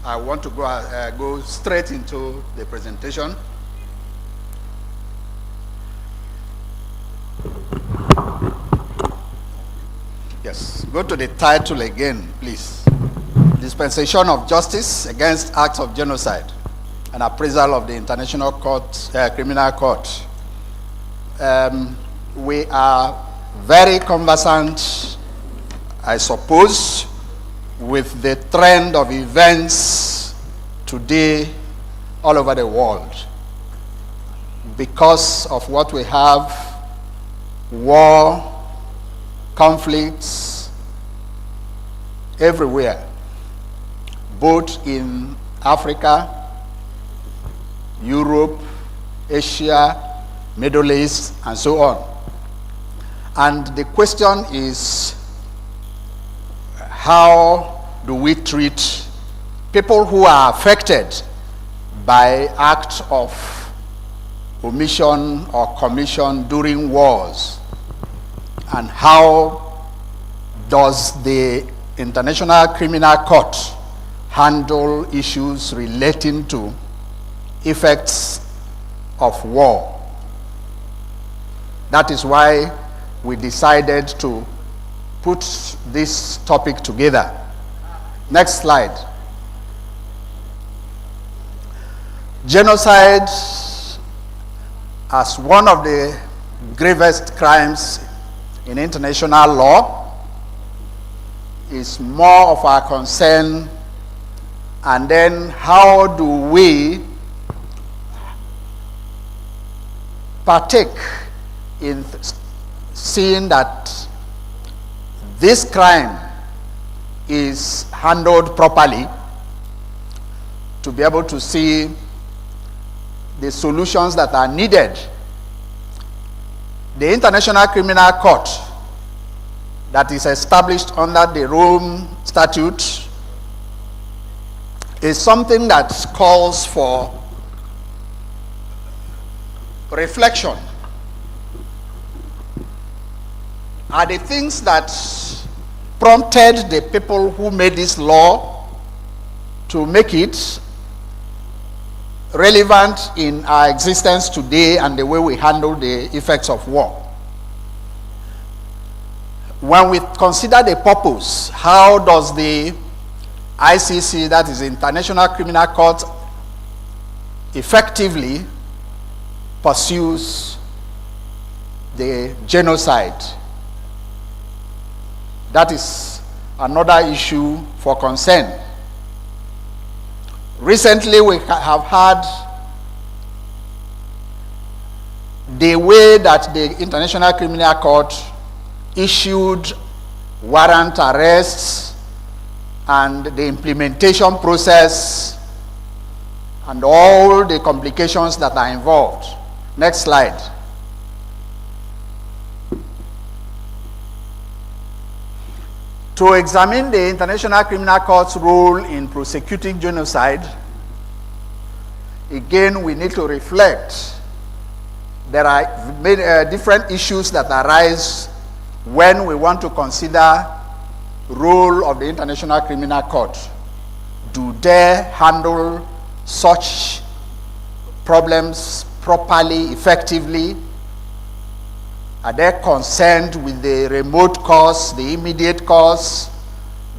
I want to go straight into the presentation. Yes, go to the title again, please. Dispensation of Justice Against Acts of Genocide, an appraisal of the International Criminal Court. We are very conversant, I suppose, with the trend of events today all over the world. Because of what we have, war, conflicts everywhere, both in Africa, Europe, Asia, Middle East, and so on. And the question is, how do we treat people who are affected by acts of omission or commission during wars? And how does the International Criminal Court handle issues relating to effects of war? That is why we decided to put this topic together. Next slide. Genocide, as one of the gravest crimes in international law, is more of our concern. And then how do we partake in seeing that this crime is handled properly, to be able to see the solutions that are needed. The International Criminal Court that is established under the Rome Statute is something that calls for reflection. Are the things that prompted the people who made this law to make it relevant in our existence today and the way we handle the effects of war? When we consider the purpose, how does the ICC, that is the International Criminal Court, effectively pursues the genocide? That is another issue for concern. Recently, we have had the way that the International Criminal Court issued warrant arrests and the implementation process and all the complications that are involved. Next slide. To examine the International Criminal Court's role in prosecuting genocide, again, we need to reflect. There are many, different issues that arise when we want to consider the role of the International Criminal Court. Do they handle such problems properly, effectively? Are they concerned with the remote cause, the immediate cause?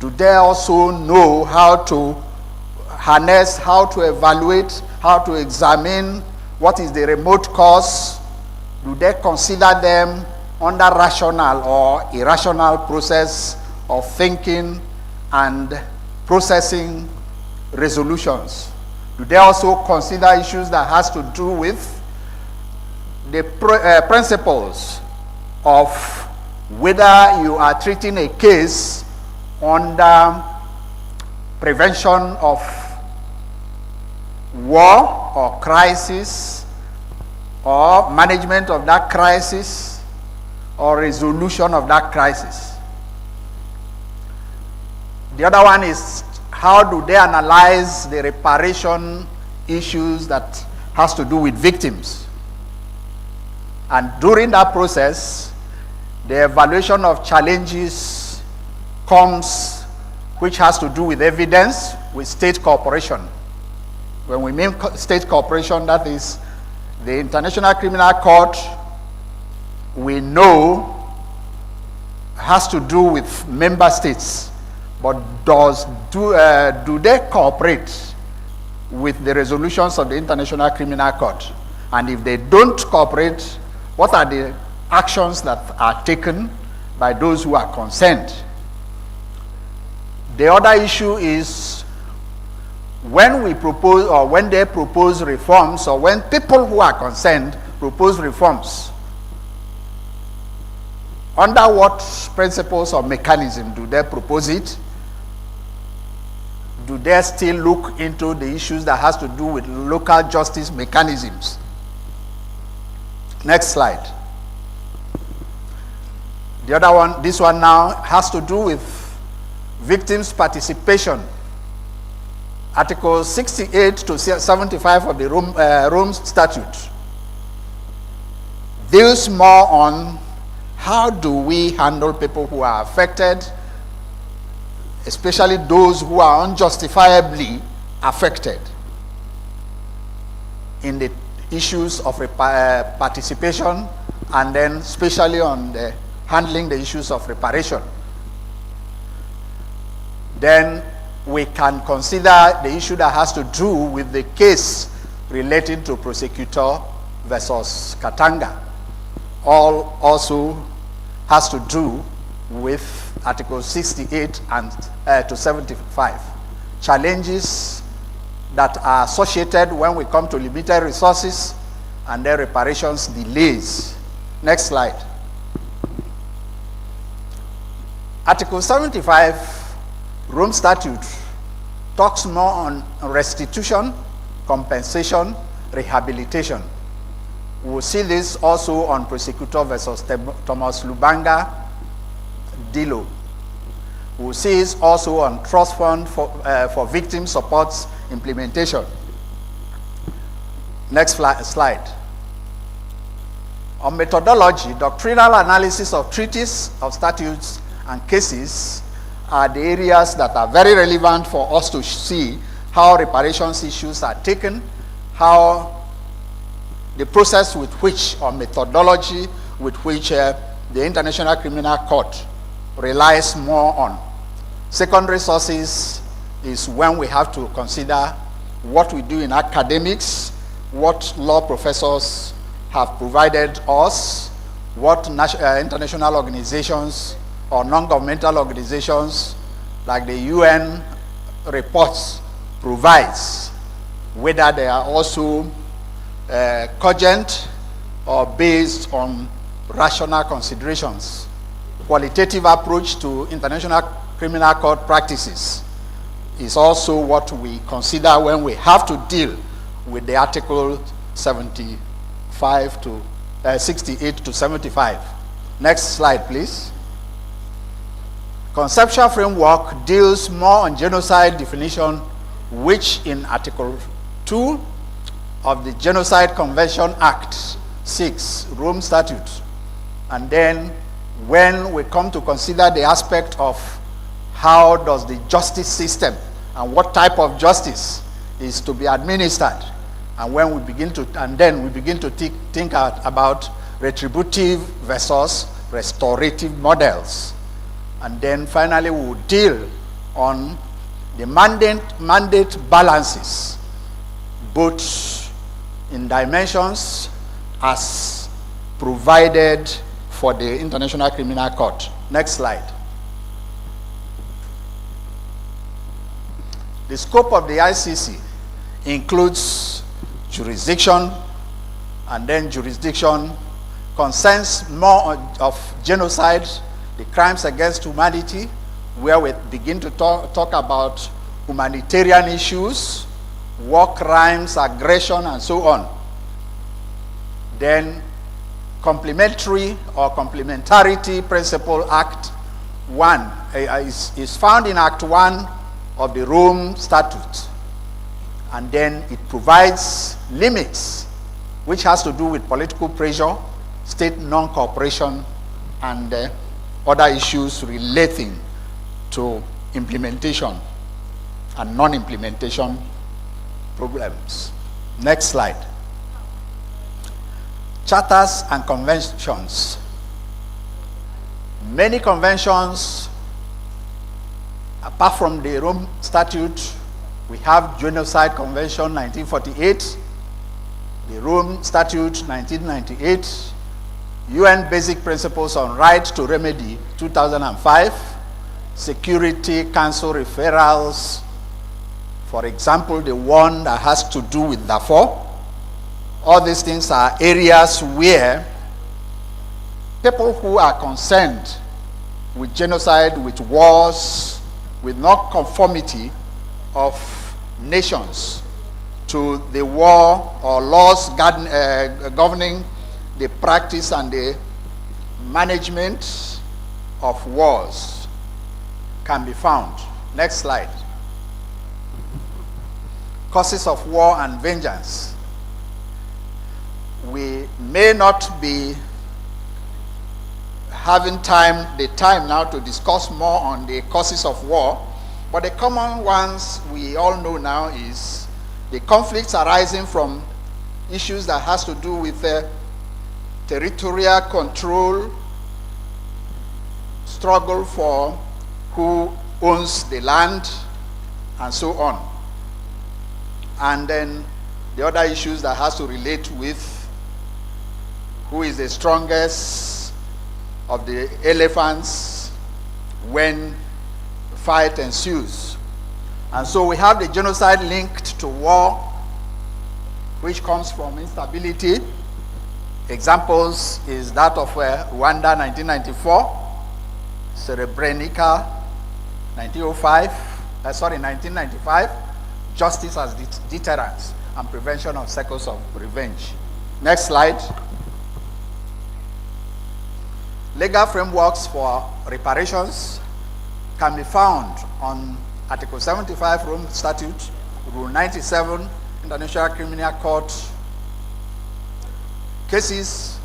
Do they also know how to harness, how to evaluate, how to examine what is the remote cause? Do they consider them under rational or irrational process of thinking and processing resolutions? Do they also consider issues that has to do with the principles of whether you are treating a case under prevention of war or crisis, or management of that crisis, or resolution of that crisis? The other one is, how do they analyze the reparation issues that has to do with victims? And during that process, the evaluation of challenges comes, which has to do with evidence, with state cooperation. When we mean state cooperation, that is the International Criminal Court, we know, has to do with member states, but do they cooperate with the resolutions of the International Criminal Court? And if they don't cooperate, what are the actions that are taken by those who are concerned? The other issue is when we propose, or when they propose reforms, or when people who are concerned propose reforms, under what principles or mechanism do they propose it? Do they still look into the issues that has to do with local justice mechanisms? Next slide. The other one, this one now, has to do with victims' participation. Articles 68 to 75 of the Rome Statute deals more on how do we handle people who are affected, especially those who are unjustifiably affected in the issues of participation, and then especially on the handling the issues of reparation. Then we can consider the issue that has to do with the case relating to prosecutor versus Katanga. All also has to do with Articles 68 and to 75. Challenges that are associated when we come to limited resources, and then reparations delays. Next slide. Article 75, Rome Statute, talks more on restitution, compensation, rehabilitation. We'll see this also on prosecutor versus Thomas Lubanga Dilo. We'll see this also on trust fund for victim supports implementation. Next slide. On methodology, doctrinal analysis of treaties, of statutes, and cases are the areas that are very relevant for us to see how reparations issues are taken, how the process with which, or methodology with which the International Criminal Court relies more on. Secondary sources is when we have to consider what we do in academics, what law professors have provided us, what international organizations or non-governmental organizations like the UN reports provides, whether they are also cogent or based on rational considerations. Qualitative approach to International Criminal Court practices is also what we consider when we have to deal with the Article 75 to 68 to 75. Next slide, please. Conceptual framework deals more on genocide definition, which in Article 2 of the Genocide Convention Act 6, Rome Statute. And then when we come to consider the aspect of how does the justice system and what type of justice is to be administered, and when we begin to, and then we begin to think about retributive versus restorative models. And then finally we will deal on the mandate balances, both in dimensions as provided for the International Criminal Court. Next slide. The scope of the ICC includes jurisdiction, and then jurisdiction concerns more of genocide, the crimes against humanity, where we begin to talk about humanitarian issues, war crimes, aggression, and so on. Then complementary or complementarity principle, Act 1 is found in Act 1 of the Rome Statute, and then it provides limits which has to do with political pressure, state non-cooperation, and other issues relating to implementation and non-implementation problems. Next slide. Charters and conventions. Many conventions, apart from the Rome Statute, we have Genocide Convention 1948, the Rome Statute 1998, UN Basic Principles on Right to Remedy 2005, Security Council referrals, for example, the one that has to do with Darfur. All these things are areas where people who are concerned with genocide, with wars, with non-conformity of nations to the war or laws governing the practice and the management of wars can be found. Next slide. Causes of war and vengeance. We may not be having the time now to discuss more on the causes of war, but the common ones we all know now is the conflicts arising from issues that has to do with territorial control, struggle for who owns the land, and so on. And then the other issues that has to relate with who is the strongest of the elephants when fight ensues. And so we have the genocide linked to war, which comes from instability. Examples is that of Rwanda 1994, Srebrenica 1995, justice as deterrence and prevention of cycles of revenge. Next slide. Legal frameworks for reparations can be found on Article 75 Rome Statute, Rule 97 International Criminal Court. Cases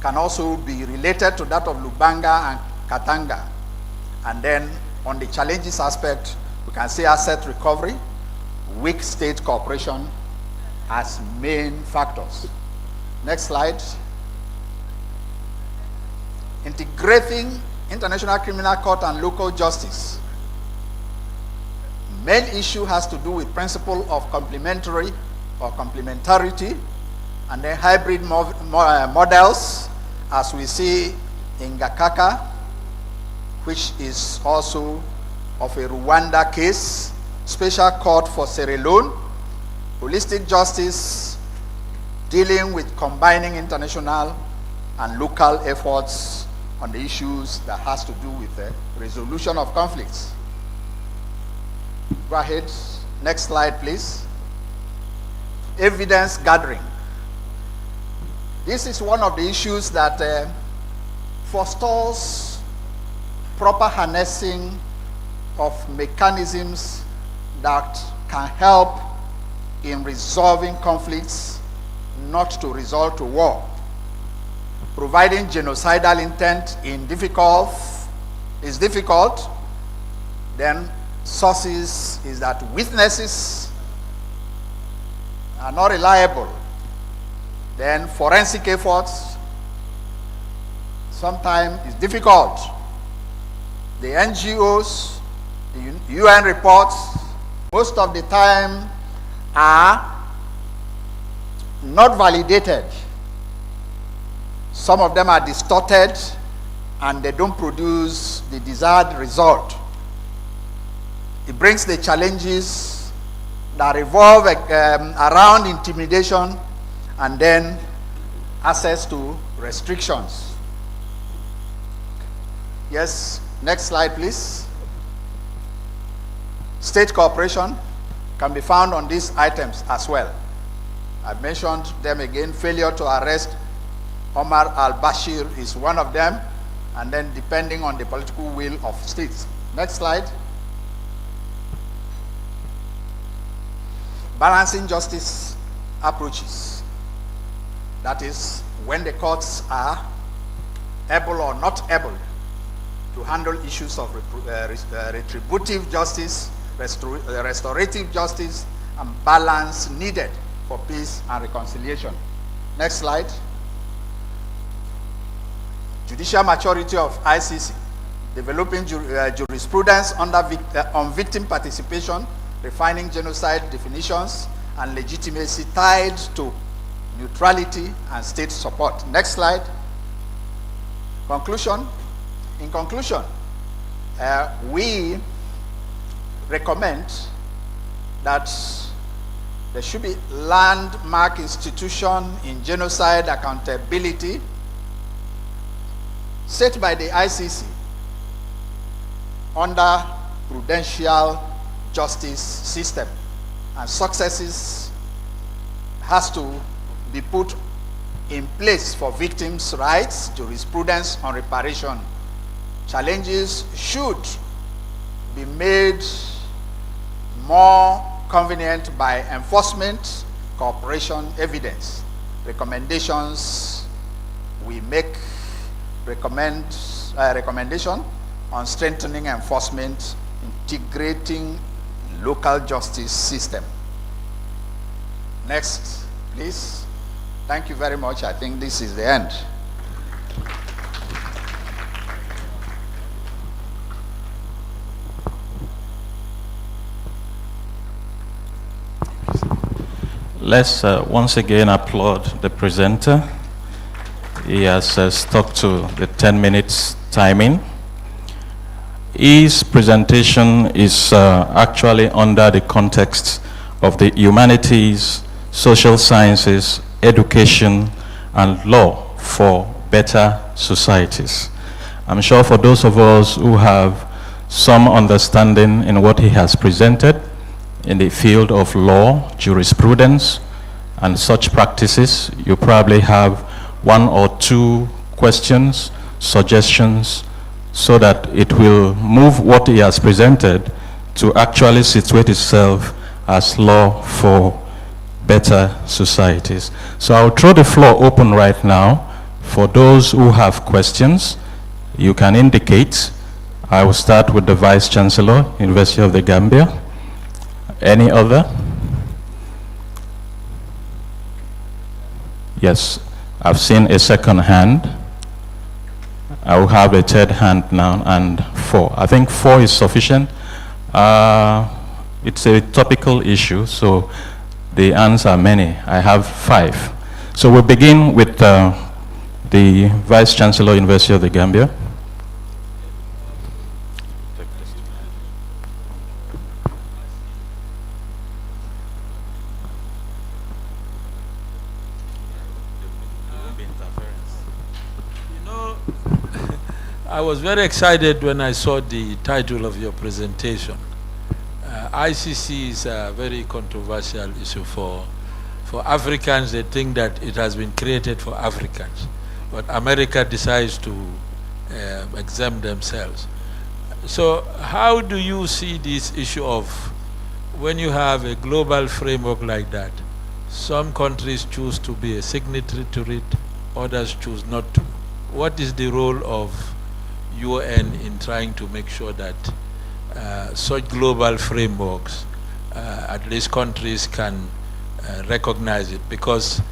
can also be related to that of Lubanga and Katanga. And then on the challenges aspect, we can see asset recovery, weak state cooperation as main factors. Next slide. Integrating International Criminal Court and local justice. Main issue has to do with principle of complementary or complementarity, and then hybrid models, as we see in Gakaka, which is also of a Rwanda case, special court for Sierra Leone, holistic justice, dealing with combining international and local efforts on the issues that has to do with the resolution of conflicts. Go ahead. Next slide, please. Evidence gathering. This is one of the issues that forestalls proper harnessing of mechanisms that can help in resolving conflicts, not to resort to war. Providing genocidal intent is difficult. Then sources is that witnesses are not reliable. Then forensic efforts sometimes is difficult. The NGOs, the UN reports, most of the time are not validated. Some of them are distorted and they don't produce the desired result. It brings the challenges that revolve around intimidation and then access to restrictions. Yes, next slide please. State cooperation can be found on these items as well. I've mentioned them again. Failure to arrest Omar al-Bashir is one of them, and then depending on the political will of states. Next slide. Balancing justice approaches. That is when the courts are able or not able to handle issues of retributive justice, restorative justice, and balance needed for peace and reconciliation. Next slide. Judicial maturity of ICC, developing jurisprudence on victim participation, refining genocide definitions and legitimacy tied to neutrality and state support. Next slide. Conclusion. In conclusion, we recommend that there should be landmark institution in genocide accountability set by the ICC under prudential justice system, and successes has to be put in place for victims' rights, jurisprudence on reparation. Challenges should be made more convenient by enforcement, cooperation, evidence. Recommendations we make recommendation on strengthening enforcement, integrating local justice system. Next, please. Thank you very much. I think this is the end. Let's once again applaud the presenter. He has stuck to the 10 minutes timing. His presentation is actually under the context of the humanities, social sciences, education, and law for better societies. I'm sure for those of us who have some understanding in what he has presented in the field of law, jurisprudence, and such practices, you probably have one or two questions, suggestions, so that it will move what he has presented to actually situate itself as law for better societies. So I'll throw the floor open right now. For those who have questions, you can indicate. I will start with the Vice Chancellor, University of the Gambia. Any other? Yes, I've seen a second hand. I will have a third hand now, and 4. I think 4 is sufficient. It's a topical issue, so the hands are many. I have 5. So we'll begin with the Vice Chancellor, University of the Gambia. I was very excited when I saw the title of your presentation. ICC is a very controversial issue for Africans. They think that it has been created for Africans, but America decides to exempt themselves. So how do you see this issue of when you have a global framework like that, some countries choose to be a signatory to it, others choose not to? What is the role of UN in trying to make sure that such global frameworks, at least countries can recognize it? Because,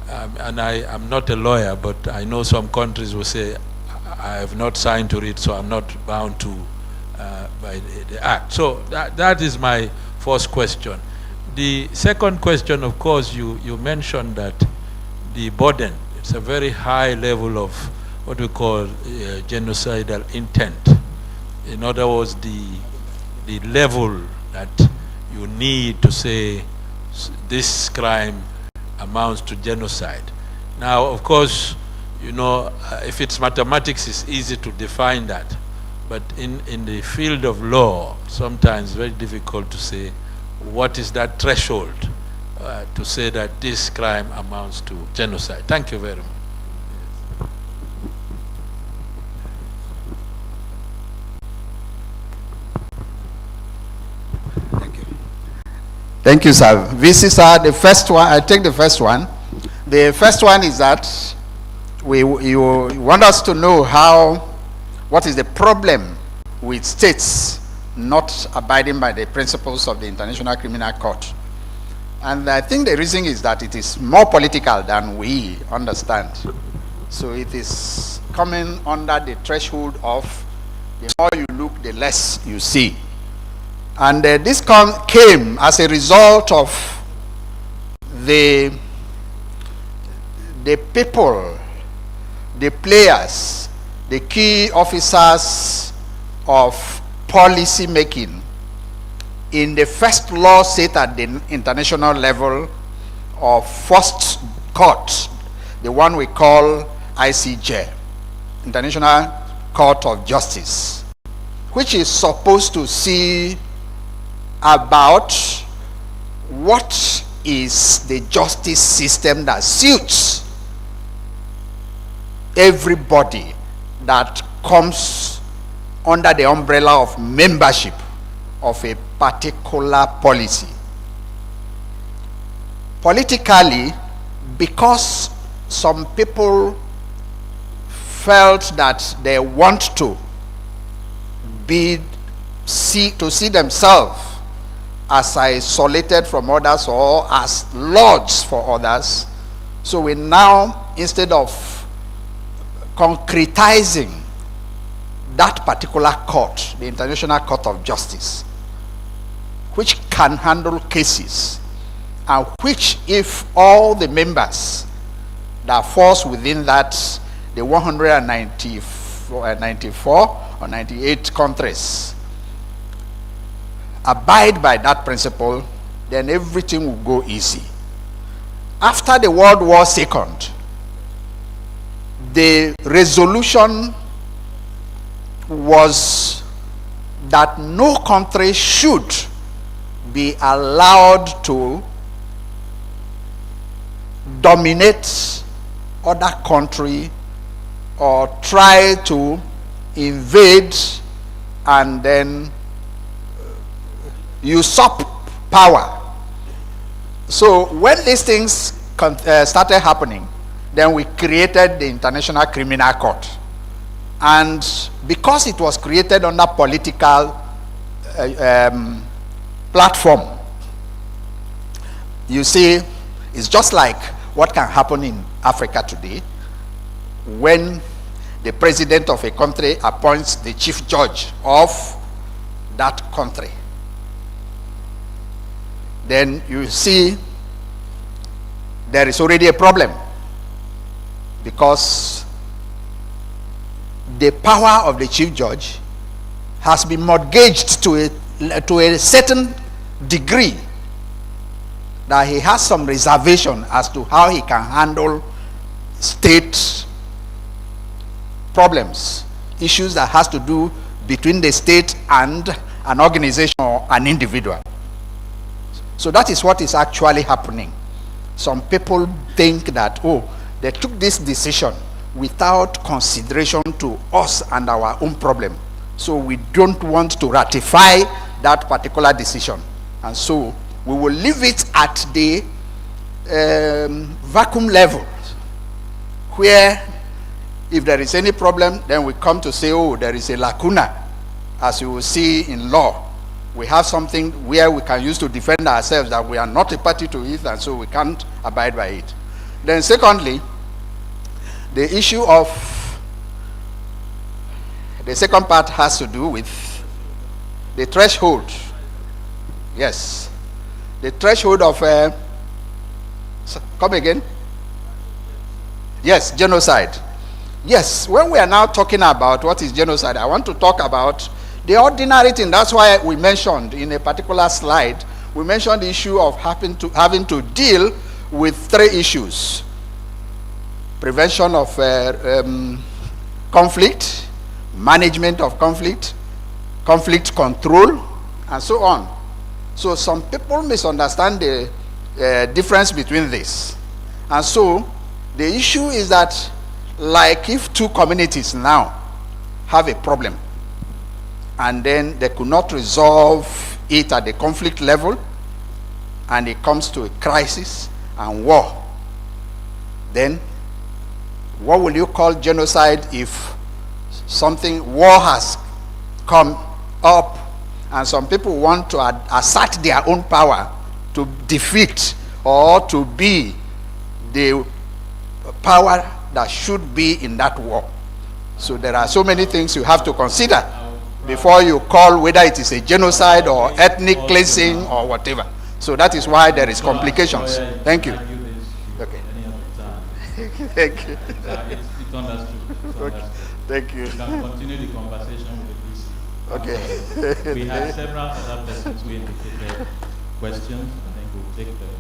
and I'm not a lawyer, but I know some countries will say, I have not signed to it, so I'm not bound to by the act. So that is my first question. The second question, of course, you mentioned that the burden, it's a very high level of what we call genocidal intent. In other words, the level that you need to say this crime amounts to genocide. Now, of course, you know, if it's mathematics, it's easy to define that. But in the field of law, sometimes it's very difficult to say what is that threshold to say that this crime amounts to genocide. Thank you very much. Thank you, sir. VC, sir, the first one, I take the first one. The first one is that you want us to know what is the problem with states not abiding by the principles of the International Criminal Court. And I think the reason is that it is more political than we understand. So it is coming under the threshold of the more you look, the less you see. And this came as a result of the people, the players, the key officers of policy making in the first law set at the international level of first court, the one we call ICJ, International Court of Justice, which is supposed to see about what is the justice system that suits everybody that comes under the umbrella of membership of a particular policy. Politically, because some people felt that they want to see themselves as isolated from others or as lords for others, so we now, instead of concretizing that particular court, the International Court of Justice, which can handle cases, and which, if all the members that falls within that, the 194 or 98 countries abide by that principle, then everything will go easy. After the World War II, the resolution was that no country should be allowed to dominate other country or try to invade and then usurp power. So when these things started happening, then we created the International Criminal Court. And because it was created on a political platform, you see, it's just like what can happen in Africa today when the president of a country appoints the chief judge of that country. Then you see there is already a problem, because the power of the chief judge has been mortgaged to a certain degree, that he has some reservation as to how he can handle state problems, issues that has to do between the state and an organization or an individual. So that is what is actually happening. Some people think that, oh, they took this decision without consideration to us and our own problem, so we don't want to ratify that particular decision, and so we will leave it at the vacuum level, where if there is any problem, then we come to say, oh, there is a lacuna, as you will see in law. We have something where we can use to defend ourselves, that we are not a party to it, and so we can't abide by it. Then secondly, the issue of the second part has to do with the threshold. Yes, the threshold of come again. Yes, genocide. Yes, when we are now talking about what is genocide, I want to talk about the ordinary thing. That's why we mentioned in a particular slide, we mentioned the issue of having to deal with three issues: prevention of conflict, management of conflict, conflict control, and so on. So some people misunderstand the difference between this. And so the issue is that, like, if two communities now have a problem and then they could not resolve it at the conflict level, and it comes to a crisis and war, then what will you call genocide if war has come up and some people want to assert their own power to defeat or to be the power that should be in that war? So there are so many things you have to consider before you call whether it is a genocide or ethnic cleansing or whatever. So that is why there is complications. Thank you. Okay. Thank you. It's understood. Okay. Thank you. We can continue the conversation with this. Okay. We have several other persons who indicated questions. I think we'll take them.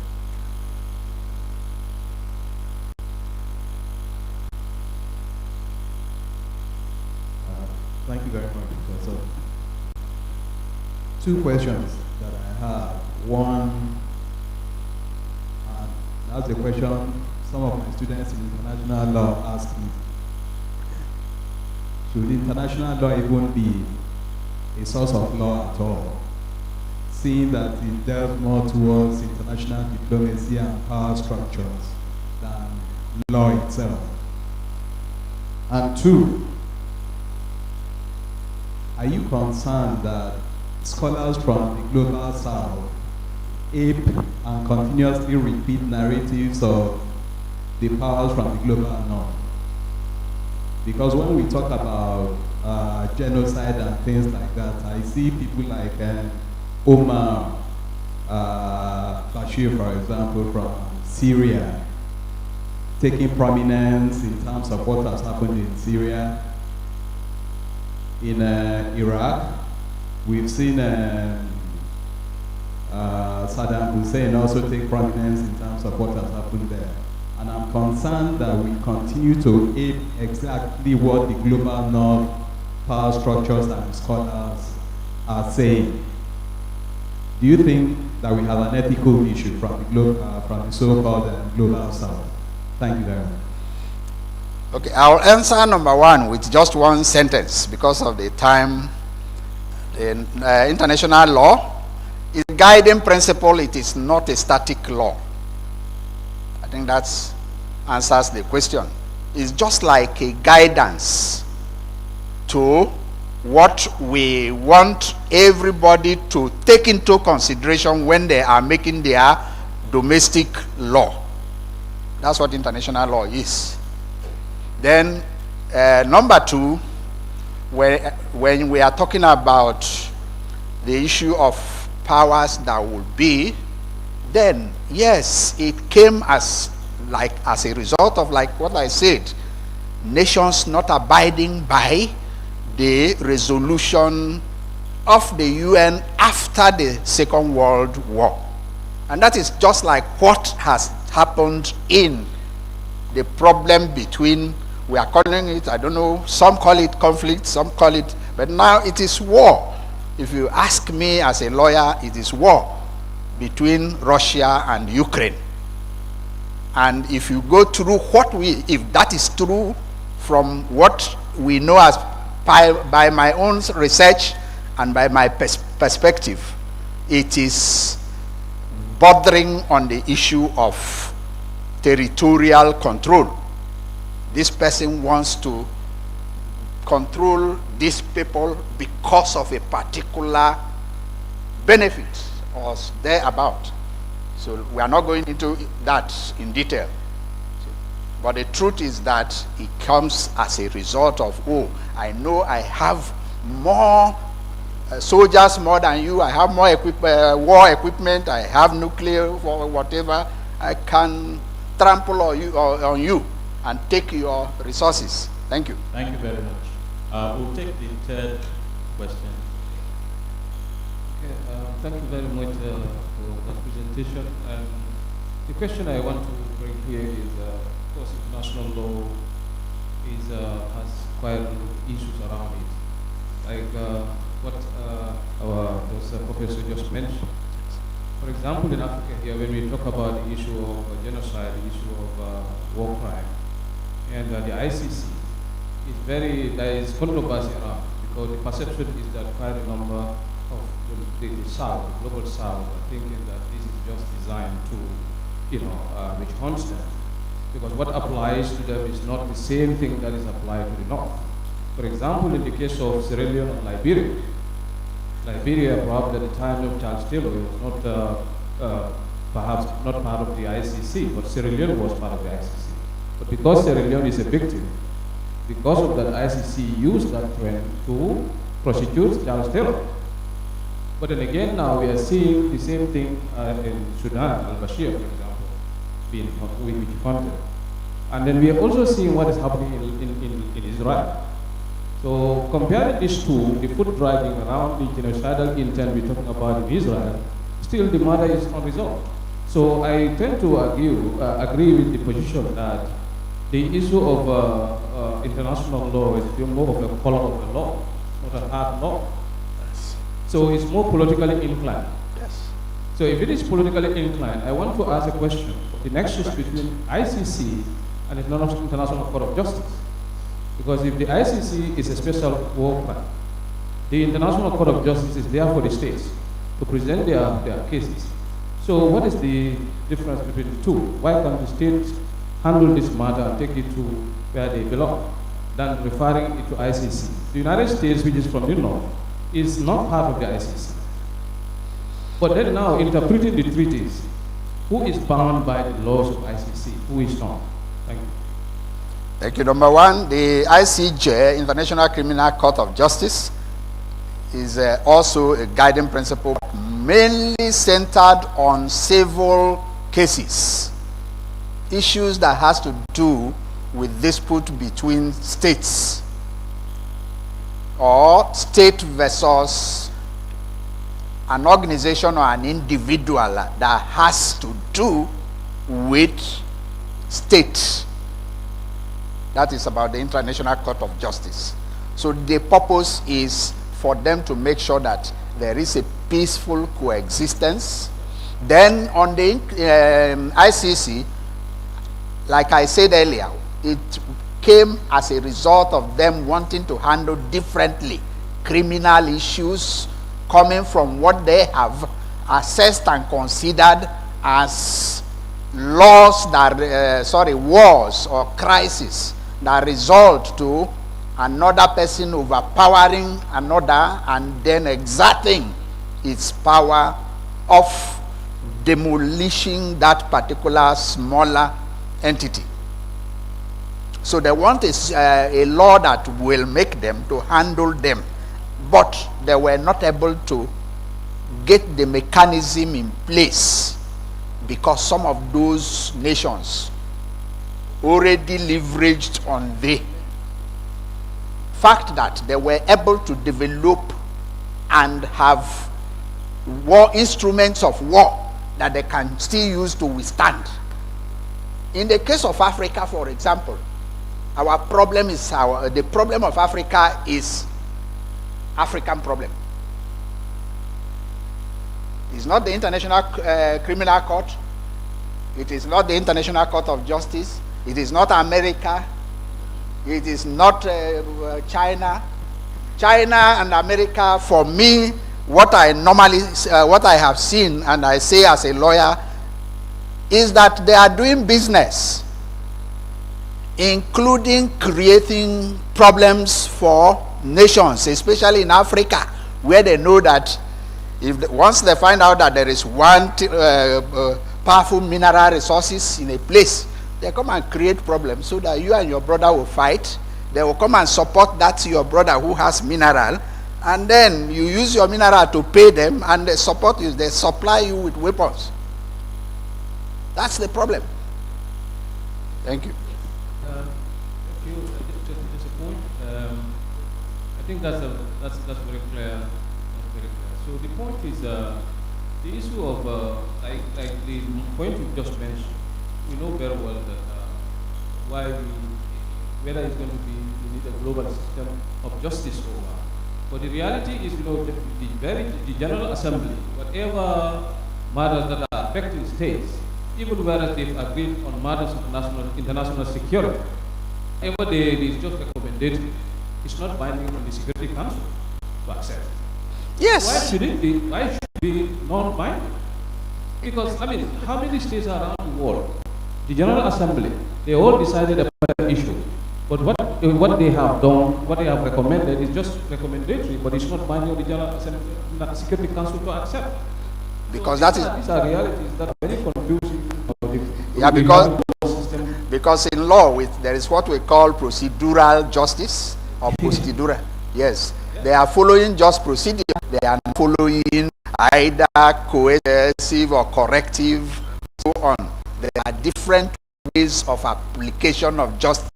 Thank you very much, Professor. Two questions that I have. One, and that's the question some of my students in international law ask me. Should international law even be a source of law at all, seeing that it delves more towards international diplomacy and power structures than law itself? And two, are you concerned that scholars from the global south ape and continuously repeat narratives of the powers from the global north? Because when we talk about genocide and things like that, I see people like Omar Bashir, for example, from Syria, taking prominence in terms of what has happened in Syria. In Iraq, we've seen Saddam Hussein also take prominence in terms of what has happened there. And I'm concerned that we continue to ape exactly what the global north power structures and scholars are saying. Do you think that we have an ethical issue from the so-called global south? Thank you very much. Okay, I'll answer number one with just one sentence because of the time. The international law is a guiding principle. It is not a static law. I think that answers the question. It's just like a guidance to what we want everybody to take into consideration when they are making their domestic law. That's what international law is. Then number two, when we are talking about the issue of powers that will be, then yes, it came as a result of like what I said, nations not abiding by the resolution of the UN after the Second World War. And that is just like what has happened in the problem between, we are calling it, I don't know, some call it conflict, some call it, but now it is war. If you ask me as a lawyer, it is war between Russia and Ukraine. And if you go through if that is true from what we know as by my own research and by my perspective, it is bordering on the issue of territorial control. This person wants to control these people because of a particular benefit or thereabout. So we are not going into that in detail. But the truth is that it comes as a result of, oh, I know I have more soldiers more than you, I have more war equipment, I have nuclear or whatever, I can trample on you and take your resources. Thank you. Thank you very much. We'll take the third question. Okay, thank you very much for that presentation. And the question I want to bring here is, of course, international law has quite issues around it, like what our professor just mentioned. For example, in Africa here, when we talk about the issue of genocide, the issue of war crime, and the ICC, there is controversy around it, because the perception is that quite a number of the South, the global South, are thinking that this is just designed to, which hunts them. because what applies to them is not the same thing that is applied to the North. For example, in the case of Sierra Leone and Liberia, perhaps at the time of Charles Taylor, was not perhaps not part of the ICC, but Sierra Leone was part of the ICC. But because Sierra Leone is a victim, because of that, ICC used that trend to prosecute Charles Taylor. But then again, now we are seeing the same thing in Sudan, al-Bashir, for example, being hunted. And then we are also seeing what is happening in Israel. So comparing these two, the foot dragging around the genocidal intent we're talking about in Israel, still the matter is unresolved. So I tend to agree with the position that the issue of international law is more of a color of the law, not a hard law. So it's more politically inclined. Yes. So if it is politically inclined, I want to ask a question. The nexus between ICC and the International Court of Justice. Because if the ICC is a special war crime, the International Court of Justice is there for the states to present their cases. So what is the difference between the two? Why can't the states handle this matter and take it to where they belong than referring it to ICC? The United States, which is from the North, is not part of the ICC. But then now, interpreting the treaties, who is bound by the laws of ICC? Who is not? Thank you. Thank you. Number one, the ICJ, International Criminal Court of Justice, is also a guiding principle, mainly centered on civil cases, issues that has to do with dispute between states, or state versus an organization or an individual that has to do with state. That is about the International Court of Justice. So the purpose is for them to make sure that there is a peaceful coexistence. Then on the ICC, like I said earlier, it came as a result of them wanting to handle differently criminal issues coming from what they have assessed and considered as laws that, wars or crises that result to another person overpowering another and then exerting its power of demolishing that particular smaller entity. So they want a law that will make them to handle them, but they were not able to get the mechanism in place because some of those nations already leveraged on the fact that they were able to develop and have war instruments of war that they can still use to withstand. In the case of Africa, for example, our problem is the problem of Africa is African problem. It's not the International Criminal Court. It is not the International Court of Justice. It is not America. It is not China. China and America, for me, what I have seen, and I say as a lawyer, is that they are doing business, including creating problems for nations, especially in Africa, where they know that once they find out that there is one powerful mineral resources in a place, they come and create problems so that you and your brother will fight. They will come and support that your brother who has mineral, and then you use your mineral to pay them, and they support you. They supply you with weapons. That's the problem. Thank you. Just a point. I think that's very clear. That's very clear. So the point is the issue of like the point you just mentioned. We know very well that whether it's going to be, we need a global system of justice over. But the reality is, the General Assembly, whatever matters that are affecting states, even whether they've agreed on matters of international security, whatever it is just recommended, it's not binding on the Security Council to accept. Yes. Why should it be? Why should it be non-binding? Because, I mean, how many states around the world the General Assembly, they all decided upon an issue. But what they have done, what they have recommended is just recommendatory, but it's not binding on the General Assembly, Security Council to accept. Because so that is... These are realities that are very confusing. Yeah, because in law, there is what we call procedural justice or procedural. Yes, they are following just procedure. They are not following either coercive or corrective, so on. There are different ways of application of justice.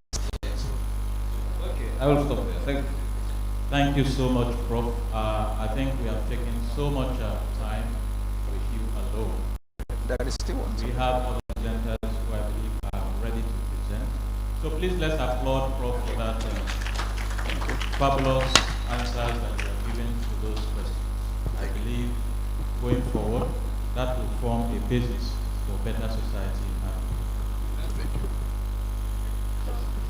Okay, I will stop there. Thank you. Thank you so much, Prof. I think we have taken so much time with you alone. There is still one. We have other presenters who I believe are ready to present. So please let's applaud Prof for that fabulous answers that you have given to those questions. I believe going forward, that will form a basis for better society in Africa. Thank you.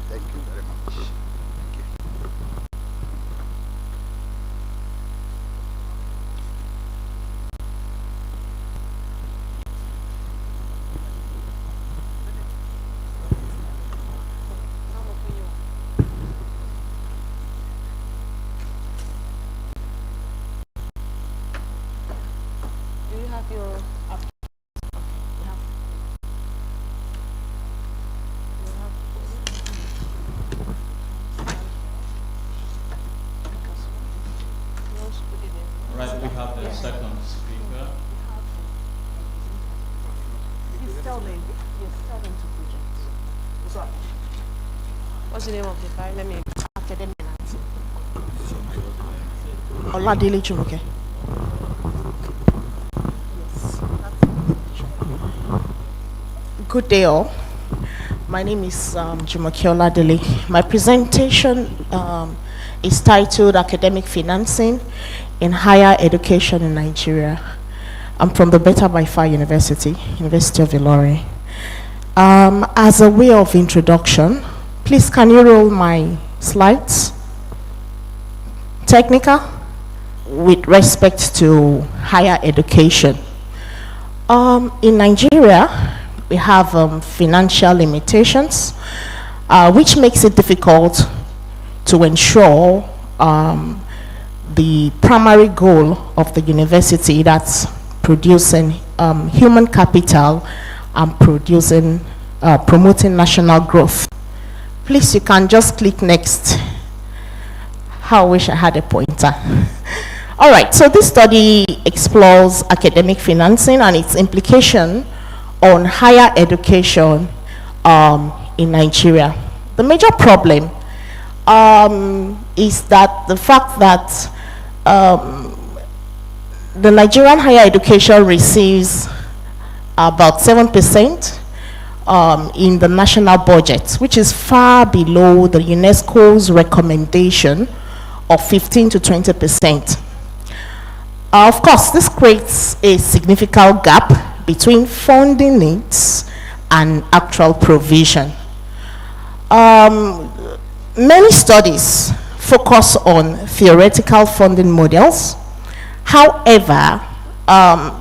Thank you very much. Thank you. Do you have your Right, we have the second speaker. What's the name of the file? Let me academic. Oladele Jumoke. Good day all. My name is Jumoke Oladele. My presentation is titled Academic Financing in Higher Education in Nigeria. I'm from the Beta by Far University, University of Ilorin. As a way of introduction, please can you roll my slides? Technical, with respect to higher education. In Nigeria, we have financial limitations, which makes it difficult to ensure the primary goal of the university, that's producing human capital and promoting national growth. Please, you can just click next. How I wish I had a pointer. All right, so this study explores academic financing and its implication on higher education in Nigeria. The major problem is that the fact that the Nigerian higher education receives about 7% in the national budget, which is far below the UNESCO's recommendation of 15 to 20%. Of course, this creates a significant gap between funding needs and actual provision. Many studies focus on theoretical funding models. However,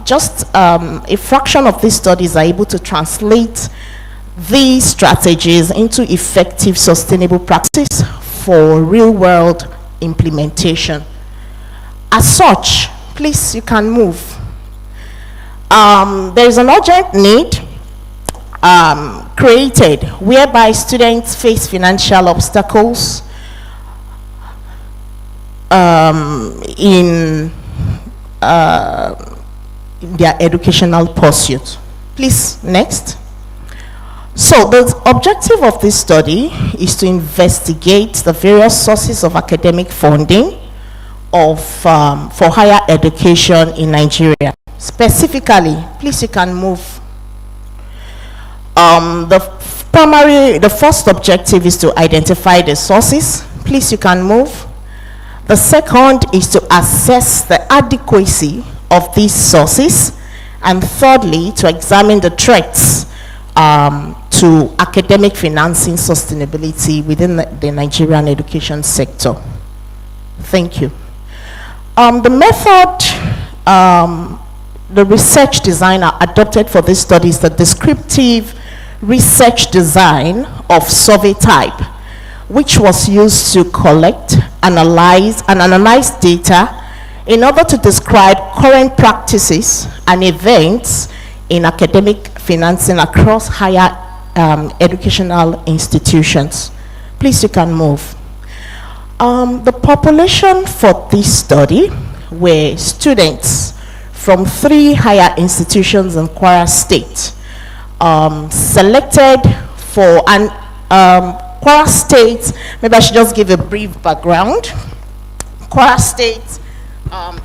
just a fraction of these studies are able to translate these strategies into effective, sustainable practice for real-world implementation. As such, please, you can move. There is an urgent need created whereby students face financial obstacles in their educational pursuit. Please, next. So the objective of this study is to investigate the various sources of academic funding for higher education in Nigeria. Specifically, please, you can move. The first objective is to identify the sources. Please, you can move. The second is to assess the adequacy of these sources. And thirdly, to examine the threats to academic financing sustainability within the Nigerian education sector. Thank you. The method, the research designer adopted for this study is the descriptive research design of survey type, which was used to collect, analyze, and analyze data in order to describe current practices and events in academic financing across higher educational institutions. Please, you can move. The population for this study were students from 3 higher institutions in Kwara State, selected for an Kwara State. Maybe I should just give a brief background. Kwara State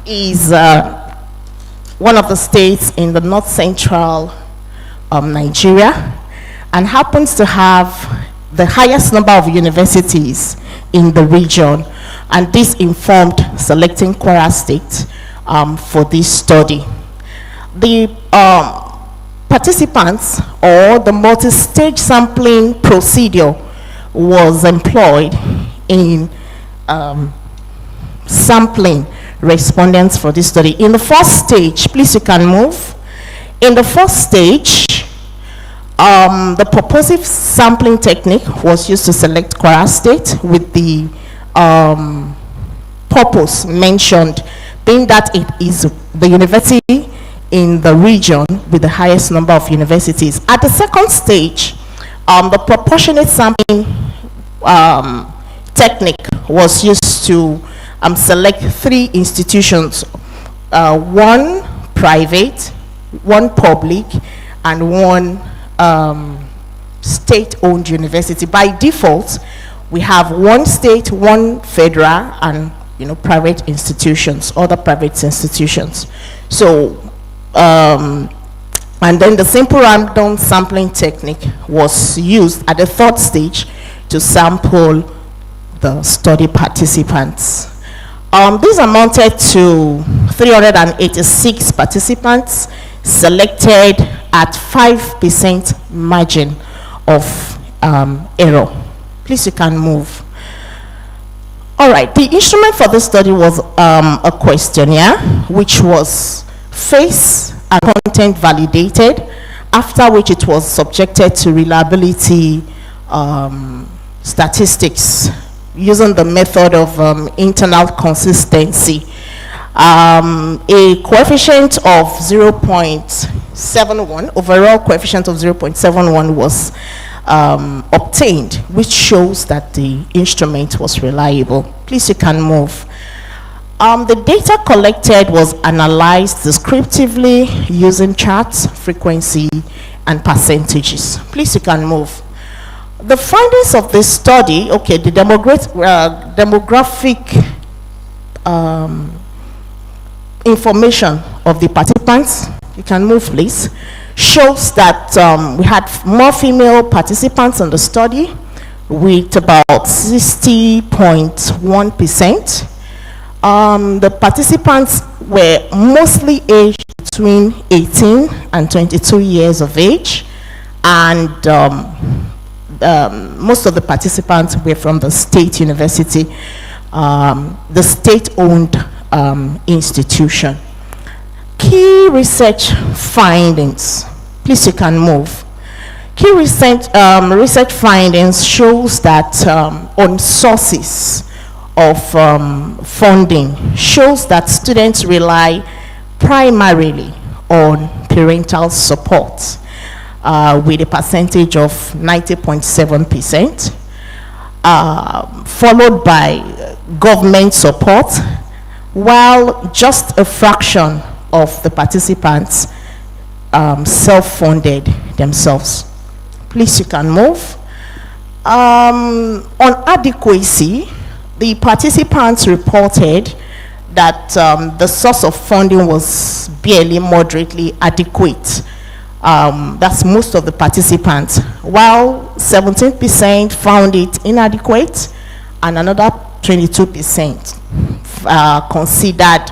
is one of the states in the north central Nigeria, and happens to have the highest number of universities in the region, and this informed selecting Kwara State for this study. The participants, or the multi-stage sampling procedure, was employed in sampling respondents for this study. In the first stage, please, you can move. In the first stage, the purposive sampling technique was used to select Kwara State, with the purpose mentioned being that it is the university in the region with the highest number of universities. At the second stage, the proportionate sampling technique was used to select 3 institutions, 1 private, 1 public, and 1 state-owned university. By default, we have 1 state, 1 federal, and private institutions, other private institutions. So, and then the simple random sampling technique was used at the 3rd stage to sample the study participants. This amounted to 386 participants selected at 5% margin of error. Please, you can move. All right, the instrument for this study was a questionnaire, which was face and content validated, after which it was subjected to reliability statistics using the method of internal consistency. A coefficient of 0.71, overall coefficient of 0.71 was obtained, which shows that the instrument was reliable. Please, you can move. The data collected was analyzed descriptively using charts, frequency, and percentages. Please, you can move. The findings of this study, okay, the demographic information of the participants, you can move please, shows that we had more female participants in the study, with about 60.1%. The participants were mostly aged between 18 and 22 years of age, and most of the participants were from the state university, the state-owned institution. Key research findings. Please, you can move. Key research findings shows that on sources of funding, shows that students rely primarily on parental support, with a percentage of 90.7%, followed by government support, while just a fraction of the participants self-funded themselves. Please, you can move. On adequacy, the participants reported that the source of funding was barely moderately adequate. That's most of the participants, while 17% found it inadequate, and another 22% considered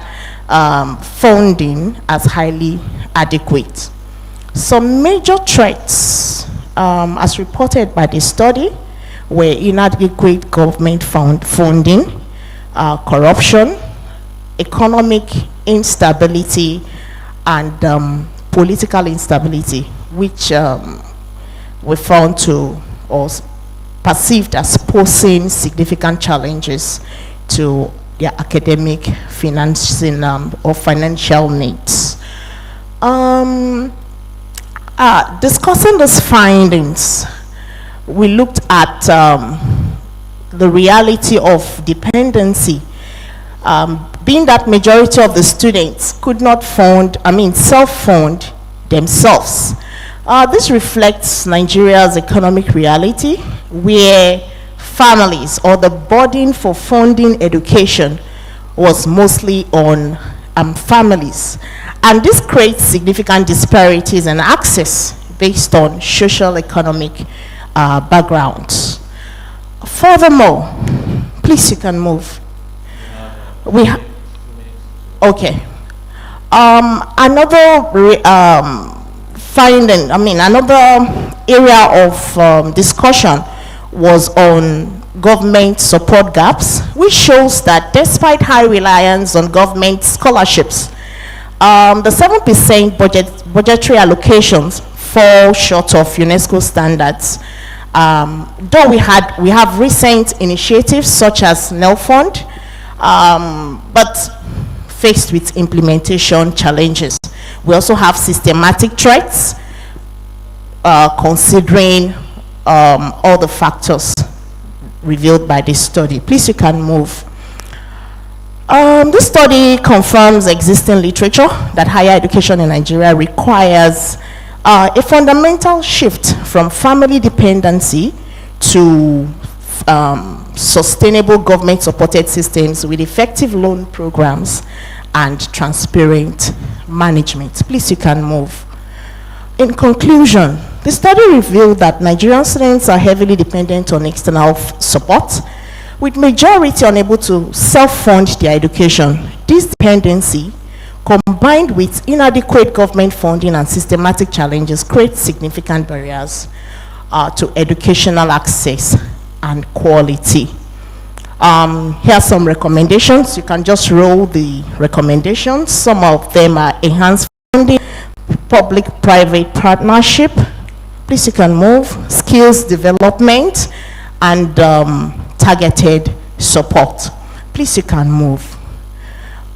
funding as highly adequate. Some major threats, as reported by the study, were inadequate government funding, corruption, economic instability, and political instability, which were found to, or perceived as posing significant challenges to their academic financing or financial needs. Discussing these findings, we looked at the reality of dependency, being that majority of the students could not self-fund themselves. This reflects Nigeria's economic reality, where families, or the burden for funding education, was mostly on families. And this creates significant disparities in access based on social economic backgrounds. Furthermore, please, you can move. Okay. Another finding, another area of discussion was on government support gaps, which shows that despite high reliance on government scholarships, the 7% budgetary allocations fall short of UNESCO standards. Though we have recent initiatives such as NEL Fund, but faced with implementation challenges. We also have systematic threats, considering all the factors revealed by this study. Please, you can move. This study confirms existing literature that higher education in Nigeria requires a fundamental shift from family dependency to sustainable government-supported systems with effective loan programs and transparent management. Please, you can move. In conclusion, the study revealed that Nigerian students are heavily dependent on external support, with majority unable to self-fund their education. This dependency, combined with inadequate government funding and systematic challenges, creates significant barriers to educational access and quality. Here are some recommendations. You can just roll the recommendations. Some of them are enhanced funding, public-private partnership. Please, you can move. Skills development and targeted support. Please, you can move.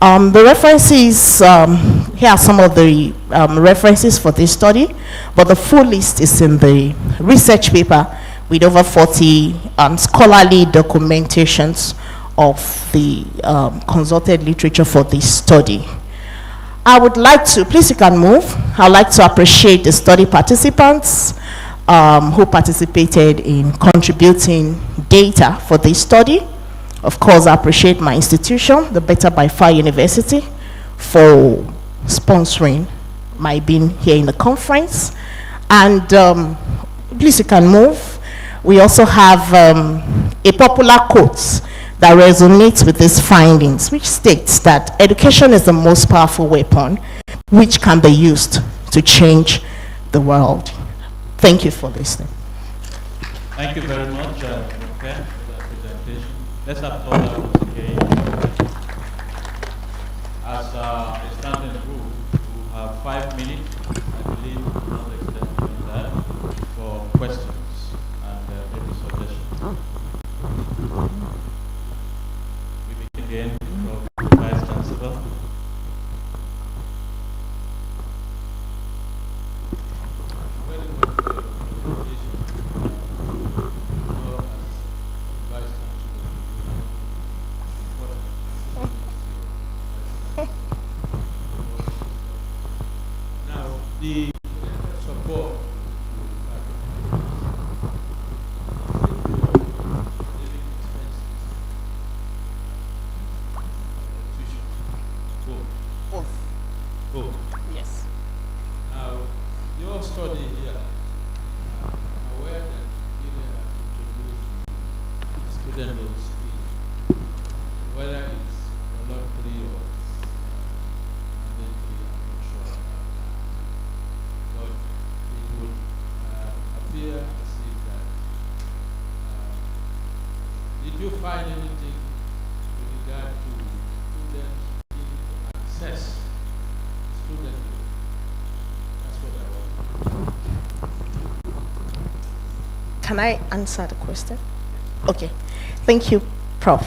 The references, here are some of the references for this study, but the full list is in the research paper with over 40 scholarly documentations of the consulted literature for this study. I would like to, please, you can move. I'd like to appreciate the study participants who participated in contributing data for this study. Of course, I appreciate my institution, the Better by Far University, for sponsoring my being here in the conference. And please, you can move. We also have a popular quote that resonates with these findings, which states that education is the most powerful weapon which can be used to change the world. Thank you for listening. Thank you very much, for that presentation. Let's applaud that again. As a standing rule, we have 5 minutes, I believe, not extending that, for questions and maybe suggestions. We begin again from the Vice Chancellor. The support both. Yes. Now, your study here, aware that Nigeria has introduced student loan scheme, whether it's voluntary or mandatory, I'm not sure. But it would appear as if that. Did you find anything with regard to students being able to access student loan? That's what I want. Can I answer the question? Okay. Thank you, Prof.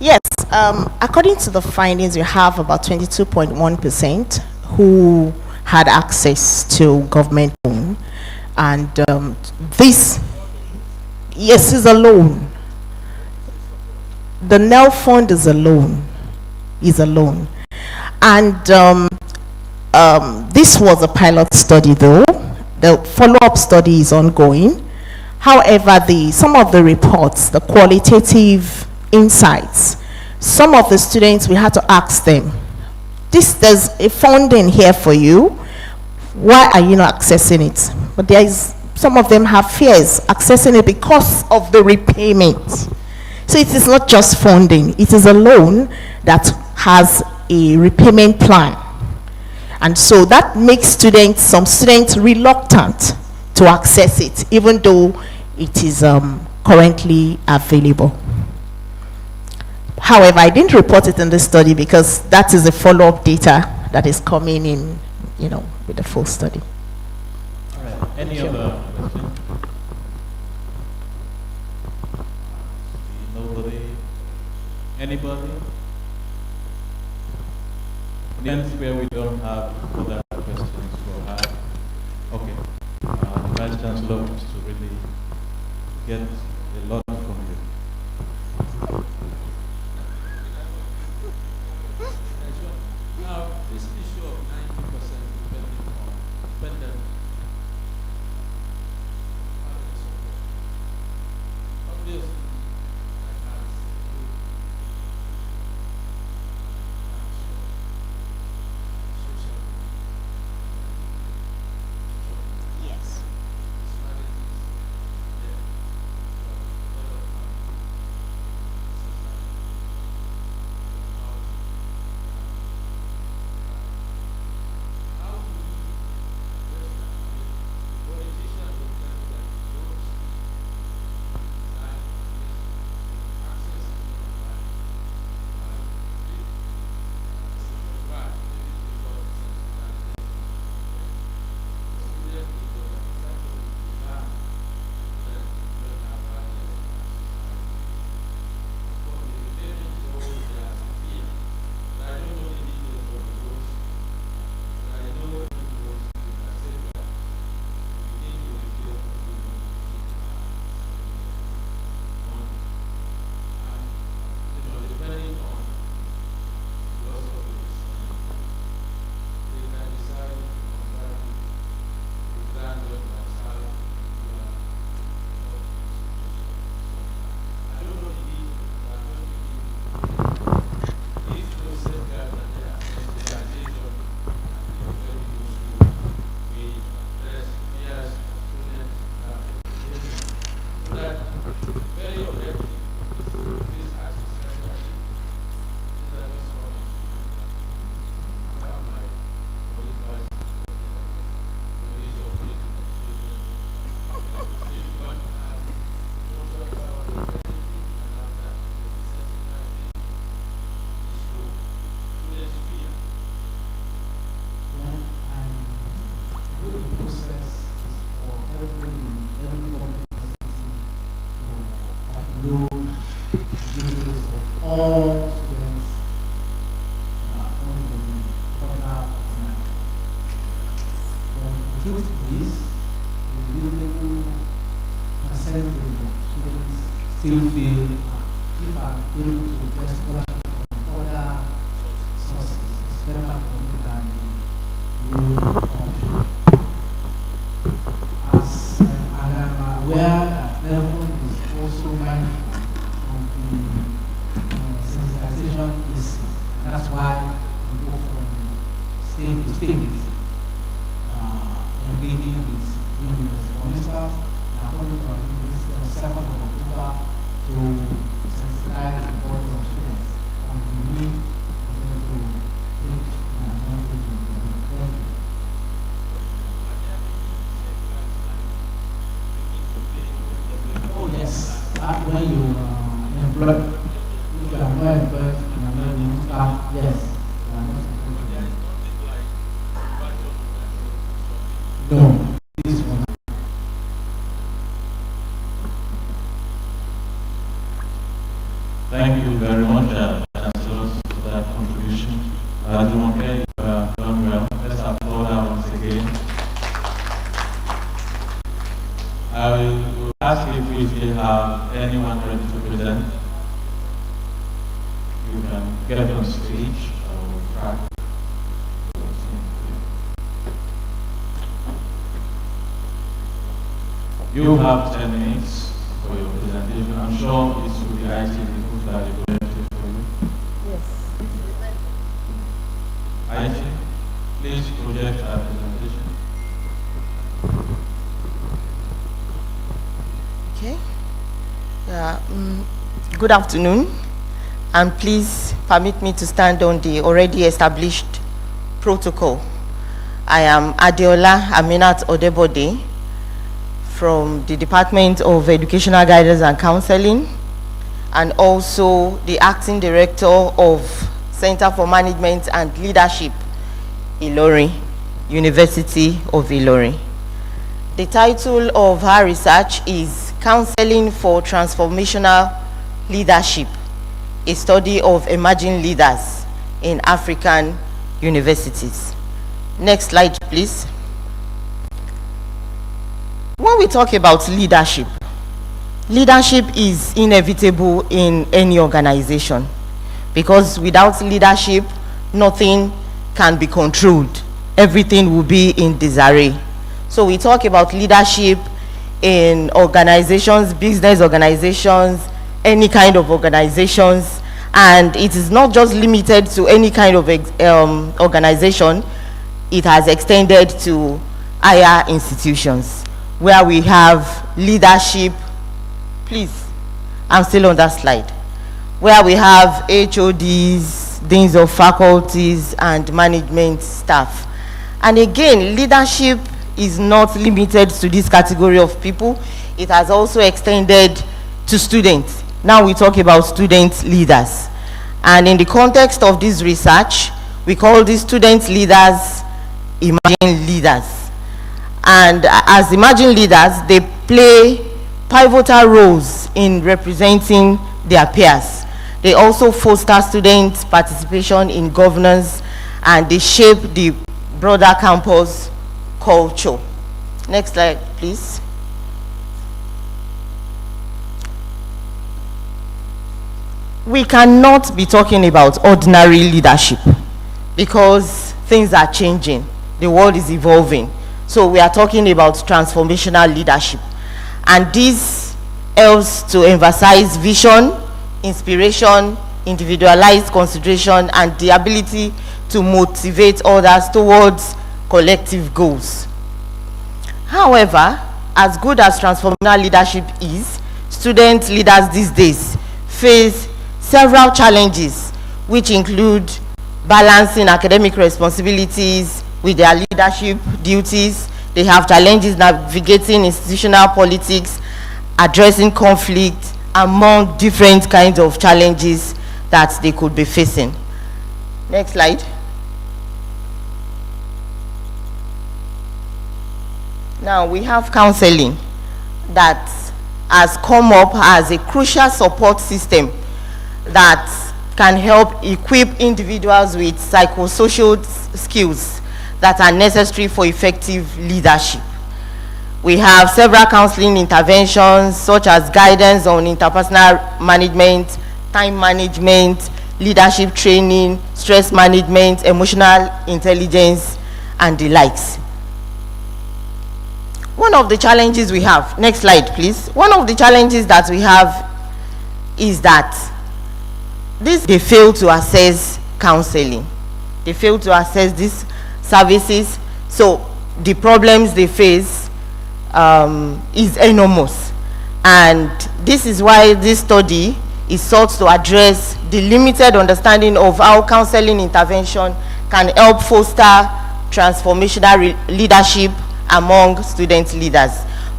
Yes, according to the findings, you have about 22.1% who had access to government loan. And this, yes, is a loan. The NEL fund is a loan. And this was a pilot study though. The follow-up study is ongoing. However, some of the reports, the qualitative insights, some of the students, we had to ask them, there's a funding here for you, why are you not accessing it? But some of them have fears accessing it because of the repayment. So it is not just funding, it is a loan that has a repayment plan. And so that makes some students reluctant to access it, even though it is currently available. However, I didn't report it in the study because that is the follow-up data that is coming in, with the full study. All right. Any other question? Nobody? Anybody? Audience where we don't have other questions we'll have. Okay. The Vice Chancellor wants to really get a lot from you. Now, this issue of 90% dependent obviously, yes. all students on the program. When we do this, we really percent of students still feel if I'm able to get scholarship from other sources, it's better for me than the option. As I'm aware that level is also mindful of the sensitization is, that's why we go from state to state, engaging with universities. For instance, according to our university on 7th of October to sensitize the body of students on the need for them to take advantage of the technology. Oh yes, when you employ, if you are not employed and are not in staff, yes, you are not supposed to. No, this one. I will ask if we still have anyone ready to present. You can get on stage or try. You have 10 minutes for your presentation. I'm sure this will be ICT that is related for you. Yes. IT, please project our presentation. Okay. Good afternoon, and please permit me to stand on the already established protocol. I am Adeola Aminat Odebode from the Department of Educational Guidance and Counseling, and also the Acting Director of Center for Management and Leadership, Ilorin, University of Ilorin. The title of her research is Counseling for Transformational Leadership, a study of emerging leaders in African universities. Next slide, please. When we talk about leadership, leadership is inevitable in any organization, because without leadership, nothing can be controlled. Everything will be in disarray. So we talk about leadership in organizations, business organizations, any kind of organizations, and it is not just limited to any kind of organization. It has extended to higher institutions, where we have leadership. Please, I'm still on that slide. Where we have HODs, deans of faculties, and management staff. And again, leadership is not limited to this category of people. It has also extended to students. Now we talk about student leaders. And in the context of this research, we call these student leaders emerging leaders. And as emerging leaders, they play pivotal roles in representing their peers. They also foster student participation in governance, and they shape the broader campus culture. Next slide, please. We cannot be talking about ordinary leadership, because things are changing. The world is evolving. So we are talking about transformational leadership. And this helps to emphasize vision, inspiration, individualized consideration, and the ability to motivate others towards collective goals. However, as good as transformational leadership is, student leaders these days face several challenges, which include balancing academic responsibilities with their leadership duties. They have challenges navigating institutional politics, addressing conflict, among different kinds of challenges that they could be facing. Next slide. Now we have counseling that has come up as a crucial support system that can help equip individuals with psychosocial skills that are necessary for effective leadership. We have several counseling interventions, such as guidance on interpersonal management, time management, leadership training, stress management, emotional intelligence, and the likes. One of the challenges we have, next slide please. One of the challenges that we have is that they fail to assess counseling. They fail to assess these services. So the problems they face is enormous. And this is why this study is sought to address the limited understanding of how counseling intervention can help foster transformational leadership among student leaders.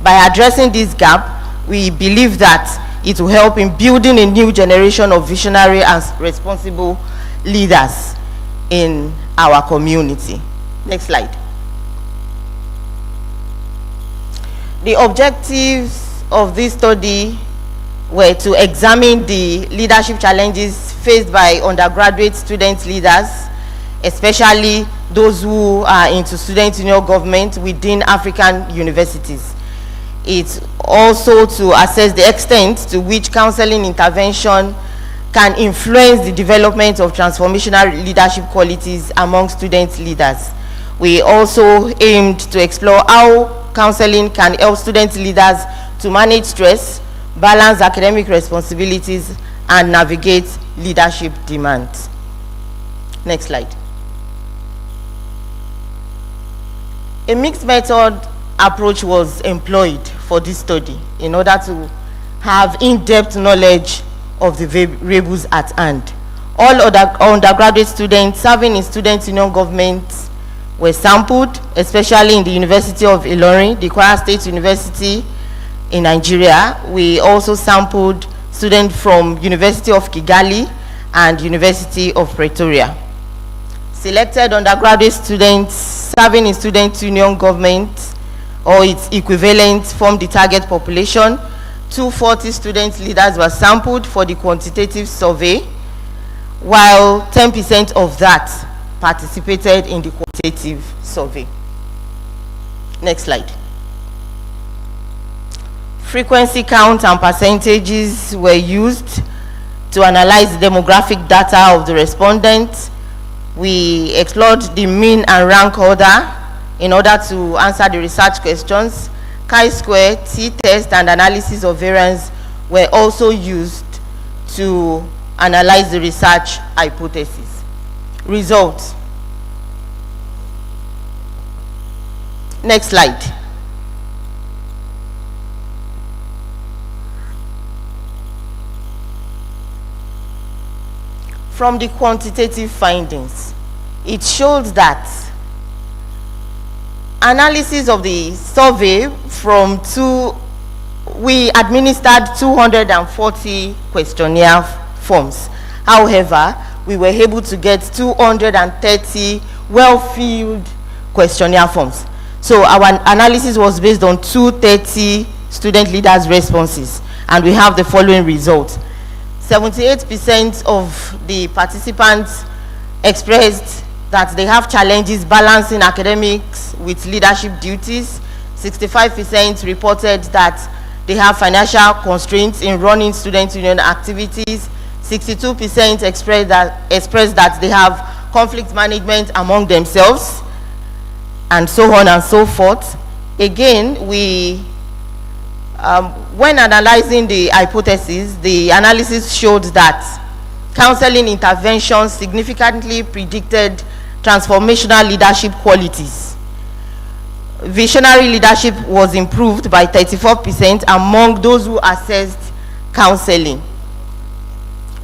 By addressing this gap, we believe that it will help in building a new generation of visionary and responsible leaders in our community. Next slide. The objectives of this study were to examine the leadership challenges faced by undergraduate student leaders, especially those who are into student union government within African universities. It's also to assess the extent to which counseling intervention can influence the development of transformational leadership qualities among student leaders. We also aimed to explore how counseling can help student leaders to manage stress, balance academic responsibilities, and navigate leadership demands. Next slide. A mixed method approach was employed for this study in order to have in-depth knowledge of the variables at hand. All other undergraduate students serving in student union governments were sampled, especially in the University of Ilorin, the Kwara State University in Nigeria. We also sampled students from University of Kigali and University of Pretoria. Selected undergraduate students serving in student union government or its equivalent formed the target population. 240 student leaders were sampled for the quantitative survey, while 10% of that participated in the qualitative survey. Next slide. Frequency count and percentages were used to analyze the demographic data of the respondents. We explored the mean and rank order in order to answer the research questions. Chi-square, t-test, and analysis of variance were also used to analyze the research hypothesis. Results. Next slide. From the quantitative findings, it showed that analysis of the survey we administered 240 questionnaire forms. However, we were able to get 230 well-filled questionnaire forms. So our analysis was based on 230 student leaders' responses, and we have the following results. 78% of the participants expressed that they have challenges balancing academics with leadership duties. 65% reported that they have financial constraints in running student union activities. 62% expressed that they have conflict management among themselves, and so on and so forth. Again, when analyzing the hypothesis, the analysis showed that counseling interventions significantly predicted transformational leadership qualities. Visionary leadership was improved by 34% among those who assessed counseling.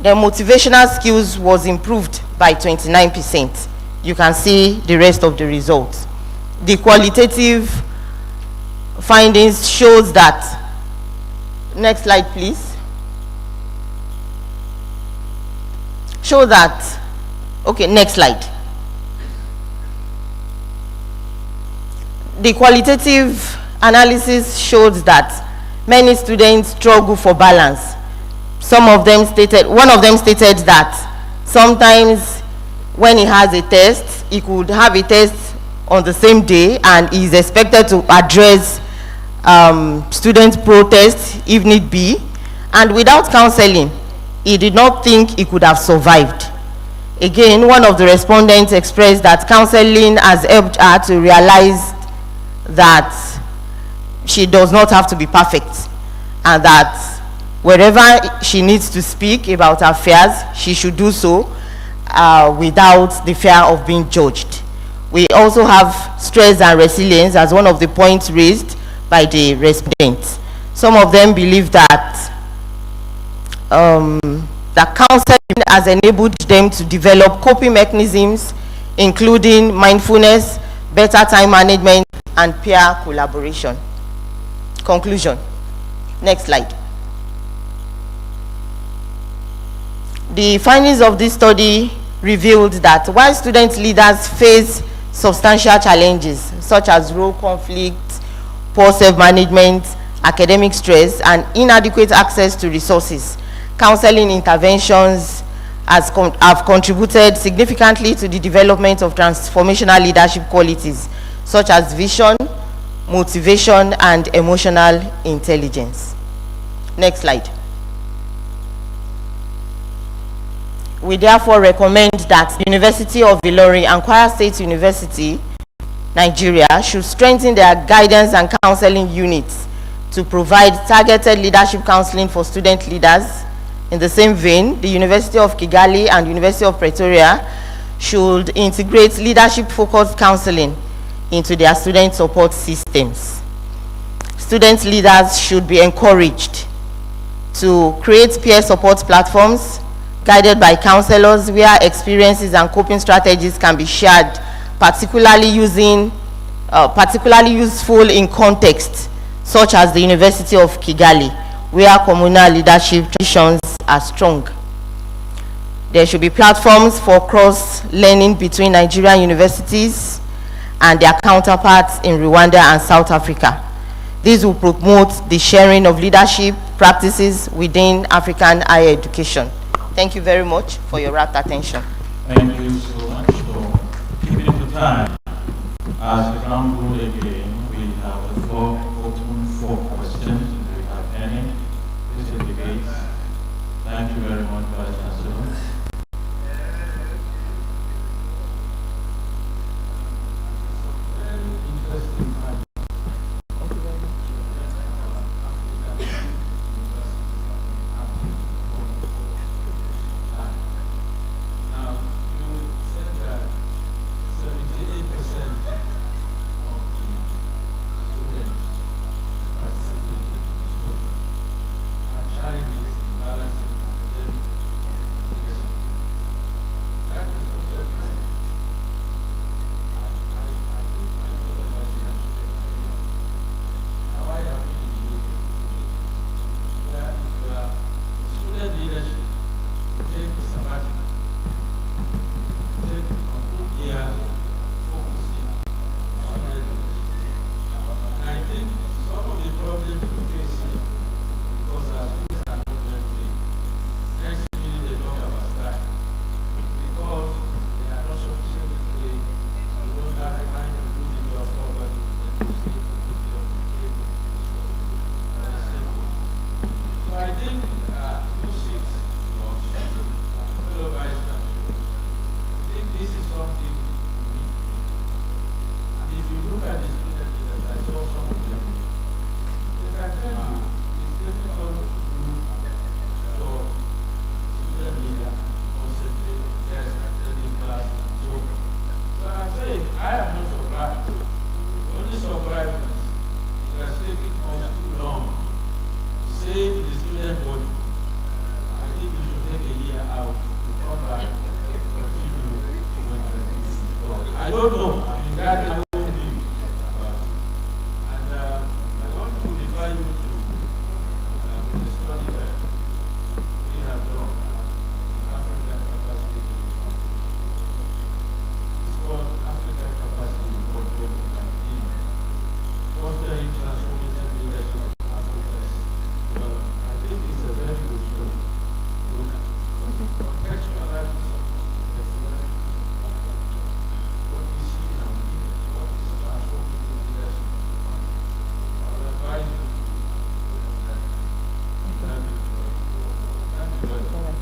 The motivational skills was improved by 29%. You can see the rest of the results. The qualitative findings shows that, next slide please, show that, okay, next slide. The qualitative analysis showed that many students struggle for balance. One of them stated that sometimes when he has a test, he could have a test on the same day and is expected to address student protests if need be, and without counseling, he did not think he could have survived. Again, one of the respondents expressed that counseling has helped her to realize that she does not have to be perfect, and that wherever she needs to speak about her fears, she should do so without the fear of being judged. We also have stress and resilience as one of the points raised by the respondents. Some of them believe that that counseling has enabled them to develop coping mechanisms, including mindfulness, better time management, and peer collaboration. Conclusion. Next slide. The findings of this study revealed that while student leaders face substantial challenges such as role conflict, poor self-management, academic stress, and inadequate access to resources, counseling interventions have contributed significantly to the development of transformational leadership qualities such as vision, motivation, and emotional intelligence. Next slide. We therefore recommend that the University of Ilorin and Kwara State University, Nigeria, should strengthen their guidance and counseling units to provide targeted leadership counseling for student leaders. In the same vein, the University of Kigali and University of Pretoria should integrate leadership-focused counseling into their student support systems. Student leaders should be encouraged to create peer support platforms guided by counselors where experiences and coping strategies can be shared, particularly useful in contexts such as the University of Kigali, where communal leadership traditions are strong. There should be platforms for cross-learning between Nigerian universities and their counterparts in Rwanda and South Africa. This will promote the sharing of leadership practices within African higher education. Thank you very much for your rapt attention. Thank you so much for keeping to time. As the round rule again, we have the floor open for questions. If we have any, this indicates. Thank you very much, Vice Chancellor.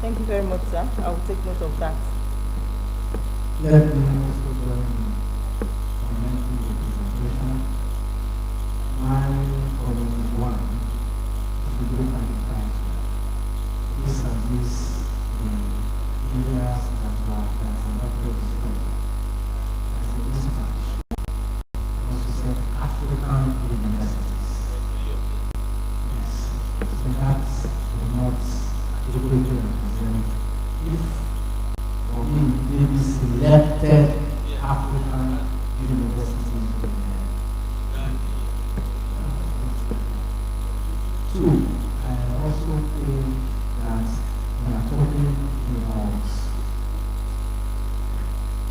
Thank you very much, sir. I will take note of that. Let me also join in commenting the presentation. My comment is one, if you look at the title, this and this, the areas that are not very strong. As a dispatch, also said African universities. Yes, so that's not adequately represent if for me maybe selected African universities. Two, I also think that we are talking about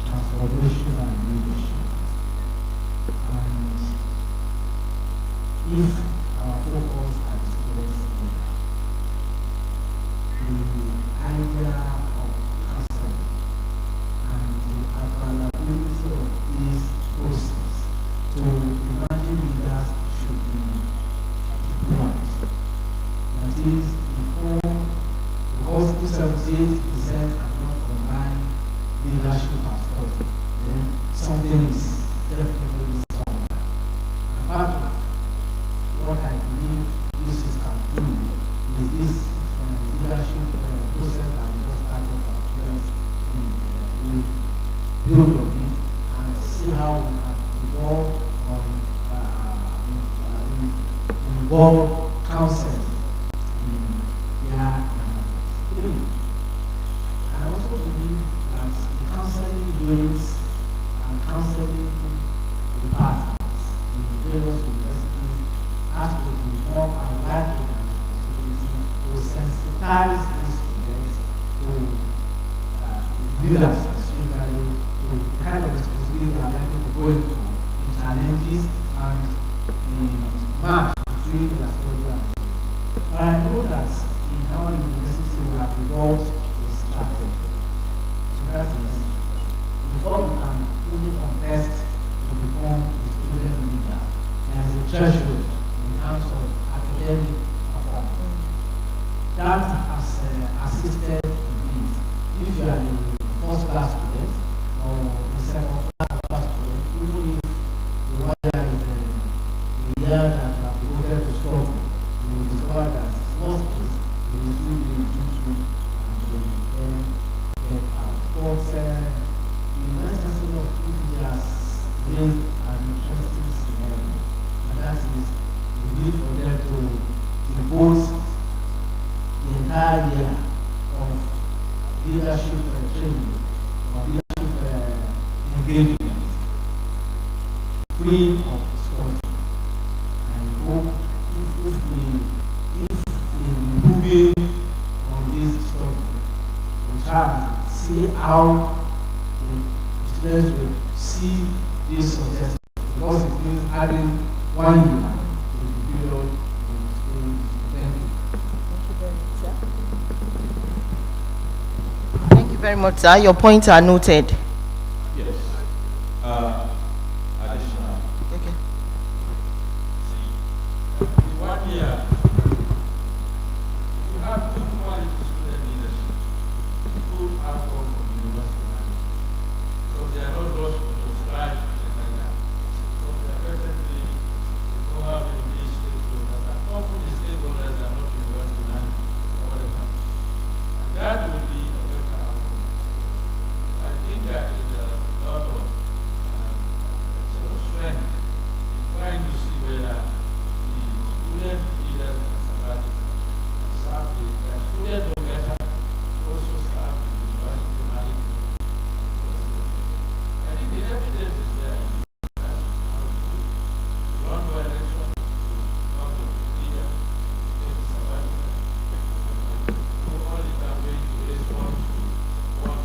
transformation and leadership. And if our focus at students the idea of custom and the availability of these processes to emerging leaders is before, because 278% cannot combine leadership and study, then something is definitely somewhere. Apart from what I believe this is can do is this leadership process that we just started our students we build on it and see how we can evolve on involve counsel in their doing. I also believe that the counseling units and counseling departments in various universities have to be more aligned with the responsibility to sensitize these students to leaders, especially to the kind of responsibility they are likely to go into, the challenges and the match between their study and study. But I know that in our university we have developed a strategy. So that is, before you can fully contest to become a student leader, there is a threshold in terms of academic performance. That has assisted in it. If you are a first class student or a second class student, even if the one year is a year that you have devoted to struggle, you will discover that most kids will still be into and they will then get out. But the necessity of PPG has raised an interesting scenario, and that is the need for them to devote the entire year of leadership training or leadership engagement free of study. And hope if improving on this study, we try to see how the students will see this success, because it means adding 1 year to the period in school. Thank you. Thank you very much, sir. Your points are noted. Yes. Additional. Okay. In 1 year, you have good quality student leadership, good outcome from university, so they are not rushed to strive and like that. So they are presently don't have any stakeholders, and often the stakeholders are not university or whatever. And that will be a better outcome. I think that is a lot of sort of strength in trying to see whether the student leaders and sabbatical serve the students no better, also serve the university management. I think the evidence is there. Run by election, not the leader, take the sabbatical. Do all the campaign to raise funds to what,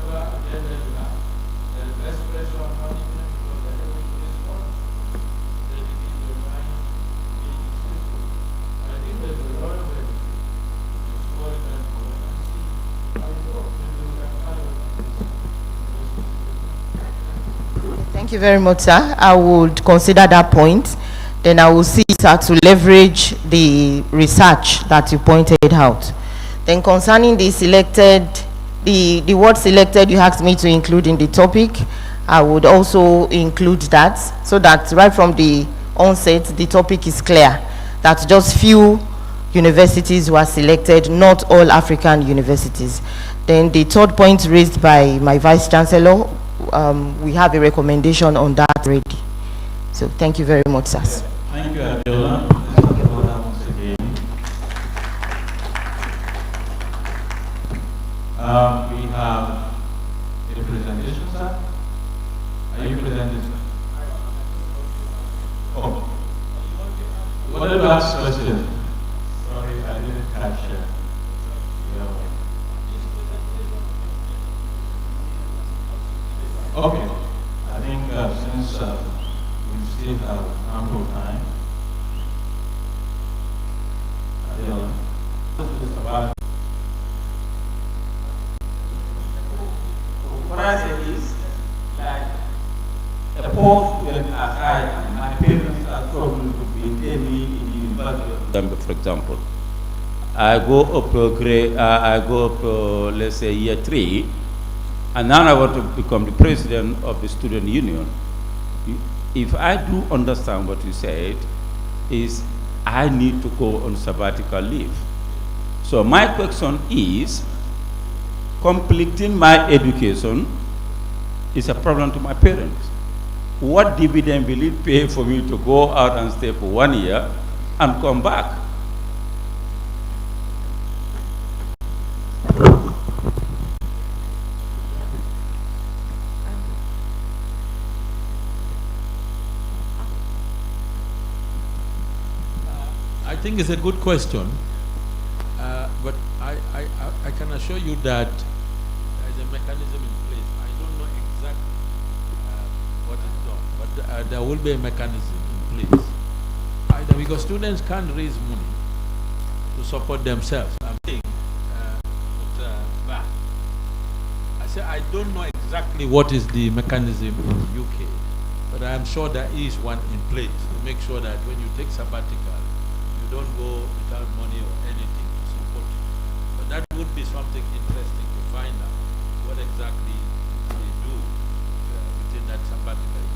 whatever agenda you have. There is less pressure on management because they're able to raise funds. Dedicate your time, be successful. I think there's a lot of it. Exploring that for and see how it works. Maybe we can carry on this. Thank you very much, sir. I would consider that point. Then I will see, sir, to leverage the research that you pointed out. Then concerning the selected, the word selected you asked me to include in the topic, I would also include that, so that right from the onset, the topic is clear, that just few universities were selected, not all African universities. Then the third point raised by my Vice Chancellor, we have a recommendation on that already. So thank you very much, sir. Thank you, Adela. Let's applaud her once again. We have a presentation, sir. Are you presenting, sir? Oh. You wanted to ask questions? Sorry, I didn't catch it. Okay. I think since we still have ample time, Adela, what I say is, like, a poor student as I am, my parents are struggling to maintain me in the University of Gambia, for example. I go up to let's say year 3, and now I want to become the president of the student union. If I do understand what you said, is I need to go on sabbatical leave. So my question is, completing my education is a problem to my parents. What dividend will it pay for me to go out and stay for 1 year and come back? I think it's a good question, but I can assure you that there's a mechanism in place. I don't know exactly what is done, but there will be a mechanism in place. Either because students can't raise money to support themselves. I'm saying, I say I don't know exactly what is the mechanism in the UK, but I am sure there is one in place to make sure that when you take sabbatical, you don't go without money or anything to support you. But that would be something interesting to find out what exactly they do within that sabbatical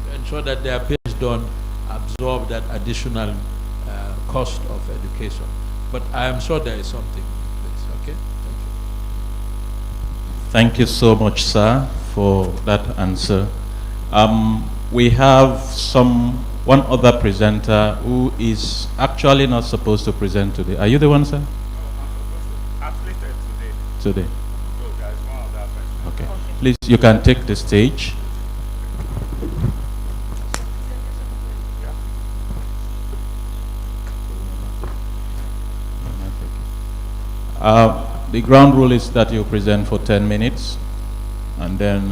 to ensure that their peers don't absorb that additional cost of education. But I am sure there is something in place. Okay? Thank you. Thank you so much, sir, for that answer. We have one other presenter who is actually not supposed to present today. Are you the one, sir? Today. Okay. Please, you can take the stage. The ground rule is that you present for 10 minutes, and then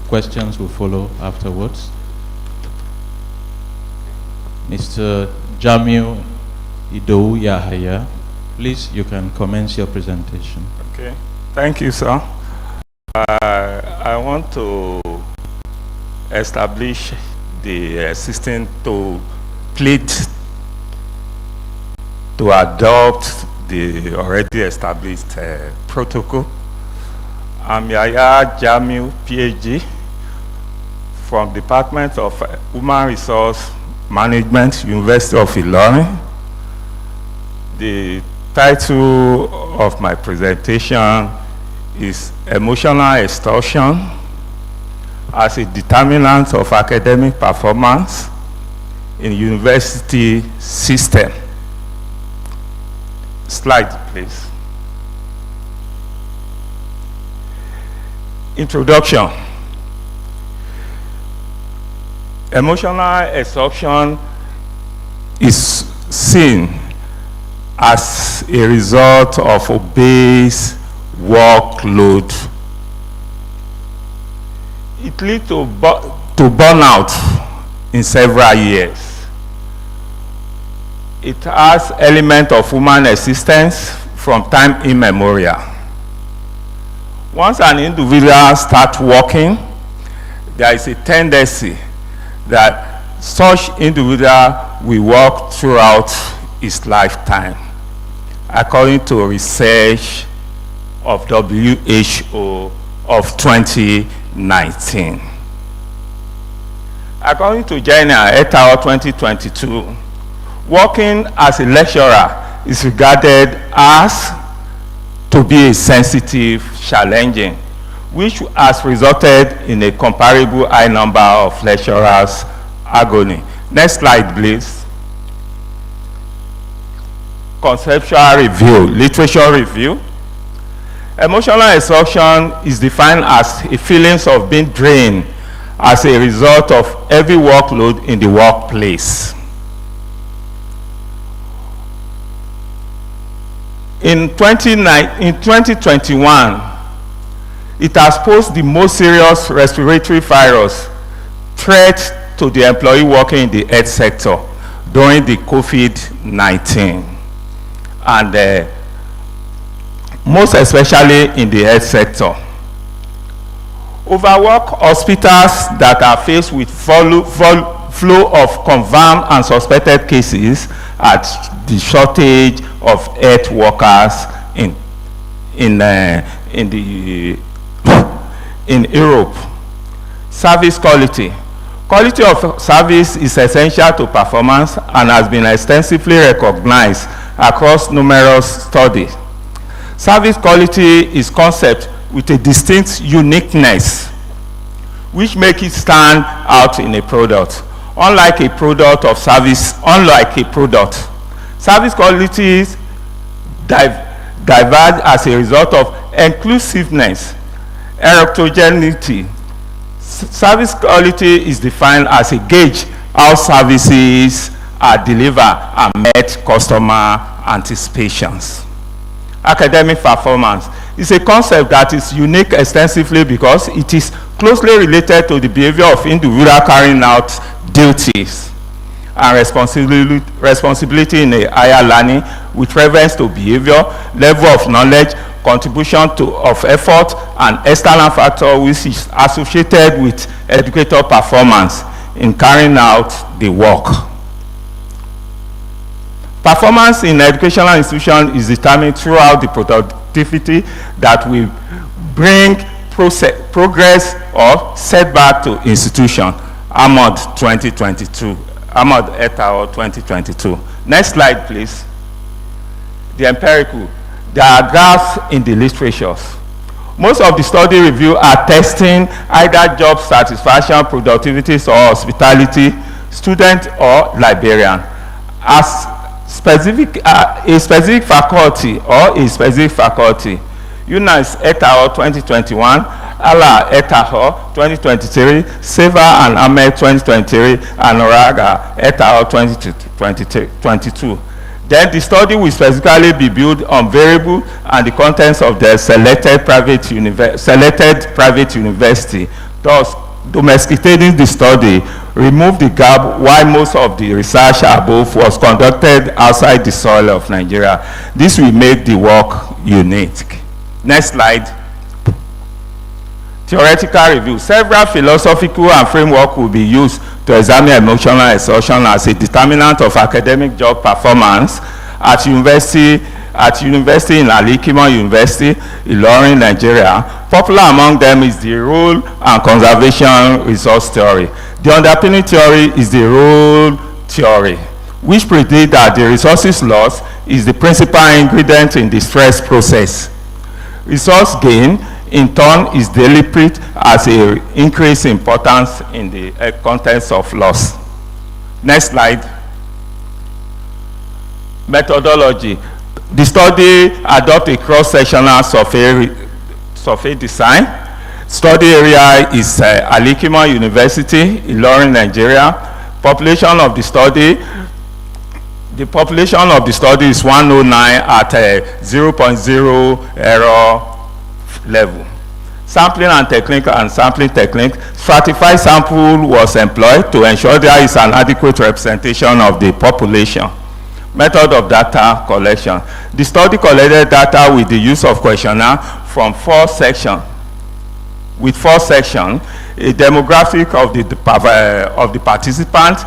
questions will follow afterwards. Mr. Jammeh Yahya, please, you can commence your presentation. Okay, thank you, sir. I want to establish the system to plead to adopt the already established protocol. I'm Yahya Jammeh, PhD, from Department of Human Resource Management, University of Ilorin. The title of my presentation is Emotional Extortion as a Determinant of Academic Performance in University System. Slide, please. Introduction. Emotional exhaustion is seen as a result of obese workload. It leads to burnout in several years. It has element of human existence from time immemorial. Once an individual starts working, there is a tendency that such individual will work throughout his lifetime, according to research of WHO of 2019. According to Jammeh et al. 2022, working as a lecturer is regarded as to be a sensitive, challenging, which has resulted in a comparable high number of lecturers' agony. Next slide, please. Conceptual review, literature review. Emotional exhaustion is defined as a feeling of being drained as a result of heavy workload in the workplace. In 2021, it has posed the most serious respiratory virus threat to the employee working in the health sector during the COVID-19, and most especially in the health sector. Overworked hospitals that are faced with flow of confirmed and suspected cases at the shortage of health workers in Europe. Service quality. Quality of service is essential to performance and has been extensively recognized across numerous studies. Service quality is a concept with a distinct uniqueness which makes it stand out in a product. Unlike a product, service quality diverge as a result of inclusiveness, heterogeneity. Service quality is defined as a gauge how services are delivered and met customer anticipations. Academic performance is a concept that is unique extensively because it is closely related to the behavior of individuals carrying out duties and responsibility in a higher learning with reference to behavior, level of knowledge, contribution of effort, and external factor which is associated with educator performance in carrying out the work. Performance in educational institutions is determined throughout the productivity that will bring progress or setback to institution. Ahmad 2022. Ahmad et al. 2022. Next slide, please. The empirical. There are graphs in the literatures. Most of the study review are testing either job satisfaction, productivity, or hospitality, student or librarian. As a specific faculty or a specific faculty. Yunus et al. 2021, Allah et al. 2023, Seva and Ahmed 2023, and Oraga et al. 2022. Then the study will specifically be built on variable and the contents of the selected private university. Thus, domesticating the study remove the gap while most of the research above was conducted outside the soil of Nigeria. This will make the work unique. Next slide. Theoretical review. Several philosophical and framework will be used to examine emotional exhaustion as a determinant of academic job performance at university in Alikimo University, Ilorin, Nigeria. Popular among them is the role and conservation resource theory. The underpinning theory is the role theory, which predicts that the resources loss is the principal ingredient in the stress process. Resource gain, in turn, is deliberate as an increased importance in the context of loss. Next slide. Methodology. The study adopts a cross-sectional survey design. Study area is Alikimo University, Ilorin, Nigeria. Population of the study. The population of the study is 109 at a 0.0 error level. Sampling and technique and sampling technique. Stratified sample was employed to ensure there is an adequate representation of the population. Method of data collection. The study collected data with the use of questionnaire from 4 sections. With 4 sections, a demographic of the participants,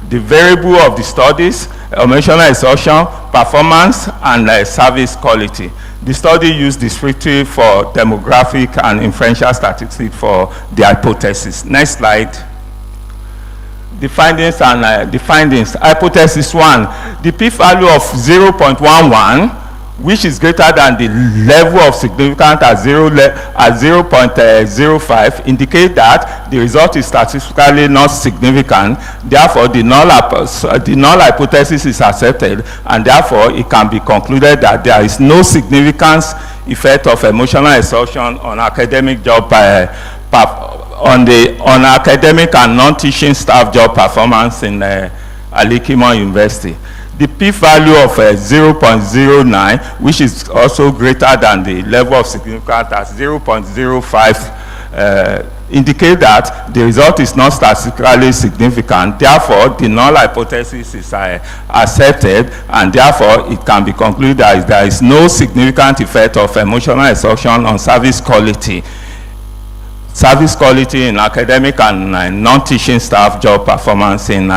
the variable of the studies, emotional exhaustion, performance, and service quality. The study used descriptive for demographic and inferential statistics for the hypothesis. Next slide. The findings and the findings. Hypothesis 1, the p-value of 0.11, which is greater than the level of significance at 0.05, indicate that the result is statistically not significant. Therefore, the null hypothesis is accepted, and therefore it can be concluded that there is no significant effect of emotional exhaustion on academic job on academic and non-teaching staff job performance in Alikimo University. The p-value of 0.09, which is also greater than the level of significance at 0.05, indicate that the result is not statistically significant. Therefore, the null hypothesis is accepted, and therefore it can be concluded that there is no significant effect of emotional exhaustion on service quality service quality in academic and non-teaching staff job performance in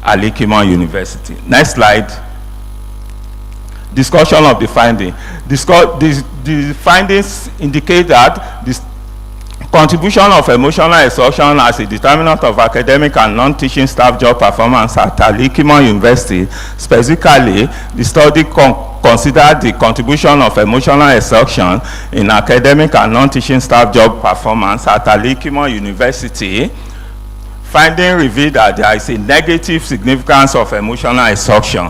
Alikimo University. Next slide. Discussion of the finding. The findings indicate that the contribution of emotional exhaustion as a determinant of academic and non-teaching staff job performance at Alikimo University. Specifically, the study considered the contribution of emotional exhaustion in academic and non-teaching staff job performance at Alikimo University. Finding revealed that there is a negative significance of emotional exhaustion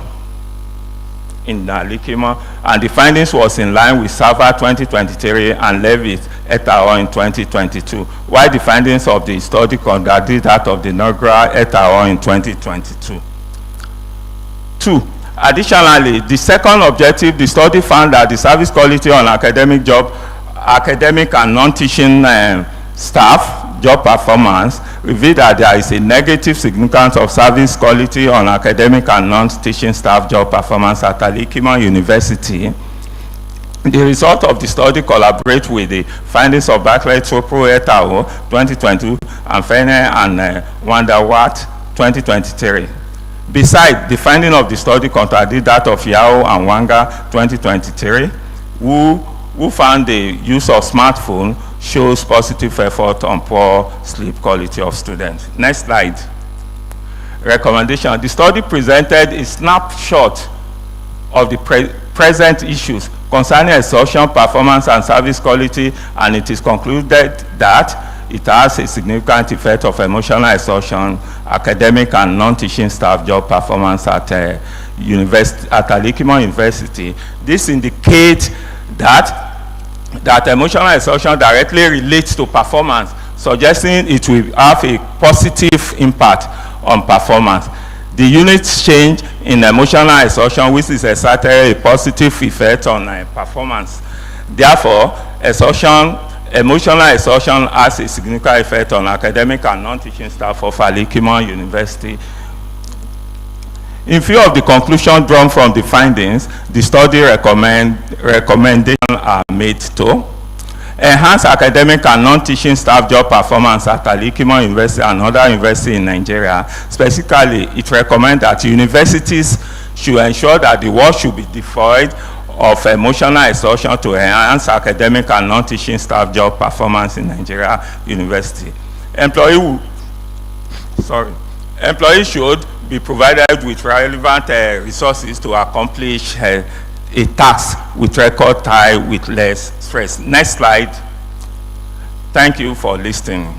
in Alikimo, and the findings was in line with Server 2023 and Levitt et al. In 2022, while the findings of the study conducted that of the Nogra et al. In 2022. 2. Additionally, the second objective, the study found that the service quality on academic and non-teaching staff job performance revealed that there is a negative significance of service quality on academic and non-teaching staff job performance at Alikimo University. The result of the study collaborate with the findings of Barclay Tropro et al. 2022 and Fene and Wandawat 2023. Besides, the finding of the study contradicted that of Yao and Wanga 2023, who found the use of smartphone shows positive effort on poor sleep quality of students. Next slide. Recommendation. The study presented a snapshot of the present issues concerning exhaustion, performance, and service quality, and it is concluded that it has a significant effect of emotional exhaustion, academic and non-teaching staff job performance at Alikimo University. This indicates that emotional exhaustion directly relates to performance, suggesting it will have a positive impact on performance. The units change in emotional exhaustion, which is exerted a positive effect on performance. Therefore, emotional exhaustion has a significant effect on academic and non-teaching staff of Alikimo University. In view of the conclusion drawn from the findings, the study recommendations are made to enhance academic and non-teaching staff job performance at Alikimo University and other universities in Nigeria. Specifically, it recommends that universities should ensure that the work should be devoid of emotional exhaustion to enhance academic and non-teaching staff job performance in Nigeria University. Employees should be provided with relevant resources to accomplish a task with record time with less stress. Next slide. Thank you for listening.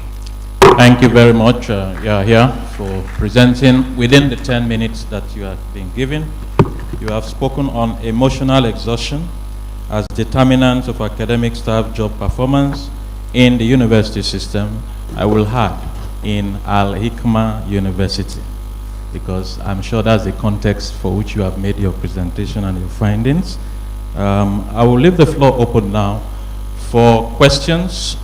Thank you very much, Yahya, for presenting within the 10 minutes that you have been given. You have spoken on emotional exhaustion as determinants of academic staff job performance in the university system. I will add in Al-Hikma University, because I'm sure that's the context for which you have made your presentation and your findings. I will leave the floor open now for questions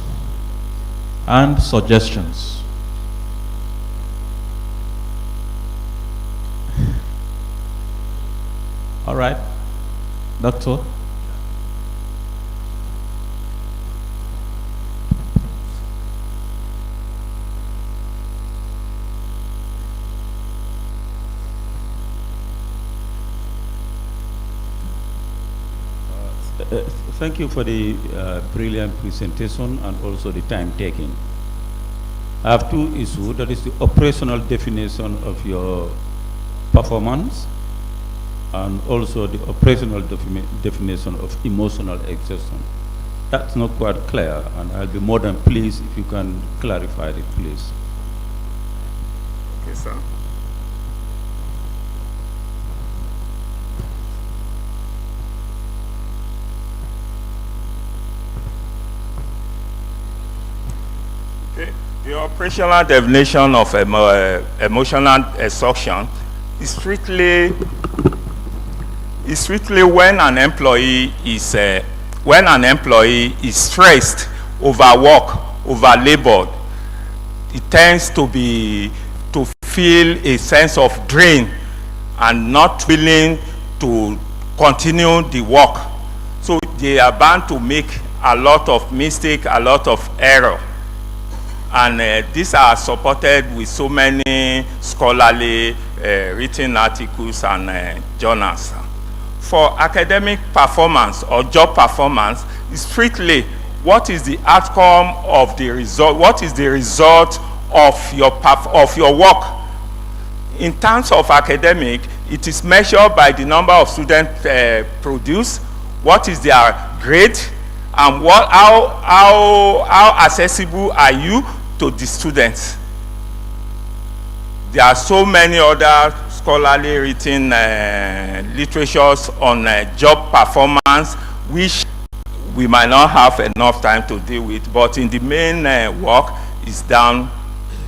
and suggestions. All right, Doctor. Thank you for the brilliant presentation and also the time taken. I have two issues. That is the operational definition of your performance and also the operational definition of emotional exhaustion. That's not quite clear, and I'll be more than pleased if you can clarify it, please. Okay, sir. The operational definition of emotional exhaustion is strictly when an employee is stressed, overworked, overlabored. It tends to feel a sense of drain and not willing to continue the work. So they are bound to make a lot of mistakes, a lot of error. And these are supported with so many scholarly written articles and journals. For academic performance or job performance, is strictly what is the outcome of the result, what is the result of your work. In terms of academic, it is measured by the number of students produced, what is their grade, and how accessible are you to the students. There are so many other scholarly written literatures on job performance, which we might not have enough time to deal with, but in the main work is done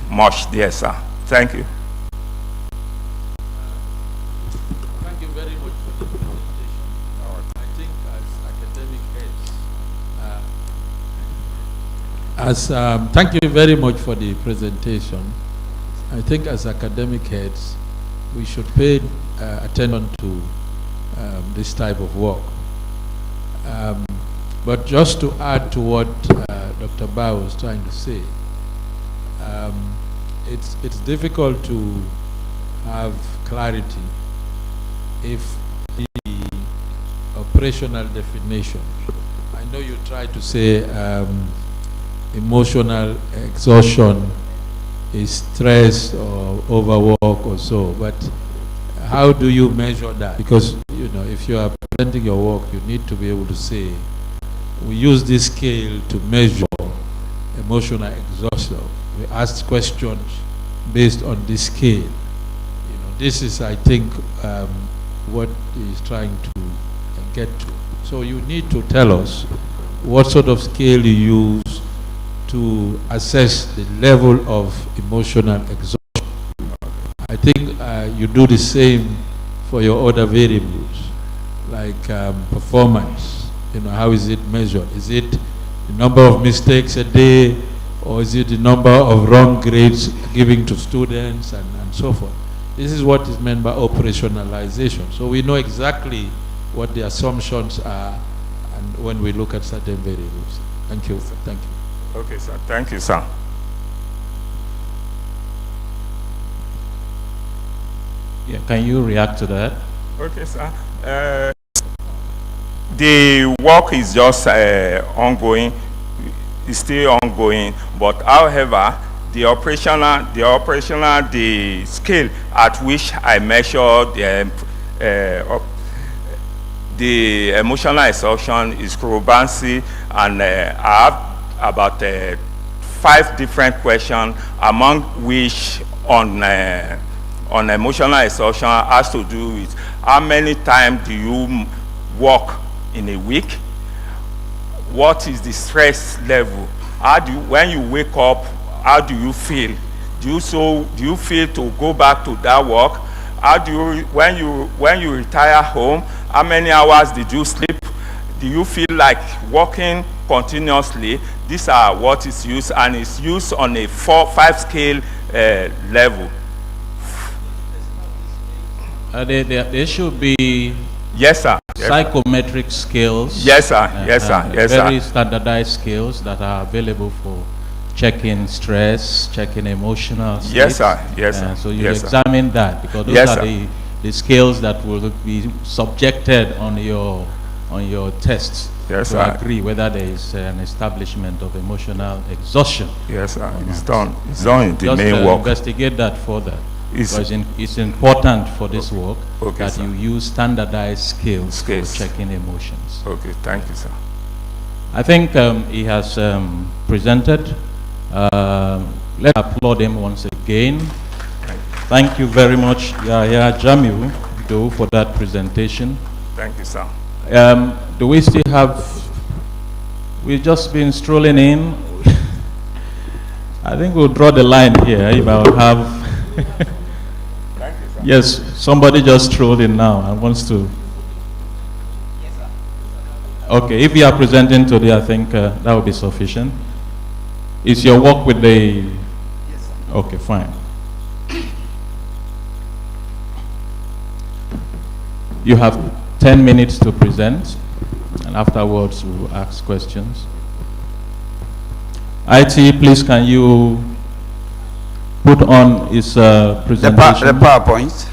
much there, sir. Thank you. Thank you very much for the presentation. I think as academic heads, thank you very much for the presentation. I think as academic heads, we should pay attention to this type of work. But just to add to what Dr. Bao was trying to say, it's difficult to have clarity if the operational definition, I know you tried to say emotional exhaustion is stress or overwork or so, but how do you measure that? Because, you know, if you are presenting your work, you need to be able to say, we use this scale to measure emotional exhaustion. We ask questions based on this scale. You know, this is, I think, what he's trying to get to. So you need to tell us what sort of scale you use to assess the level of emotional exhaustion. I think you do the same for your other variables, like performance. You know, how is it measured? Is it the number of mistakes a day, or is it the number of wrong grades given to students, and so forth? This is what is meant by operationalization. So we know exactly what the assumptions are, and when we look at certain variables. Thank you. Thank you. Okay, sir. Thank you, sir. Yeah, can you react to that? Okay, sir. The work is just ongoing. It's still ongoing, but however, the scale at which I measure the emotional exhaustion is chorobancy, and I have about 5 different questions, among which on emotional exhaustion has to do with how many times do you work in a week, what is the stress level, how do you, when you wake up, how do you feel, do you feel to go back to that work, how do you, when you retire home, how many hours did you sleep, do you feel like working continuously? These are what is used, and it's used on a 4-5 scale level. There should be, yes, sir, psychometric skills. Yes, sir. Yes, sir. Yes, sir. Very standardized skills that are available for checking stress, checking emotional states. Yes, sir. Yes, sir. So you yes, examine that, because those yes, are the skills that will be subjected on your tests. Yes, to sir. agree whether there is an establishment of emotional exhaustion. Yes, sir. It's done. It's done in the main work. Investigate that further. It's important for this work that sir. you use standardized skills for checking emotions. Okay, thank you, sir. I think he has presented. Let's applaud him once again. Thank you very much, Yahya Jammeh, for that presentation. Thank you, sir. Do we still have, we've just been strolling in. I think we'll draw the line here if I'll have, thank you, sir. Yes, somebody just strolled in now and wants to. Yes, sir. Okay, if you are presenting today, I think that will be sufficient. Is your work with the, yes, sir. Okay, fine. You have 10 minutes to present, and afterwards we'll ask questions. IT, please can you put on his presentation? The PowerPoint.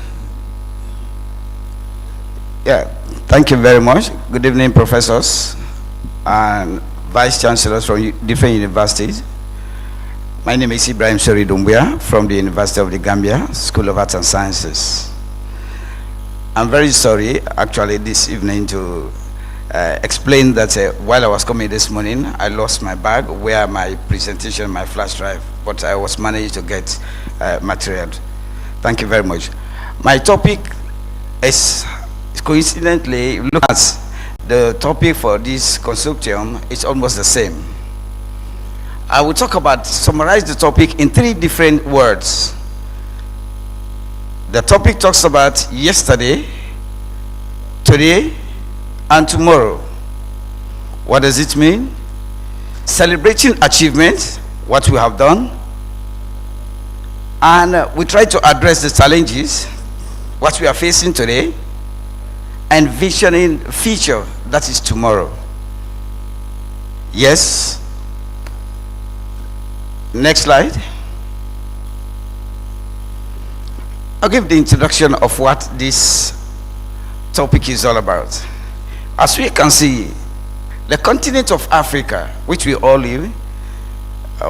Yeah, thank you very much. Good evening, professors and vice chancellors from different universities. My name is Ibrahim Sori Doumbia from the University of the Gambia, School of Arts and Sciences. I'm very sorry, actually, this evening to explain that while I was coming this morning, I lost my bag where my presentation, my flash drive, but I was managed to get material. Thank you very much. My topic is, coincidentally, look at the topic for this consortium, it's almost the same. I will summarize the topic in 3 different words. The topic talks about yesterday, today, and tomorrow. What does it mean? Celebrating achievements, what we have done, and we try to address the challenges, what we are facing today, and visioning future, that is tomorrow. Yes. Next slide. I'll give the introduction of what this topic is all about. As we can see, the continent of Africa, which we all live,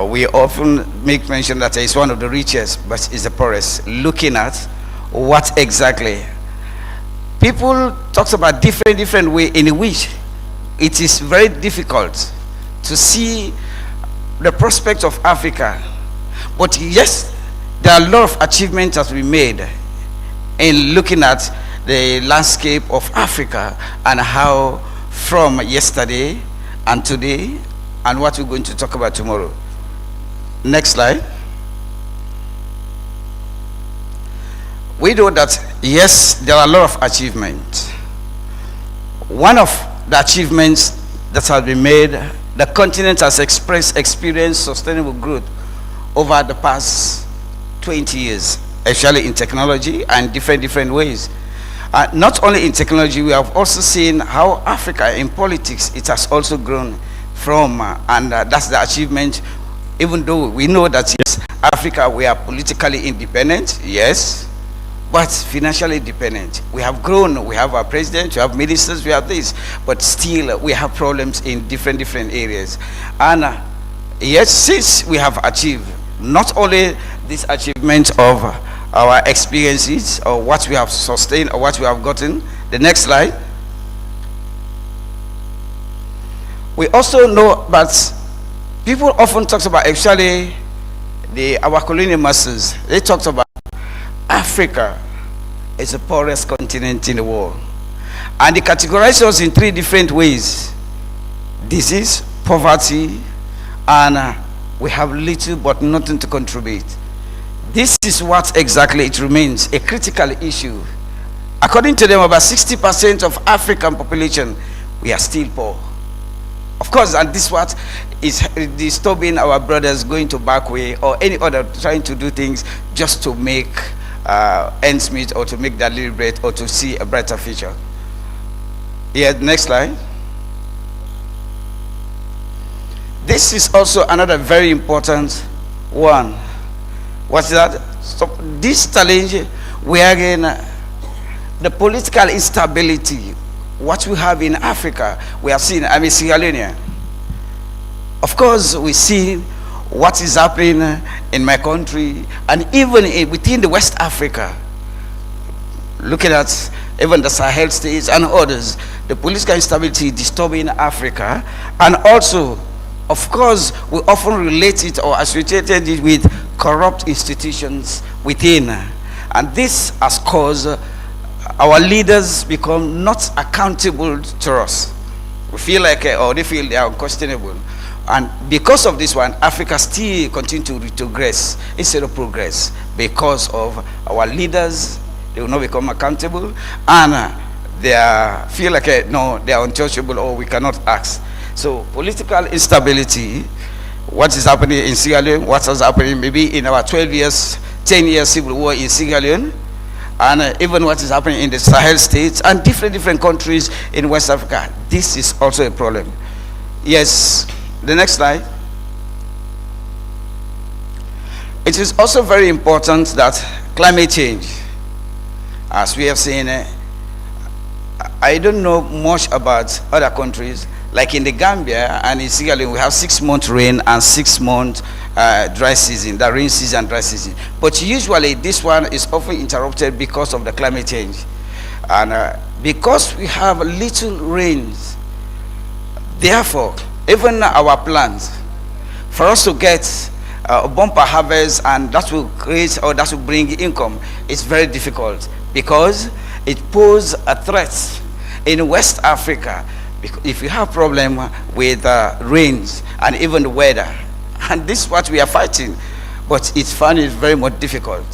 we often make mention that it's one of the richest, but it's the poorest. Looking at what exactly people talk about different way in which it is very difficult to see the prospect of Africa. But yes, there are a lot of achievements that we made in looking at the landscape of Africa and how from yesterday and today and what we're going to talk about tomorrow. Next slide. We know that yes, there are a lot of achievements. One of the achievements that have been made, the continent has experienced sustainable growth over the past 20 years, especially in technology and different ways. Not only in technology, we have also seen how Africa in politics, it has also grown from, and that's the achievement, even though we know that yes, Africa, we are politically independent, yes, but financially dependent. We have grown, we have our president, we have ministers, we have this, but still we have problems in different areas. And yes, since we have achieved not only this achievement of our experiences or what we have sustained or what we have gotten, the next slide. We also know, but people often talk about actually our colonial masters, they talked about Africa is the poorest continent in the world. And they categorize us in 3 different ways: disease, poverty, and we have little but nothing to contribute. This is what exactly it remains a critical issue. According to them, about 60% of African population, we are still poor. Of course, and this is what is disturbing our brothers going to back way or any other trying to do things just to make ends meet or to make that little bread or to see a brighter future. Yeah, next slide. This is also another very important one. What's that? So this challenge, we are in the political instability. What we have in Africa, we have seen, I'm a Sierra Leonean. Of course, we see what is happening in my country and even within the West Africa. Looking at even the Sahel states and others, the political instability disturbing Africa, and also, of course, we often relate it or associated it with corrupt institutions within. And this has caused our leaders become not accountable to us. We feel like, or they feel they are unquestionable. And because of this one, Africa still continue to retrogress instead of progress because of our leaders. They will not become accountable, and they feel like no, they are untouchable or we cannot ask. So political instability, what is happening in Sierra Leone, what is happening maybe in our 10 years civil war in Sierra Leone, and even what is happening in the Sahel states and different countries in West Africa. This is also a problem. Yes, the next slide. It is also very important that climate change, as we have seen, I don't know much about other countries, like in the Gambia and in Sierra Leone, we have 6 months rain and 6 months dry season, the rain season and dry season. But usually this one is often interrupted because of the climate change. And because we have little rains, therefore, even our plans, for us to get a bumper harvest and that will create or that will bring income, it's very difficult because it poses a threat in West Africa. Because if you have problem with rains and even the weather, and this is what we are fighting, but it's found it very much difficult.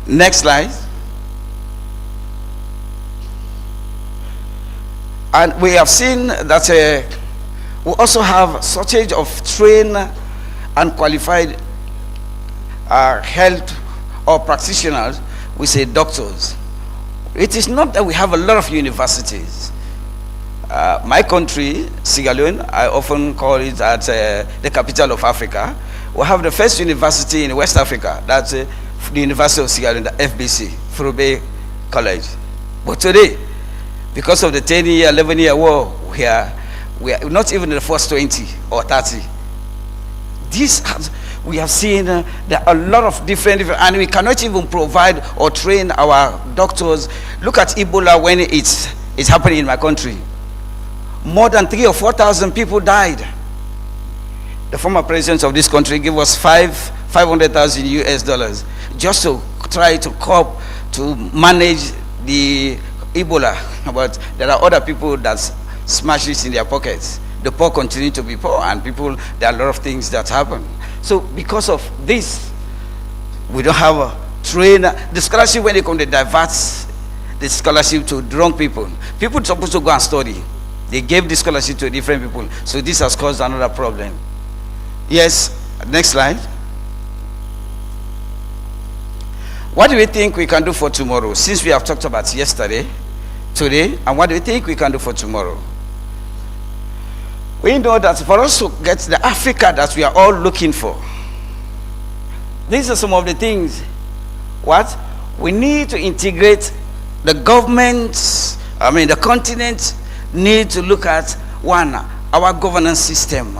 Next slide. And we have seen that we also have shortage of trained and qualified health or practitioners, we say doctors. It is not that we have a lot of universities. My country, Sierra Leone, I often call it at the capital of Africa. We have the first university in West Africa, that's the University of Sierra Leone, the FBC, Furube College. But today, because of the 10-year, 11-year war, we are not even in the first 20 or 30. We have seen there are a lot of different, and we cannot even provide or train our doctors. Look at Ebola when it's happening in my country. More than 3,000 or 4,000 people died. The former president of this country gave us $500,000 US just to try to cope to manage the Ebola. But there are other people that smash it in their pockets. The poor continue to be poor, and people, there are a lot of things that happen. So because of this, we don't have a trainer. The scholarship, when they come, they divert the scholarship to the wrong people. People are supposed to go and study. They gave the scholarship to different people. So this has caused another problem. Yes, next slide. What do we think we can do for tomorrow? Since we have talked about yesterday, today, and what do we think we can do for tomorrow? We know that for us to get the Africa that we are all looking for, these are some of the things. What? We need to integrate the governments, the continent need to look at, one, our governance system,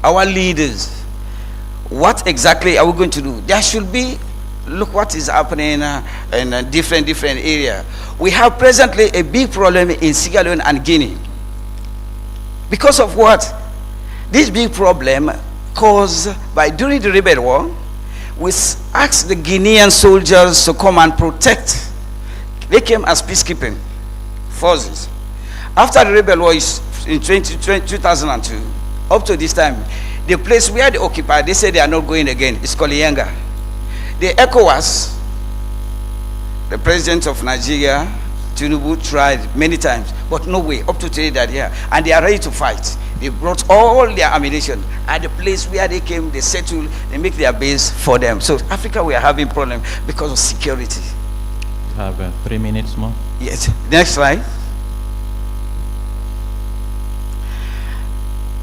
our leaders. What exactly are we going to do? There should be, look what is happening in different areas. We have presently a big problem in Sierra Leone and Guinea. Because of what? This big problem caused by, during the rebel war, we asked the Guinean soldiers to come and protect. They came as peacekeeping forces. After the rebel war in 2002, up to this time, the place where they occupied, they said they are not going again. It's called Wellingara. The ECOWAS, the president of Nigeria, Tinubu, tried many times, but no way. Up to today, they're here, and they are ready to fight. They brought all their ammunition at the place where they came. They settled. They make their base for them. So Africa, we are having problem because of security. You have 3 minutes more. Yes. Next slide.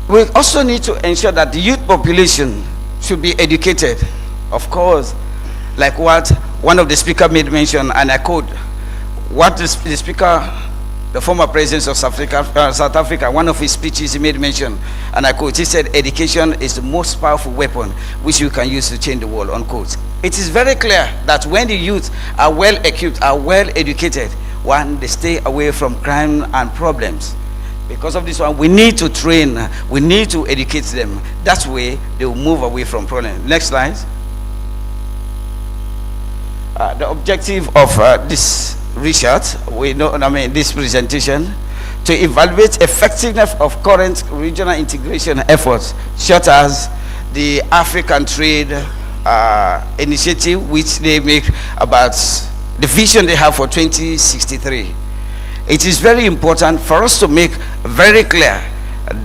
We also need to ensure that the youth population should be educated. Of course, like what one of the speakers made mention, and I quote, what the speaker, the former president of South Africa, one of his speeches, he made mention, and I quote, he said, education is the most powerful weapon which you can use to change the world, unquote. It is very clear that when the youth are well equipped, are well educated, one, they stay away from crime and problems. Because of this one, we need to train, we need to educate them. That way, they will move away from problems. Next slide. The objective of this research, this presentation, to evaluate effectiveness of current regional integration efforts, such as the African Trade Initiative, which they make about the vision they have for 2063. It is very important for us to make very clear,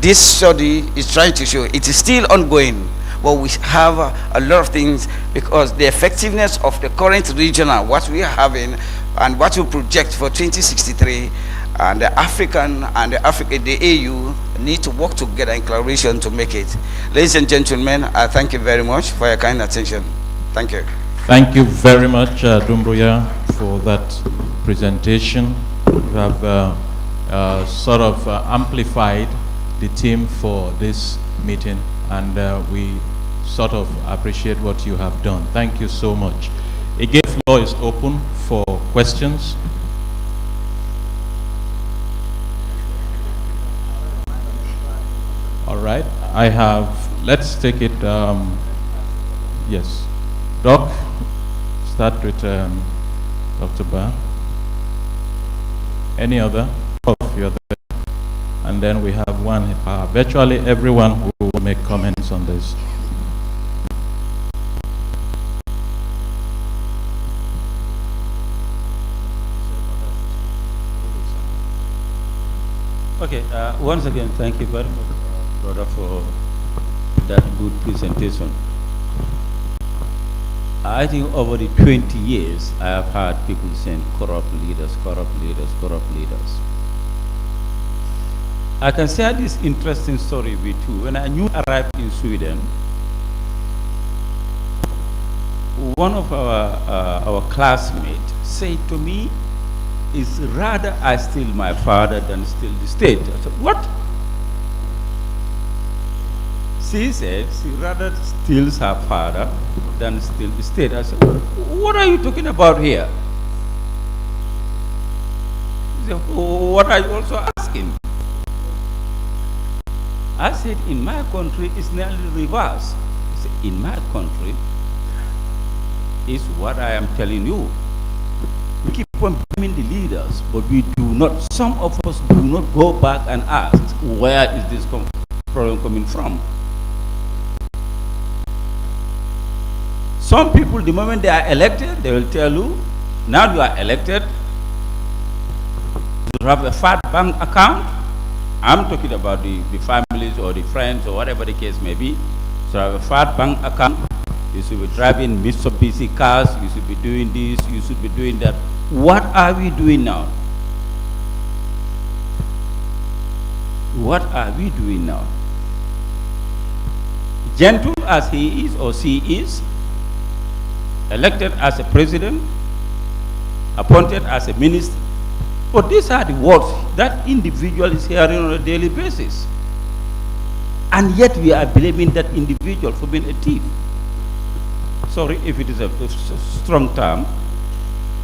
this study is trying to show it is still ongoing, but we have a lot of things, because the effectiveness of the current regional, what we are having, and what we project for 2063, and the African and the AU need to work together in collaboration to make it. Ladies and gentlemen, I thank you very much for your kind attention. Thank you. Thank you very much, Dumbuya, for that presentation. You have sort of amplified the theme for this meeting, and we sort of appreciate what you have done. Thank you so much. Again, floor is open for questions. All right, I have, let's take it, yes. Doc, start with Dr. Ba. Any other? Oh, you're there. And then we have one, virtually everyone who will make comments on this. Okay, once again, thank you very much, brother, for that good presentation. I think over the 20 years, I have heard people saying corrupt leaders, corrupt leaders, corrupt leaders. I can share this interesting story with you. When I arrived in Sweden, one of our classmates said to me, "It's rather I steal my father than steal the state." I said, "What?" She said she rather steals her father than steal the state. I said, "What are you talking about here?" She said, "What are you also asking?" I said, "In my country, it's nearly reverse." He said, "In my country, it's what I am telling you. We keep on blaming the leaders, but we do not, some of us do not go back and ask, where is this problem coming from?" Some people, the moment they are elected, they will tell you, now you are elected, you have a fat bank account. I'm talking about the families or the friends or whatever the case may be. So you have a fat bank account. You should be driving Mitsubishi cars. You should be doing this. You should be doing that. What are we doing now? What are we doing now? Gentle as he is or she is, elected as a president, appointed as a minister. But these are the words that individual is hearing on a daily basis. And yet we are blaming that individual for being a thief. Sorry if it is a strong term,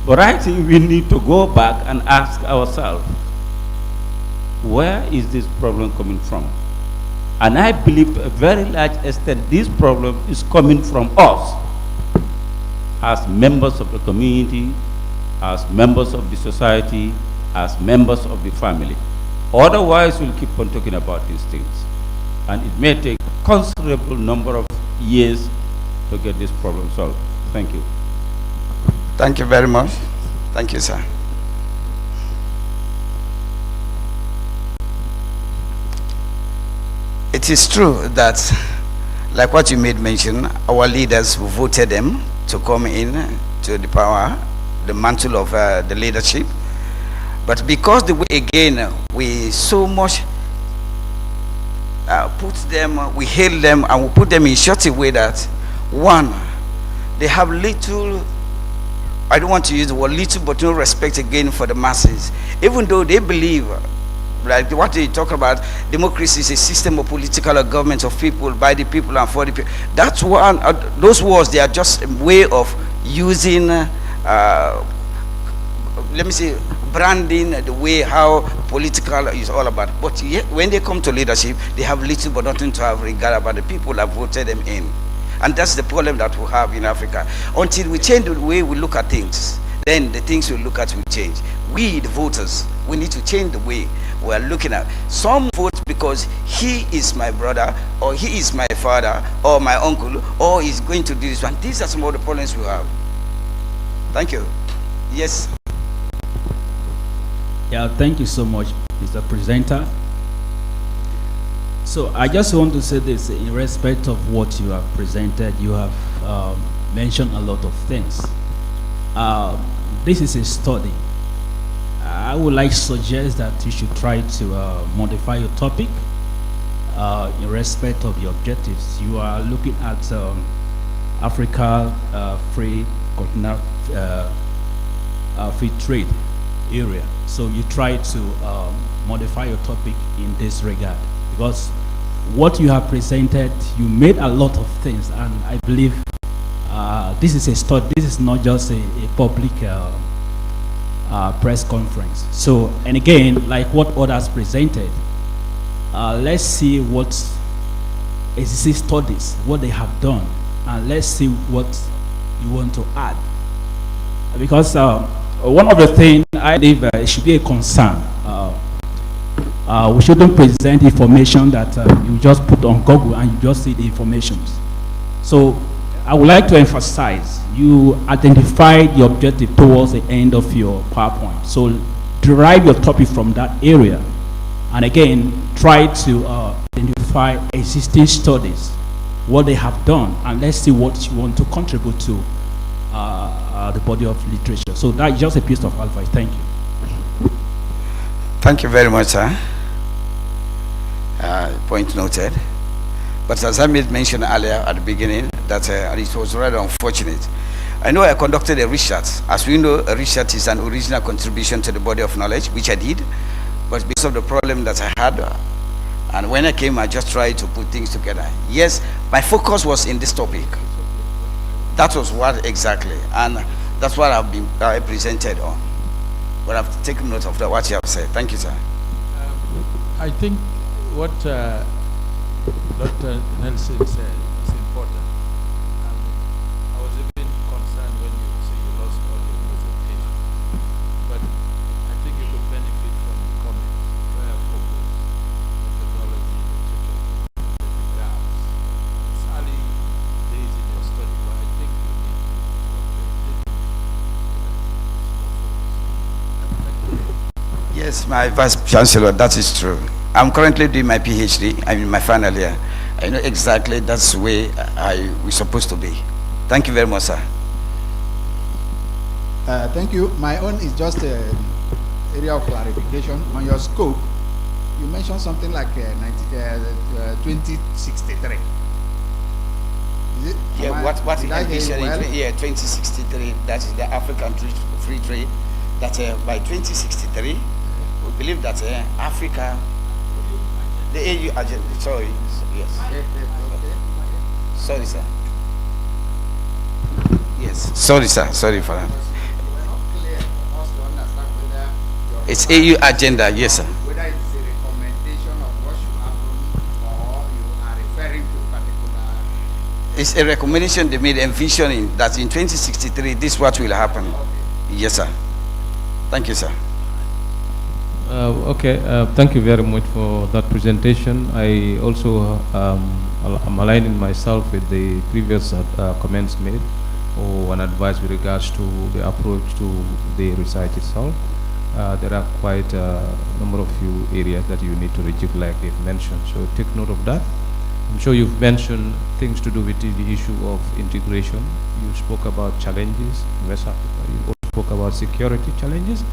but I think we need to go back and ask ourselves, where is this problem coming from? And I believe to a very large extent this problem is coming from us as members of the community, as members of the society, as members of the family. Otherwise, we'll keep on talking about these things. And it may take a considerable number of years to get this problem solved. Thank you. Thank you very much. Thank you, sir. It is true that, like what you made mention, our leaders who voted them to come in to the power, the mantle of the leadership. But because the way, again, we so much put them, we hail them, and we put them in such a way that, one, they have little, I don't want to use the word little, but no respect again for the masses. Even though they believe, like what they talk about, democracy is a system of political government of people, by the people and for the people. That's one, those words, they are just a way of using, let me say, branding the way how political is all about. But yet, when they come to leadership, they have little but nothing to have regard about the people that voted them in. And that's the problem that we have in Africa. Until we change the way we look at things, then the things we look at will change. We, the voters, we need to change the way we are looking at. Some vote because he is my brother, or he is my father, or my uncle, or he's going to do this one. These are some of the problems we have. Thank you. Yes. Yeah, thank you so much, Mr. Presenter. So I just want to say this in respect of what you have presented. You have mentioned a lot of things. This is a study. I would like to suggest that you should try to modify your topic in respect of your objectives. You are looking at Africa free continental free trade area. So you try to modify your topic in this regard, because what you have presented, you made a lot of things, and I believe this is a study. This is not just a public press conference. So, and again, like what others presented, let's see what existing studies, what they have done, and let's see what you want to add. Because one of the things I believe it should be a concern. We shouldn't present information that you just put on Google and you just see the information. So I would like to emphasize, you identified the objective towards the end of your PowerPoint. So derive your topic from that area. And again, try to identify existing studies, what they have done, and let's see what you want to contribute to the body of literature. So that's just a piece of advice. Thank you. Thank you very much, sir. Point noted. But as I made mention earlier at the beginning, that it was rather unfortunate. I know I conducted a research. As we know, a research is an original contribution to the body of knowledge, which I did. But because of the problem that I had, and when I came, I just tried to put things together. Yes, my focus was in this topic. That was what exactly, and that's what I've been presented on. But I've taken note of what you have said. Thank you, sir. I think what Dr. Nelson said is important. I was even concerned when you say you lost all your presentation. But I think you could benefit from the comments where I focus methodology, literature, the graphs. It's early days in your study, but I think you need to Yes, my Vice Chancellor, that is true. I'm currently doing my PhD. I'm in my final year. I know exactly that's the way we're supposed to be. Thank you very much, sir. Thank you. My own is just an area of clarification. On your scope, you mentioned something like 2063. Is it? Yeah, what did I hear you well? Yeah, 2063, that is the African free trade. That by 2063, we believe that Africa, the AU agenda, sorry, yes. Sorry, sir. Yes, sorry, sir, sorry for that. It's AU agenda, yes, sir. Whether it's a recommendation of what should happen or you are referring to particular... It's a recommendation they made, envisioning that in 2063, this is what will happen. Yes, sir. Thank you, sir. Thank you very much for that presentation. I also am aligning myself with the previous comments made or an advice with regards to the approach to the research itself. There are quite a number of few areas that you need to reject, like you've mentioned. So take note of that. I'm sure you've mentioned things to do with the issue of integration. You spoke about challenges in West Africa. You also spoke about security challenges,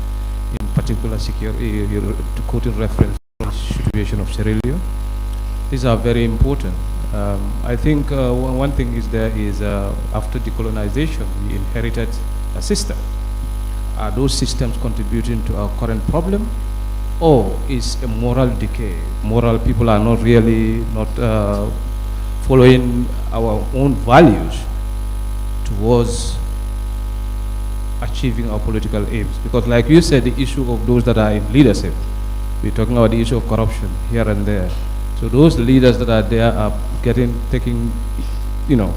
in particular to quote in reference to the situation of Sierra Leone. These are very important. I think one thing is after decolonization, we inherited a system. Are those systems contributing to our current problem, or is a moral decay? Moral people are not really following our own values towards achieving our political aims. Because like you said, the issue of those that are in leadership, we're talking about the issue of corruption here and there. So those leaders that are there are taking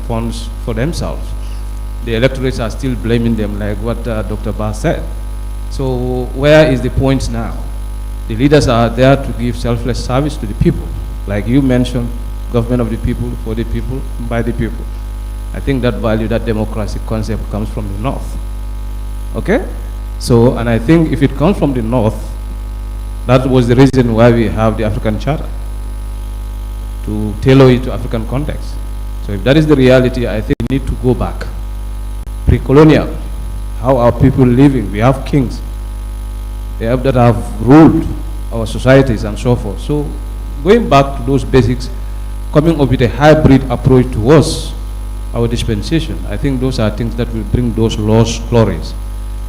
funds for themselves. The electorates are still blaming them, like what Dr. Barr said. So where is the point now? The leaders are there to give selfless service to the people. Like you mentioned, government of the people, for the people, by the people. I think that value, that democracy concept comes from the North. Okay? So, and I think if it comes from the North, that was the reason why we have the African Charter, to tailor it to African context. So if that is the reality, I think we need to go back. Pre-colonial, how are people living? We have kings that have ruled our societies and so forth. So going back to those basics, coming up with a hybrid approach towards our dispensation. I think those are things that will bring those lost glories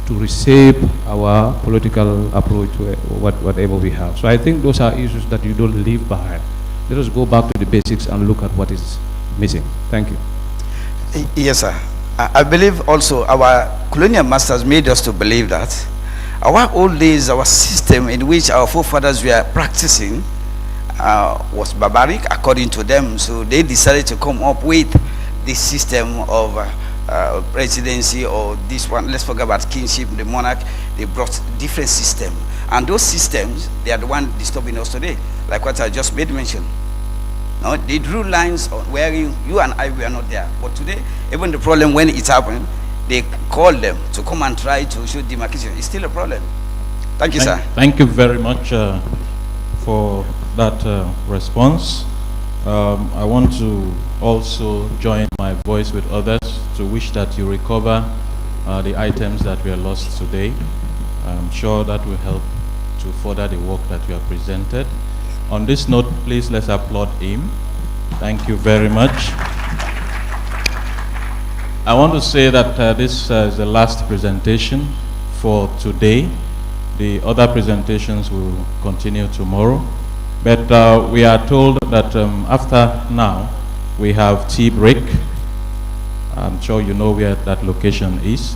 to reshape our political approach to whatever we have. So I think those are issues that you don't leave behind. Let us go back to the basics and look at what is missing. Thank you. Yes, sir. I believe also our colonial masters made us to believe that our old days, our system in which our forefathers were practicing was barbaric according to them. So they decided to come up with this system of presidency, or this one, let's forget about kingship, the monarch. They brought different systems. And those systems, they are the one disturbing us today, like what I just made mention. No, they drew lines on where you and I were not there. But today, even the problem when it happened, they called them to come and try to show demarcation. It's still a problem. Thank you, sir. Thank you very much for that response. I want to also join my voice with others to wish that you recover the items that were lost today. I'm sure that will help to further the work that you have presented. On this note, please let's applaud him. Thank you very much. I want to say that this is the last presentation for today. The other presentations will continue tomorrow. But we are told that after now, we have tea break. I'm sure you know where that location is.